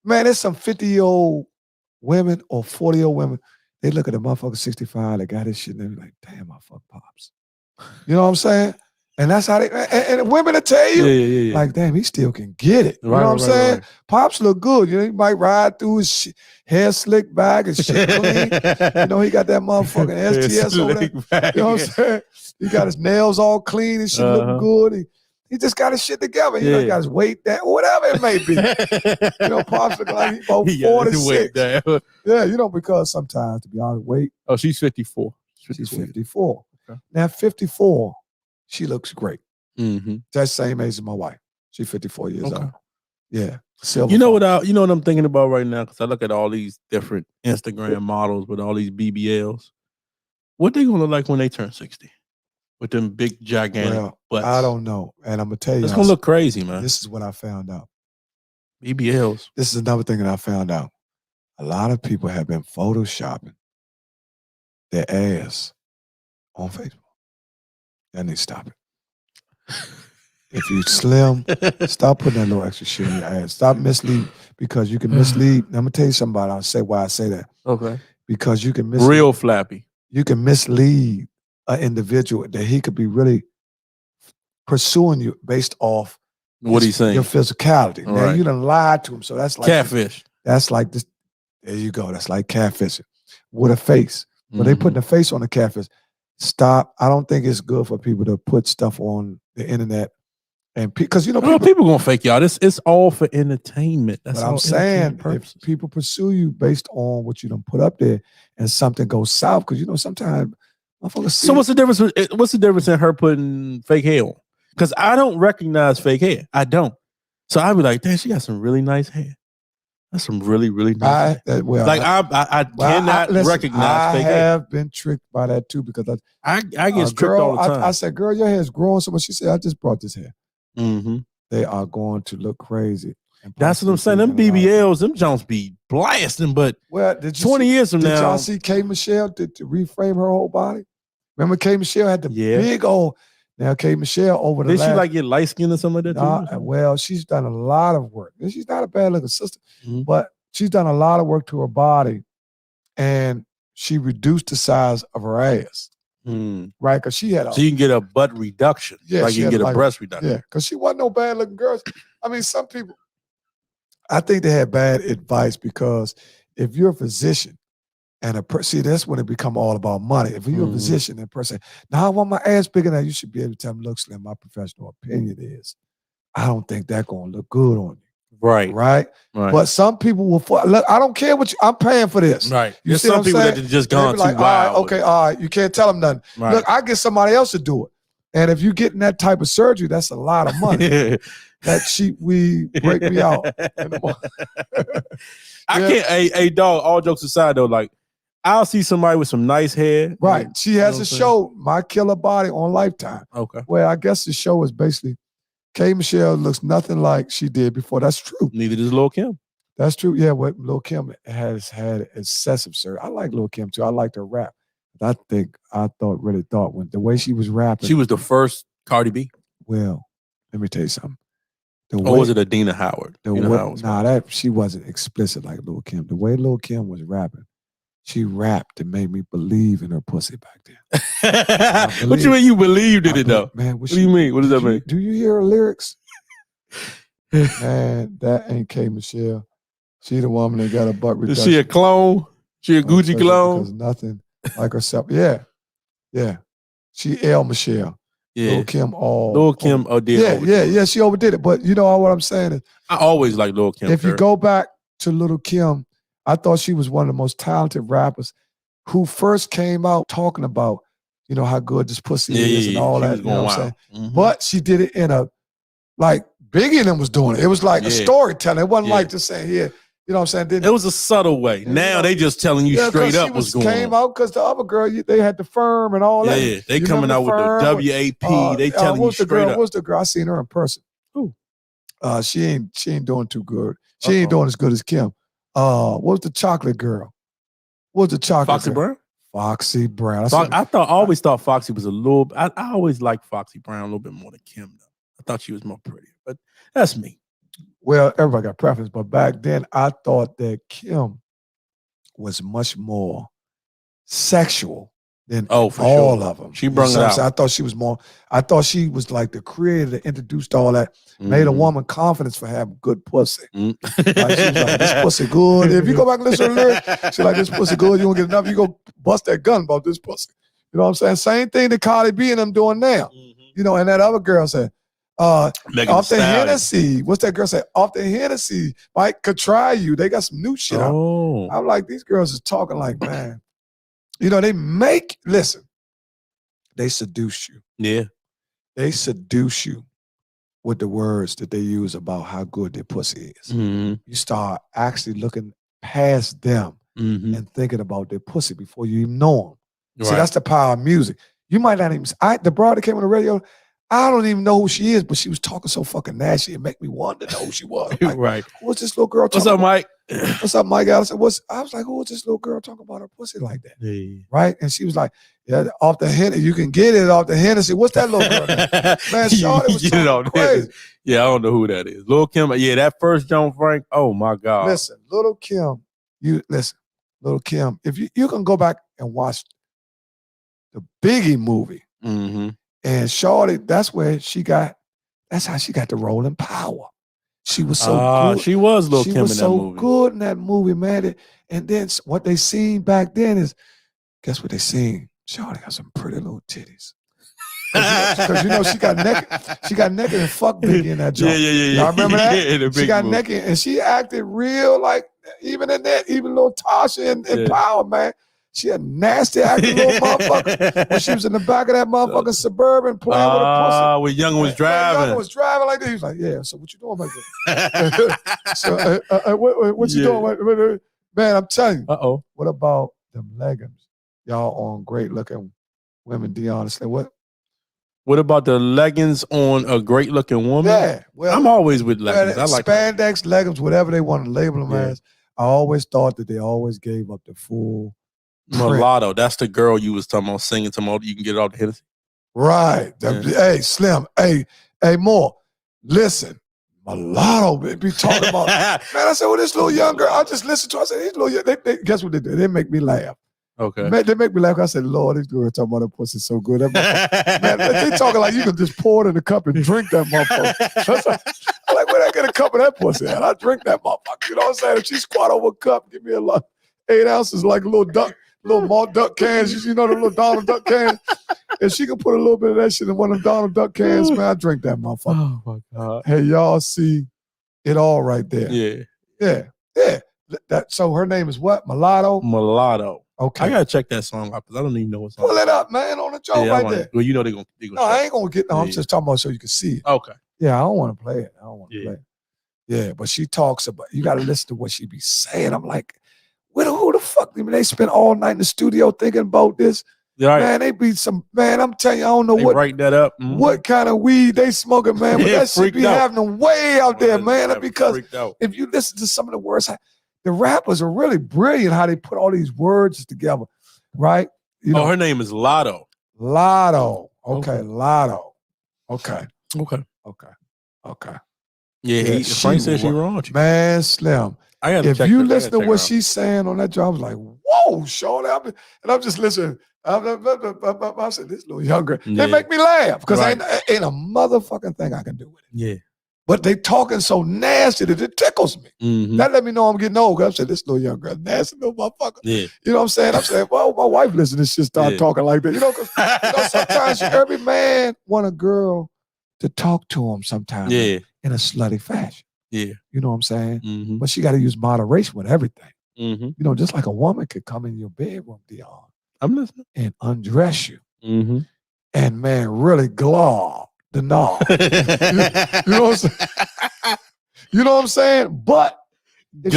Man, there's some 50-year-old women or 40-year-old women. They look at a motherfucker 65 that got this shit, and they be like, "Damn, I fuck pops." You know what I'm saying? And that's how they. And women will tell you, like, "Damn, he still can get it." You know what I'm saying? Right. Pops look good. He might ride through his hair slicked back and shit clean. He got that motherfucking STS over there. You know what I'm saying? He got his nails all clean and shit looking good. He just got his shit together. He got his weight down, whatever it may be. Pops look like he's about 46. Yeah, because sometimes, to be honest, weight. Oh, she's 54. She's 54. Okay. Now, 54, she looks great. Mm-hmm. That's the same age as my wife. She's 54 years old. Yeah. You know what I'm thinking about right now? Because I look at all these different Instagram models with all these BBLs. What they gonna look like when they turn 60? With them big, gigantic butts. I don't know. And I'm going to tell you. It's going to look crazy, man. This is what I found out. BBLs. This is another thing that I found out. A lot of people have been photoshopping their ass on Facebook. And they stop it. If you slim, stop putting that little extra shit in your ass. Stop misleading, because you can mislead. I'm going to tell you something about it. I'll say why I say that. Okay. Because you can mislead. Real flappy. You can mislead an individual that he could be really pursuing you based off what he's saying, your physicality. Now you done lied to him, so that's like catfish. That's like this. There you go. That's like catfishing with a face. When they putting a face on the catfish, stop. I don't think it's good for people to put stuff on the internet. And because, you know, people going to fake y'all. It's all for entertainment. That's but all I'm saying, purposes. if people pursue you based on what you done put up there and something goes south, because, you know, sometimes motherfuckers see. So what's the difference? What's the difference in her putting fake hair on? Because I don't recognize fake hair. I don't. So I'd be like, damn, she got some really nice hair. That's some really, really nice hair. I cannot recognize fake hair. I have been tricked by that too, because I get tricked all the time. I said, girl, your hair is growing so much. She said, I just brought this hair. Mm-hmm. They are going to look crazy. That's what I'm saying. Them BBLs, them Jones be blasting, but 20 years from now. Did y'all see K. Michelle to reframe her whole body? Remember K. Michelle had the big old. Now K. Michelle over the Did she like get light skinned or something like that too? Well, she's done a lot of work. She's not a bad looking sister, but she's done a lot of work to her body, and she reduced the size of her ass. Right, because she had so you can get a butt reduction, like you can get a breast reduction. Yeah, because she wasn't no bad looking girl. I mean, some people, I think they had bad advice, because if you're a physician and see, that's when it become all about money. If you're a physician and a person, now I want my ass bigger than you, should be able to tell me, look, Slim, my professional opinion is, I don't think that's gonna look good on you. Right. But some people will. Look, I don't care what I'm paying for this. Right. There's some people that have just gone too wild. All right. You can't tell them nothing. Right. Look, I get somebody else to do it. And if you getting that type of surgery, that's a lot of money. That cheap weed break me out. I can't. Hey, dog. All jokes aside, though, like I'll see somebody with some nice hair. Right. She has a show, My Killer Body, on Lifetime. Okay. Well, I guess the show is basically. K. Michelle looks nothing like she did before. That's true. Neither does Lil' Kim. That's true. Yeah, what Lil' Kim has had excessive surgery. I like Lil' Kim too. I liked her rap. I really thought when the way she was rapping. She was the first Cardi B. Well, let me tell you something. Or was it Adina Howard? She wasn't explicit like Lil' Kim. The way Lil' Kim was rapping, she rapped and made me believe in her pussy back then. What you mean you believed in it though? Man, what do you mean? What does that mean? Do you hear her lyrics? Man, that ain't K. Michelle. She the woman that got a butt reduction. Is she a clone? She a Gucci clone? Because nothing like herself. Yeah. She L. Michelle. Yeah. Lil' Kim did. Yeah, she overdid it. But you know what I'm saying is, I always like Lil' Kim. If you go back to Lil' Kim, I thought she was one of the most talented rappers who first came out talking about, you know, how good this pussy is and all that. You know what I'm saying? But she did it in a, like, Biggie and them was doing it. It was like a storytelling. It wasn't like just saying, here, you know what I'm saying? It was a subtle way. Now they just telling you straight up what's going on. Came out because the other girl, they had the firm and all that. Yeah, they coming out with the WAP. They telling you straight up. What's the girl? I seen her in person. Who? She ain't doing too good. She ain't doing as good as Kim. What was the chocolate girl? What was the chocolate Foxy girl? Brown? Foxy Brown. I always thought Foxy was a little. I always liked Foxy Brown a little bit more than Kim though. I thought she was more prettier, but that's me. Well, everybody got preference, but back then I thought that Kim was much more sexual than all of them. She brought it out. I thought she was more. I thought she was like the creator that introduced all that, made a woman confidence for having good pussy. Like she was like, this pussy good. If you go back and listen to the lyrics, she's like, this pussy good. You don't get enough. You go bust that gun about this pussy. You know what I'm saying? Same thing that Cardi B and them doing now. You know, and that other girl said, off the Hennessy. What's that girl say? Off the Hennessy. Mike could try you. They got some new shit out. I'm like, these girls is talking like, man. You know, they seduce you. Yeah. They seduce you with the words that they use about how good their pussy is. You start actually looking past them and thinking about their pussy before you even know them. See, that's the power of music. You might not even, the broad that came on the radio, I don't even know who she is, but she was talking so fucking nasty. It make me want to know who she was. Like, what's this little girl talking about? Mike? What's up, Mike? I said, I was like, who was this little girl talking about her pussy like that? Yeah. Right? And she was like, yeah, off the Hennessy. You can get it off the Hennessy. What's that little girl name? Man, Shawty was talking crazy. Yeah, I don't know who that is. Lil' Kim, that first John Frank, oh my God. Listen, Lil' Kim, Lil' Kim, if you can go back and watch the Biggie movie, and Shawty, that's how she got the role in Power. She was so good. She was Lil' Kim in that movie. She was so good in that movie, man. And then what they seen back then is, guess what they seen? Shorty got some pretty little titties. Because you know she got naked and fucked Biggie in that joint. Yeah. Y'all remember that? Yeah, she got naked and she acted real like even in that, even little Tasha and Power, man. She a nasty acting little motherfucker. When she was in the back of that motherfucking Suburban playing with a pussy. When Young was driving. Young was driving like that. He was like, yeah, so what you doing like that? So what you doing? Man, I'm telling you. What about them leggings? Y'all on great looking women, Deon. What about the leggings on a great looking woman? Yeah. Well, I'm always with leggings. I like spandex, leggings, whatever they want to label them as. I always thought that they always gave up the full mulatto. That's the girl you was talking about singing to you can get it off the Hennessy. Right. Hey, Slim. Hey, Moore. Listen. Mulatto be talking about. Man, I said, well, this little young girl. I just listened to her. I said, these little they guess what they do? They make me laugh. Okay. They make me laugh. I said, Lord, these girls talking about that pussy so good. Man, they talking like you can just pour it in the cup and drink that motherfucker. I'm like, where I get a cup of that pussy at? I drink that motherfucker. You know what I'm saying? If she squat over a cup, give me a lot, 8 ounces like a little malt duck cans. You know the little Donald Duck cans? If she can put a little bit of that shit in one of them Donald Duck cans, man, I drink that motherfucker. Oh, my God. Hey, y'all see it all right there. Yeah. So her name is what? Mulatto? Okay. I gotta check that song out because I don't even know what song. Pull it up, man, on the joint right there. Well, you know they're gonna no, I ain't gonna get no. I'm just talking about so you can see it. Okay. Yeah, I don't want to play it. Play it. Yeah, but she talks about. You got to listen to what she be saying. I'm like, who the fuck? I mean, they spend all night in the studio thinking about this. Right. Man, they be some. Man, I'm telling you, I don't know what. Write that up. Mm-hmm. What kind of weed they smoking, man? But that shit be having them way out there, man. Because if you listen to some of the words, the rappers are really brilliant how they put all these words together. Right? You know, her name is Lotto. Lotto. Okay, Lotto. Okay. Yeah, Frank said she wrong with you. Man, Slim. If you listen to what she's saying on that job, I was like, whoa, Shorty. I'm just listening. I said, this little young girl. They make me laugh because ain't a motherfucking thing I can do with it. Yeah. But they talking so nasty that it tickles me. Mm-hmm. That let me know I'm getting old. I said, this little young girl, nasty little motherfucker. Yeah. You know what I'm saying? I'm saying, well, my wife listens to this shit, start talking like that. You know, because sometimes every man want a girl to talk to him sometimes in a slutty fashion. Yeah. You know what I'm saying? Mm-hmm. But she got to use moderation with everything. Mm-hmm. You know, just like a woman could come in your bedroom, Deon. I'm listening. And undress you. Mm-hmm. And, man, really glob the knob. you know what I'm saying? You know what I'm saying? But if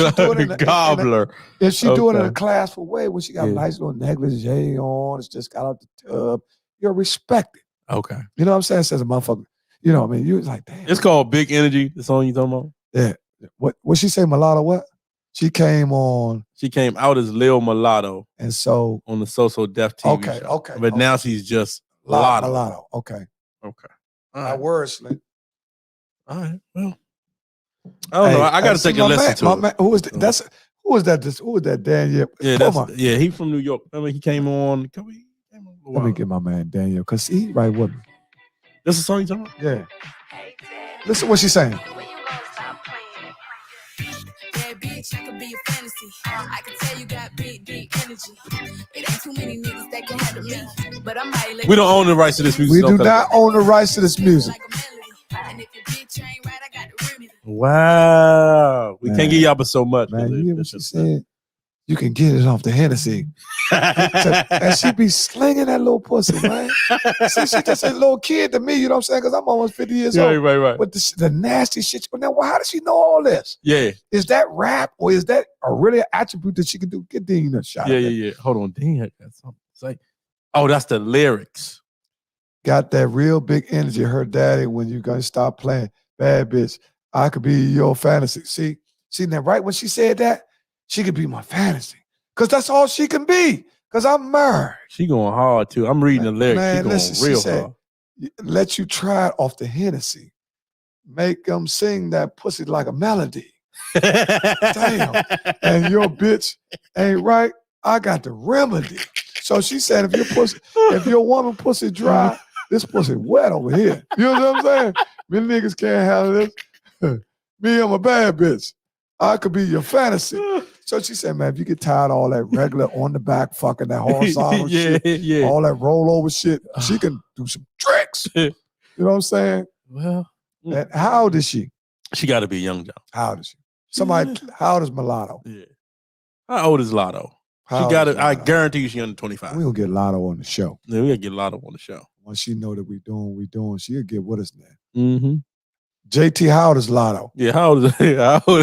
she do it in a classful way, when she got a nice little negligee on, it's just got out the tub, you're respected. Okay. You know what I'm saying? It says a motherfucker. You know what I mean? You was like, damn. It's called Big Energy, the song you talking about? Yeah. What she say, Mulatto what? She came out as Lil Mulatto. And so on the So Def TV show. Okay. But now she's just Mulatto. Okay. All right. Words, Slink. All right. Well, I don't know. I got to take a listen to it. Who is that? Who is that? Daniel? Yeah, he from New York. I mean, he came on. Let me get my man Daniel, because he right with me. This is a song you talking about? Yeah. Listen what she's saying. Bitch, I could be a fantasy. I can tell you got big energy. It ain't too many niggas that can handle me. But I might let we don't own the rights to this music. We do not own the rights to this music. And if your bitch ain't right, I got the remedy. Wow. We can't give y'all but so much. Man, you hear what she said? You can get it off the Hennessy. And she be slinging that little pussy, man. See, she just a little kid to me, you know what I'm saying? Because I'm almost 50 years old. Right. But the nasty shit. But now, how does she know all this? Yeah. Is that rap or is that a really attribute that she can do? Get Dean a shot. Yeah. Hold on. Dean had something to say. Oh, that's the lyrics. Got that real big energy. Her daddy, when you going to stop playing bad bitch, I could be your fantasy. See, now right when she said that, she could be my fantasy. Because that's all she can be. Because I'm married. She going hard, too. I'm reading the lyrics. Man, she going real hard. Let you try it off the Hennessy. Make them sing that pussy like a melody. Damn. And your bitch ain't right. I got the remedy. So she said, if your woman pussy dry, this pussy wet over here. You know what I'm saying? Me niggas can't handle this. Me, I'm a bad bitch. I could be your fantasy. So she said, man, if you get tired of all that regular on the back fucking that horizontal shit, yeah. all that rollover shit, she can do some tricks. You know what I'm saying? Well, And how old is she? she got to be young, John. How old is she? Somebody, how old is Mulatto? Yeah. How old is Lotto? How She old got is it. I Lotto? guarantee you she under 25. We gonna get Lotto on the show. Yeah, we gotta get Lotto on the show. Once she know that we doing, she'll get with us now. Mm-hmm. JT, how old is Lotto? Yeah, how old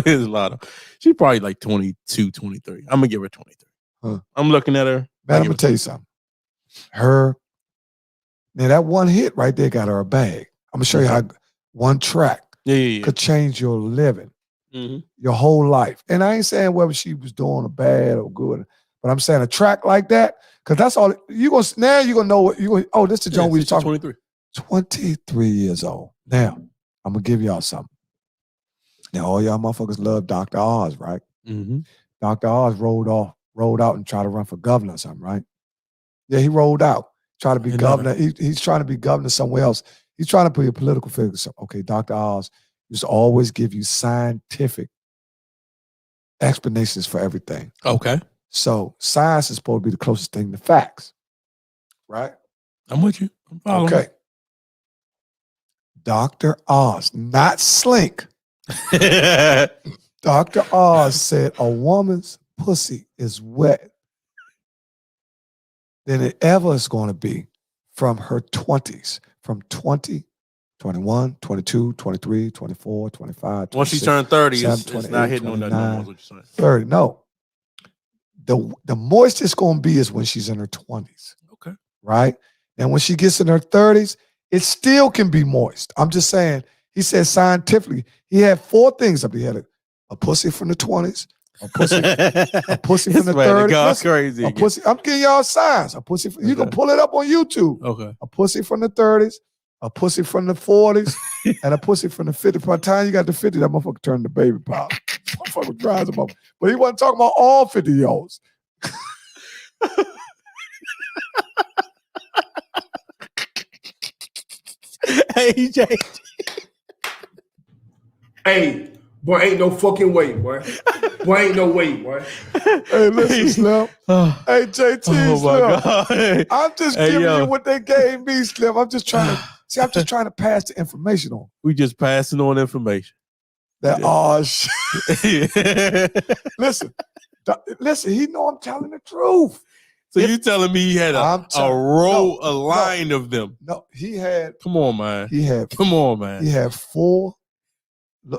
is Lotto? She probably like 22, 23. I'm gonna give her 23. Huh. I'm looking at her. Man, I'm gonna tell you something. Now that one hit right there got her a bag. I'm gonna show you how one track could change your living, your whole life. And I ain't saying whether she was doing bad or good, but I'm saying a track like that, because that's all you're gonna know what you. Oh, this is the John we was talking. 23. 23 years old. Now I'm gonna give y'all something. Now all y'all motherfuckers love Dr. Oz, right? Mm-hmm. Dr. Oz rolled out and tried to run for governor or something, right? Yeah, he rolled out, trying to be governor. He's trying to be governor somewhere else. He's trying to be a political figure. So, okay, Dr. Oz used to always give you scientific explanations for everything. Okay. So science is supposed to be the closest thing to facts, right? I'm with you. I'm following. Okay. Dr. Oz, not Slink. Dr. Oz said a woman's pussy is wet than it ever is going to be from her 20s, from 20, 21, 22, 23, 24, 25, 26, once she turned 30, 27, it's not hitting on that no more. What you're saying. 30, no. The moist it's going to be is when she's in her 20s. Okay. Right? And when she gets in her 30s, it still can be moist. I'm just saying, he said scientifically, he had 4 things up. He had a pussy from the 20s, a pussy from the 30s. Listen, crazy. A pussy, I'm giving y'all signs. A pussy, you can pull it up on YouTube. Okay. A pussy from the 30s, a pussy from the 40s, and a pussy from the 50s. By the time you got to 50, that motherfucker turned to baby pop. Motherfucker drives him up. But he wasn't talking about all 50-year-olds. Hey, Jay. Hey, boy, ain't no fucking way, boy. Boy, ain't no way, boy. Hey, listen, Slim. Hey, JT, Oh my Slim. God. I'm just giving you what they gave me, Slim. I'm just trying to I'm just trying to pass the information on. We just passing on information. That shit. Listen, he know I'm telling the truth. So you telling me he had a line of them? No, he had. Come on, man. Come on, man. He had 4.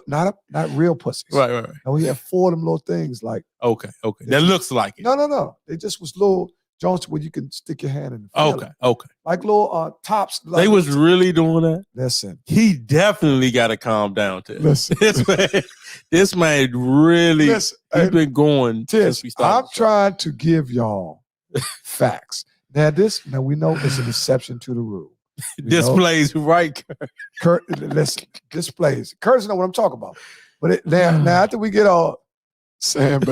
Not real pussies. Right. No, he had 4 of them little things like. Okay. That looks like it. No. They just was little joints where you can stick your hand in. Okay. Like little tops. Like they was really doing that? Listen. He definitely got to calm down to it. Listen. This man really, he's been going since we started. I'm trying to give y'all facts. Now we know it's an exception to the rule. Displays, right? Listen, displays. Curtis know what I'm talking about. But now after we get off, Sam,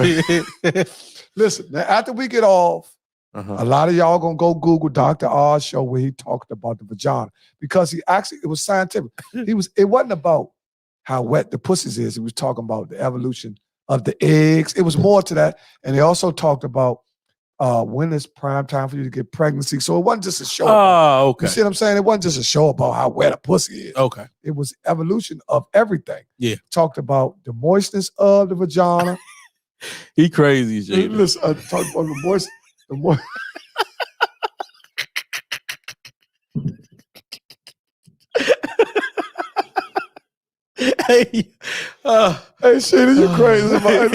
listen, now after we get off, a lot of y'all gonna go Google Dr. Oz show where he talked about the vagina because it was scientific. It wasn't about how wet the pussies is. He was talking about the evolution of the eggs. It was more to that. And he also talked about when it's prime time for you to get pregnancy. So it wasn't just a show. Okay. You see what I'm saying? It wasn't just a show about how wet a pussy is. Okay. It was evolution of everything. Yeah. Talked about the moistness of the vagina. He crazy, Jay. Listen, I talked about the moist. Hey, Sheena, you crazy, man.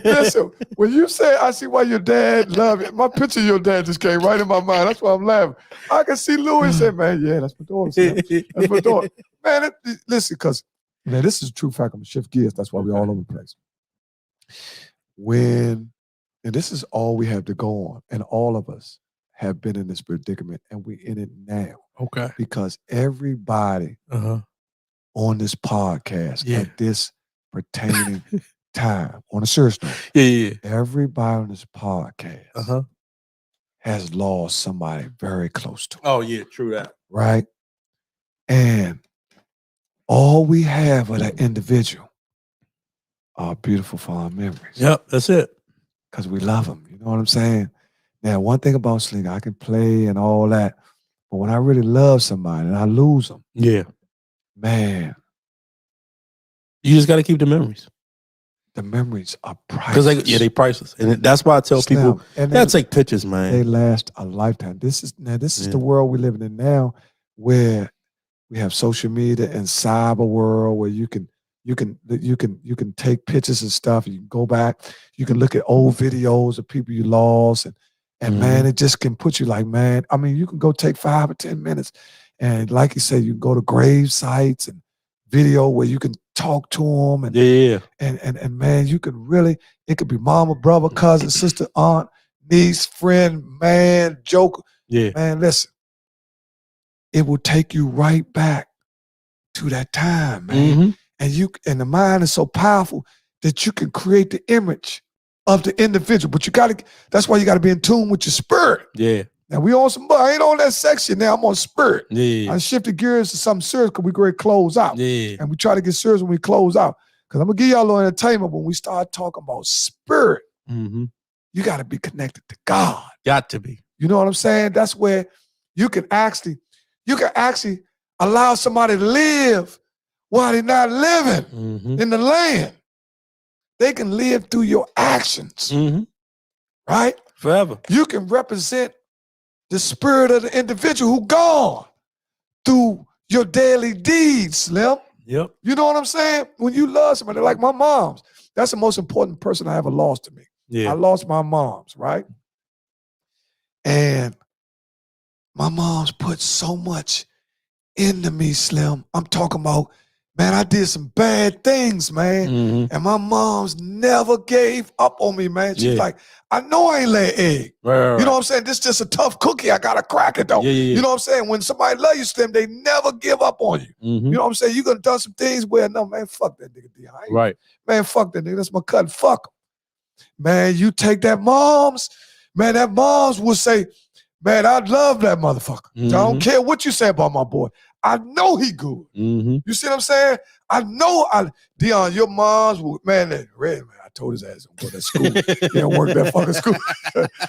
Listen, when you say I see why your dad love it, my picture of your dad just came right in my mind. That's why I'm laughing. I can see Louis say, man, yeah, that's my daughter. That's my daughter. Man, listen, because this is a true fact. I'm going to shift gears. That's why we're all over the place. And this is all we have to go on, and all of us have been in this predicament, and we're in it now. Okay. Because everybody on this podcast at this pertaining time, on a serious note, everybody on this podcast has lost somebody very close to them. Oh, yeah, true that. Right? And all we have of that individual are beautiful fond memories. Yep, that's it. because we love them. You know what I'm saying? Now, one thing about Slink, I can play and all that, but when I really love somebody and I lose them, Yeah. man, You just got to keep the memories. the memories are priceless. Because they priceless. And that's why I tell people, and gotta take pictures, man. They last a lifetime. This is the world we're living in now, where we have social media and cyber world where you can take pictures and stuff. You can go back, you can look at old videos of people you lost, and man, it just can put you like, man. I mean, you can go take 5 or 10 minutes, and like you say, you can go to grave sites and video where you can talk to them, and man, you can really. It could be mama, brother, cousin, sister, aunt, niece, friend, man, joke. Yeah, man, listen. It will take you right back to that time, man. And the mind is so powerful that you can create the image of the individual. But that's why you gotta be in tune with your spirit. Yeah. Now we on some, I ain't on that section now. I'm on spirit. Yeah. I shifted gears to something serious because we going to close out. Yeah. And we try to get serious when we close out. Because I'm gonna give y'all a little entertainment when we start talking about spirit. You gotta be connected to God. Got to be. You know what I'm saying? That's where you can actually allow somebody to live while they're not living in the land. They can live through your actions, right? Forever. You can represent the spirit of the individual who gone through your daily deeds, Slim. Yep. You know what I'm saying? When you love somebody, like my mom's, that's the most important person I ever lost to me. Yeah. I lost my mom's, right? And my mom's put so much into me, Slim. I'm talking about, man, I did some bad things, man. And my mom's never gave up on me, man. She's like, I know I ain't laying egg. Right. You know what I'm saying? This is just a tough cookie. I got to crack it, though. You know what I'm saying? When somebody love you, Slim, they never give up on you. You know what I'm saying? You're going to do some things where, no, man, fuck that nigga, Deon. Right. Man, fuck that nigga. That's my cousin. Fuck him. Man, you take that mom's, man, that mom's will say, man, I love that motherfucker. I don't care what you say about my boy. I know he good. You see what I'm saying? I know, Deon, your mom's, man, that red man, I told his ass don't go to school. He don't work that fucking school.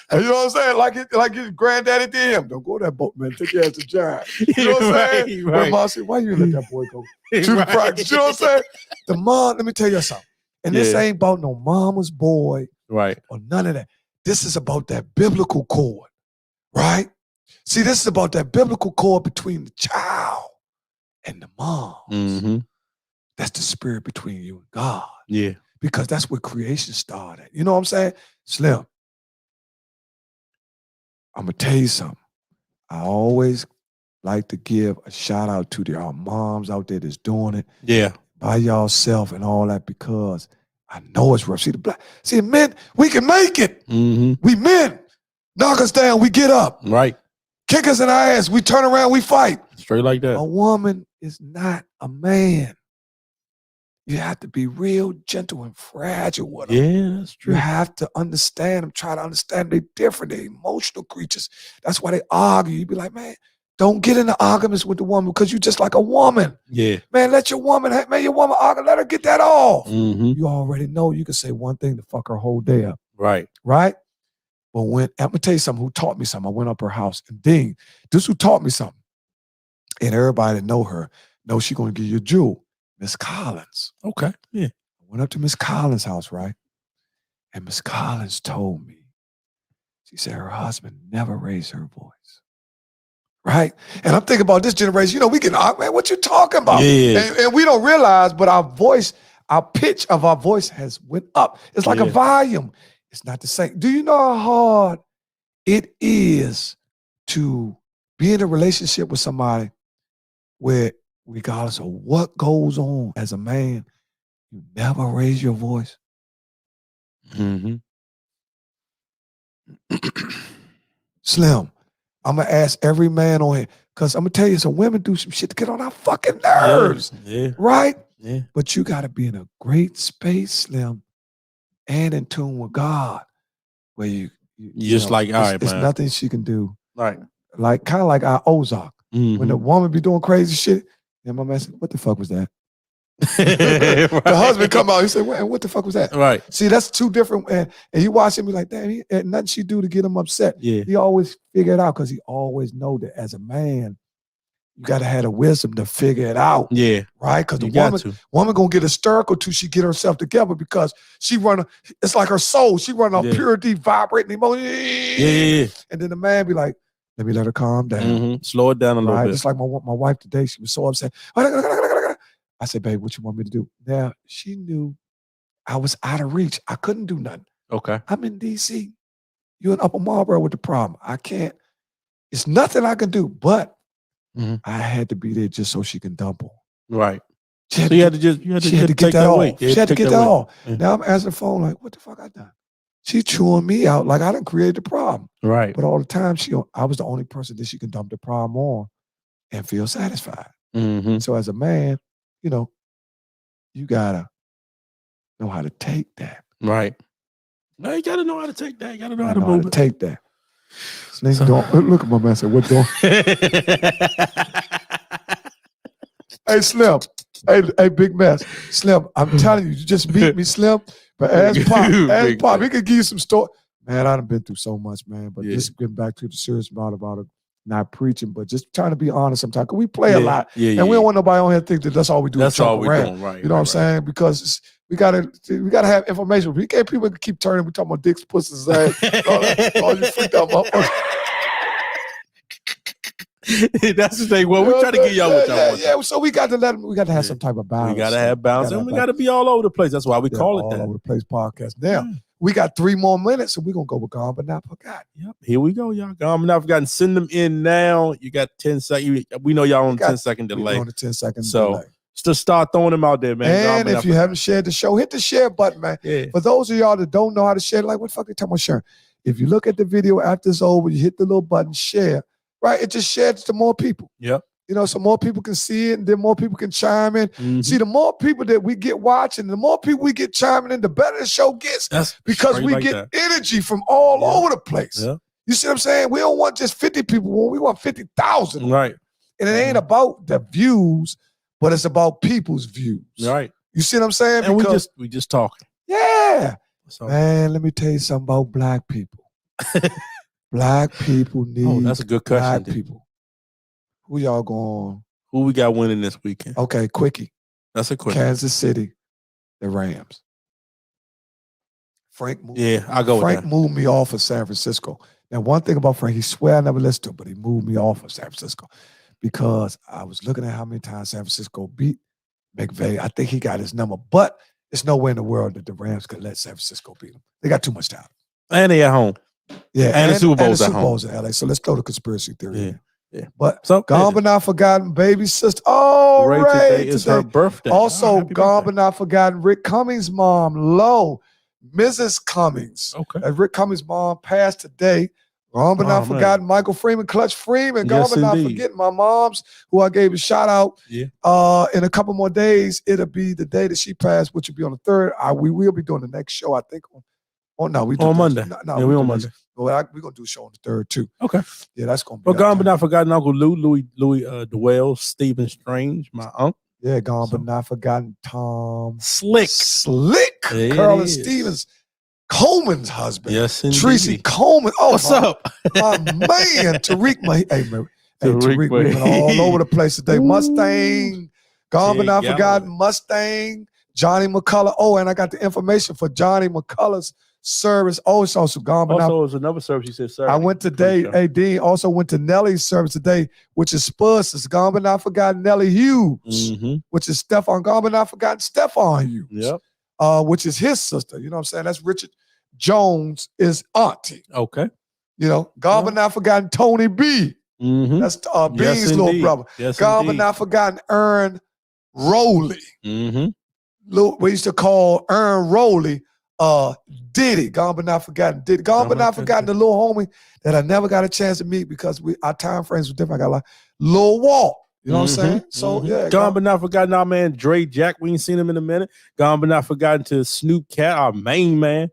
And you know what I'm saying? Like his granddaddy did him. Don't go to that boat, man. Take your ass to Giant. You know what I'm saying? Right. Mom said, why you let that boy go to the practice? You know what I'm saying? The mom, let me tell you something. And this ain't about no mama's boy. Right. Or none of that. This is about that biblical cord. Right? See, this is about that biblical cord between the child and the mom. That's the spirit between you and God. Yeah. Because that's where creation started. You know what I'm saying? Slim, I'm going to tell you something. I always like to give a shout out to our moms out there that's doing it. Yeah. By yourself and all that, because I know it's rough. See, men, we can make it. We men. Knock us down, we get up. Right. Kick us in our ass, we turn around, we fight. Straight like that. A woman is not a man. You have to be real gentle and fragile with them. Yeah, that's true. You have to understand them, try to understand they're different, they're emotional creatures. That's why they argue. You be like, man, don't get into arguments with the woman because you're just like a woman. Yeah. Man, let your woman argue, let her get that off. You already know you can say one thing to fuck her whole day up. Right. Right? But when, I'm gonna tell you something who taught me something. I went up her house and ding, this who taught me something. And everybody that know her knows she's gonna give you a jewel. Miss Collins. Okay. Yeah. I went up to Miss Collins' house, right? And Miss Collins told me, she said her husband never raised her voice. Right? And I'm thinking about this generation, you know, we can argue, man, what you talking about? Yeah. And we don't realize, but our voice, our pitch of our voice has went up. It's like a volume. It's not the same. Do you know how hard it is to be in a relationship with somebody where, regardless of what goes on as a man, you never raise your voice? Slim, I'm going to ask every man on here, because I'm going to tell you, some women do some shit to get on our fucking nerves. Yeah. Right? Yeah. But you got to be in a great space, Slim, and in tune with God, where you just know, like, all right, there's man. nothing she can do. Right. Like, kind of like our Ozark. When the woman be doing crazy shit, and my man said, what the fuck was that? The husband come out, he said, what the fuck was that? Right. See, that's two different, and you watch him be like, damn, ain't nothing she do to get him upset. Yeah. He always figure it out because he always know that as a man, you got to have the wisdom to figure it out. Yeah. Right? Because the woman going to get hysterical till she get herself together because she it's like her soul. She run on purity, vibrating emotion. Yeah. And then the man be like, let me let her calm down. Mm-hmm. Slow it down a little bit. Just like my wife today, she was so upset. I said, babe, what you want me to do? Now, she knew I was out of reach. I couldn't do nothing. Okay. I'm in D.C. You're in Upper Marlboro with the problem. I can't. It's nothing I can do, but I had to be there just so she can dump on. Right. She had to get that off. She had to get that off. Now I'm answering the phone like, what the fuck I done? She chewing me out like I done created the problem. Right. But all the time, I was the only person that she can dump the problem on and feel satisfied. Mm-hmm. So as a man, you gotta know how to take that. Right. No, you gotta know how to take that. You gotta know how to move it. Take that. Slink Deon. Look at my man. Say, what doing? Hey, Slim. Hey, Big Mess. Slim, I'm telling you, you just beat me, Slim. But ask Pop, he could give you some story. Man, I done been through so much, man. But just getting back to the serious about it, not preaching, but just trying to be honest sometimes. Because we play a lot. And we don't want nobody on here to think that that's all we do. That's all we're doing, right. You know what I'm saying? Because we gotta have information. We can't people keep turning. We talking about dicks, pussies, ass. all you freaked out motherfuckers. That's the thing. Well, we're trying to get y'all what y'all want. Yeah, so we got to have some type of balance. We got to have balance, and we got to be all over the place. That's why we call it that. All over the place podcast. Now, we got 3 more minutes, and we're going to go with Gone But Not Forgotten. Yep. Here we go, y'all. Gone But Not Forgotten. Send them in now. You got 10 seconds. We know y'all on a 10-second delay. We're on a 10-second delay. Just start throwing them out there, man. And if you haven't shared the show, hit the share button, man. Yeah. For those of y'all that don't know how to share, like, what the fuck they talking about sharing? If you look at the video after it's over, you hit the little button, share. Right, it just shares to more people. Yep. So more people can see it, and then more people can chime in. Mm-hmm. See, the more people that we get watching, the more people we get chiming in, the better the show gets. Because we get energy from all over the place. Yeah. You see what I'm saying? We don't want just 50 people. We want 50,000. Right. And it ain't about the views, but it's about people's views. Right. You see what I'm saying? And we just talking. Yeah. Man, let me tell you something about black people. Black people need that's a good question, black people. Who y'all going? Who we got winning this weekend? Okay, quickie. That's a quickie. Kansas City, the Rams. Frank moved me off of San Francisco. Now, one thing about Frank, he swear I never listened to him, but he moved me off of San Francisco because I was looking at how many times San Francisco beat McVay. I think he got his number, but there's no way in the world that the Rams could let San Francisco beat them. They got too much talent. And they at home. Yeah, and the Super Bowl's at home. Super Bowl's in LA. So let's throw the conspiracy theory. Yeah. But Gone But Not Forgotten, baby sister. Oh, Ray today is her birthday. Also, Gone But Not Forgotten, Rick Cummings' mom, Mrs. Cummings. Okay. Rick Cummings' mom passed today. Gone But Not Forgotten, Michael Freeman, Clutch Freeman. Gone But Not Forgetting my mom's, who I gave a shout out. Yeah. In a couple more days, it'll be the day that she passed, which will be on the 3rd. We will be doing the next show, I think, on Monday. No, we on Monday. We're going to do a show on the 3rd, too. Okay. Yeah, that's going to be. But Gone But Not Forgotten, Uncle Louis Dwell, Stephen Strange, my uncle. Yeah, Gone But Not Forgotten, Tom. Slick. Carolyn Stevens, Coleman's husband. Yes, indeed. Tracy Coleman. Oh, what's up? My man, Tariq. Tariq went all over the place today. Mustang. Gone But Not Forgotten, Mustang. Johnny McCullough. Oh, and I got the information for Johnny McCullough's service. Oh, it's also Gone But Not. Also, it's another service you said service. I went today. Hey, Dean also went to Nelly's service today, which is Spurs. It's Gone But Not Forgotten Nelly Hughes, which is Stephon. Gone But Not Forgotten Stephon Hughes. Yep. Which is his sister. You know what I'm saying? That's Richard Jones' auntie. Okay. Gone But Not Forgotten Tony B. That's Bean's little brother. Yes, Gone But Not Forgotten Aaron Rowley. We used to call Aaron Rowley Diddy. Gone But Not Forgotten Diddy. Gone But Not Forgotten the little homie that I never got a chance to meet because our time frames were different. I got like Lil Walt. You know what I'm saying? So yeah. Gone But Not Forgotten our man Dre Jack. We ain't seen him in a minute. Gone But Not Forgotten to Snoop Cat, our main man.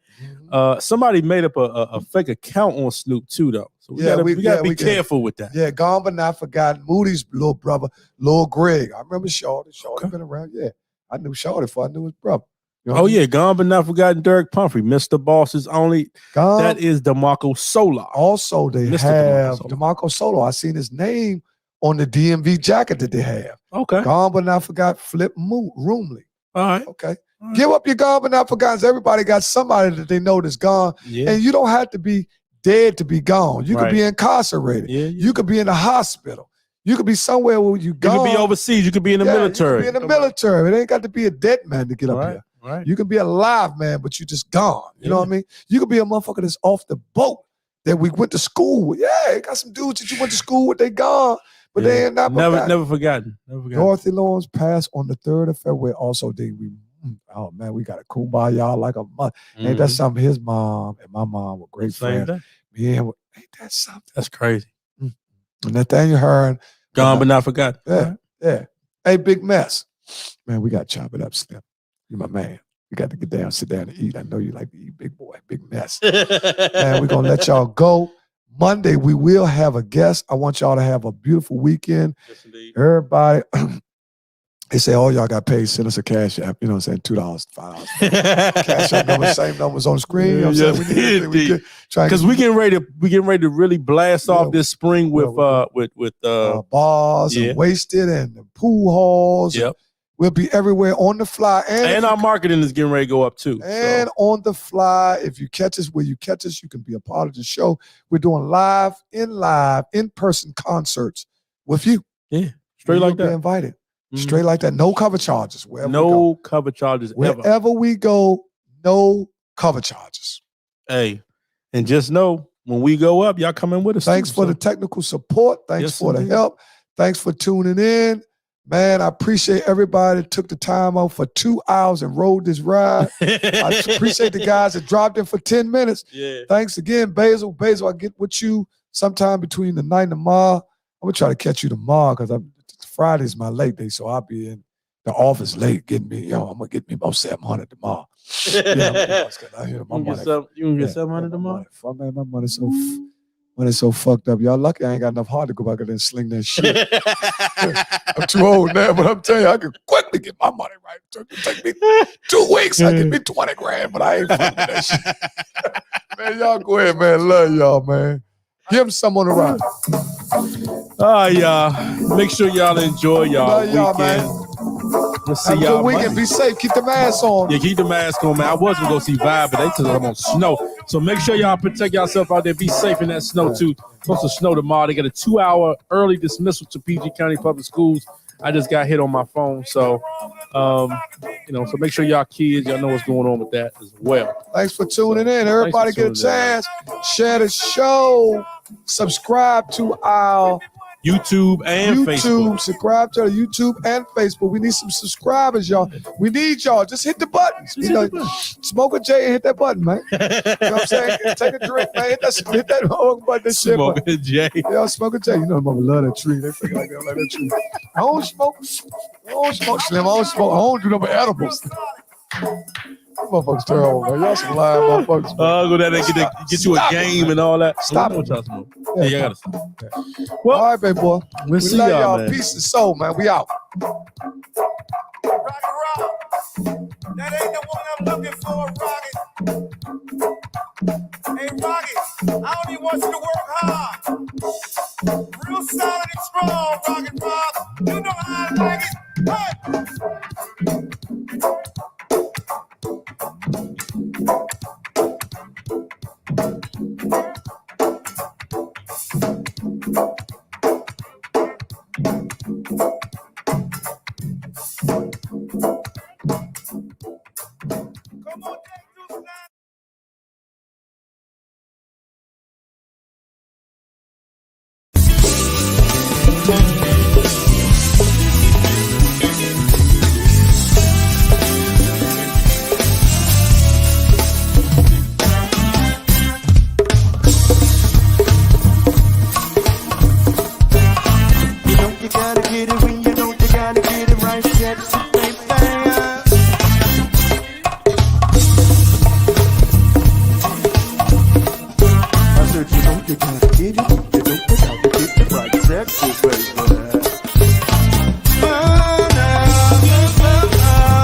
Somebody made up a fake account on Snoop too, though. So we gotta be careful with that. Yeah, Gone But Not Forgotten. Moody's little brother, Lil Greg. I remember Shorty. Shorty been around. Yeah. I knew Shorty before I knew his brother. You know Oh what I mean? yeah, gone but not forgotten. Derek Pumphrey, Mr. Boss is only. Gone. That is DeMarco Solar. Also, they Mr. have DeMarco DeMarco Solo. I seen his name on the DMV jacket that they have. Okay. Gone but not forgot. Flip Roomley. All right. Okay. Give up your gone but not forgotten. Everybody got somebody that they know that's gone. Yeah. And you don't have to be dead to be gone. You could Right. be incarcerated. Yeah. You could be in the hospital. You could be somewhere where you gone. You could be overseas. You could be in the military. You could be in the military. It ain't got to be a dead man to get up here. Right. You can be a live man, but you just gone. You know what I mean? You could be a motherfucker that's off the boat that we went to school with. Yeah, got some dudes that you went to school with, they gone, but they ain't not never forgotten. Dorothy Lawrence passed on the 3rd of February. Also, oh man, we got a kumbaya like a mother. Ain't that something? His mom and my mom were great friends. Yeah, ain't that something? That's crazy. Nathaniel Hearn. Gone but not forgotten. Yeah. Hey, Big Mess. Man, we got to chop it up, Slim. You're my man. We got to get down, sit down and eat. I know you like to eat, big boy, Big Mess. Man, we're going to let y'all go. Monday, we will have a guest. I want y'all to have a beautiful weekend. Yes, indeed. Everybody, they say, oh, y'all got paid. Send us a cash app. You know what I'm saying? $2, $5. Cash app number, same numbers on the screen. You know what I'm saying? We need because we getting ready to really blast off this spring with bars and wasted and the pool halls. Yep. We'll be everywhere on the fly. And our marketing is getting ready to go up too. And on the fly, if you catch us where you catch us, you can be a part of the show. We're doing live, in-person concerts with you. Yeah, straight like that. Be invited. Straight like that. No cover charges. No cover charges ever. Wherever we go, no cover charges. Hey, and just know, when we go up, y'all come in with us. Thanks for the technical support. Thanks for the help. Thanks for tuning in. Man, I appreciate everybody that took the time out for 2 hours and rode this ride. I appreciate the guys that dropped in for 10 minutes. Yeah. Thanks again, Basil. Basil, I get with you sometime between the night and tomorrow. I'm going to try to catch you tomorrow because Friday's my late day, so I'll be in the office late getting me, I'm going to get me about 700 tomorrow. You can get 700 tomorrow? Man, my money's so fucked up. Y'all lucky I ain't got enough heart to go back there and sling that shit. I'm too old now, but I'm telling you, I can quickly get my money right. It'll take me 2 weeks. I get me 20 grand, but I ain't fucking with that shit. Man, y'all go ahead, man. Love y'all, man. Give them some on the ride. All right, y'all. Make sure y'all enjoy y'all weekend. Man. We'll see y'all weekend. Be safe. Keep the mask on. Yeah, keep the mask on, man. I was going to go see Vibe, but they told I'm on snow. So make sure y'all protect yourself out there. Be safe in that snow, too. Supposed to snow tomorrow. They got a 2-hour early dismissal to PG County Public Schools. I just got hit on my phone. So, so make sure y'all kids, y'all know what's going on with that as well. Thanks for tuning in. Everybody get a chance. Share the show. Subscribe to our YouTube and Facebook. Subscribe to our YouTube and Facebook. We need some subscribers, y'all. We need y'all. Just hit the buttons. Smoke a J and hit that button, man. You know what I'm saying? Take a drink, man. Hit that button. Smoke a J. Yeah, smoke a J. You know, mama love that tree. They figure like that, tree. I don't smoke, Slim. I don't do no edibles. Motherfuckers terrible, man. Y'all some lying motherfuckers. Go down there and get you a game and all that. Stop it. Y'all smoke. Yeah, y'all gotta stop. Well, all right, baby boy. We'll see y'all, man. Peace and soul, man. We out. That ain't the one I'm looking for, Rocket. Hey, Rocket, I only want you to work hard. Real solid and strong, Rocket Rob. You know how I like it. Hey! Come on,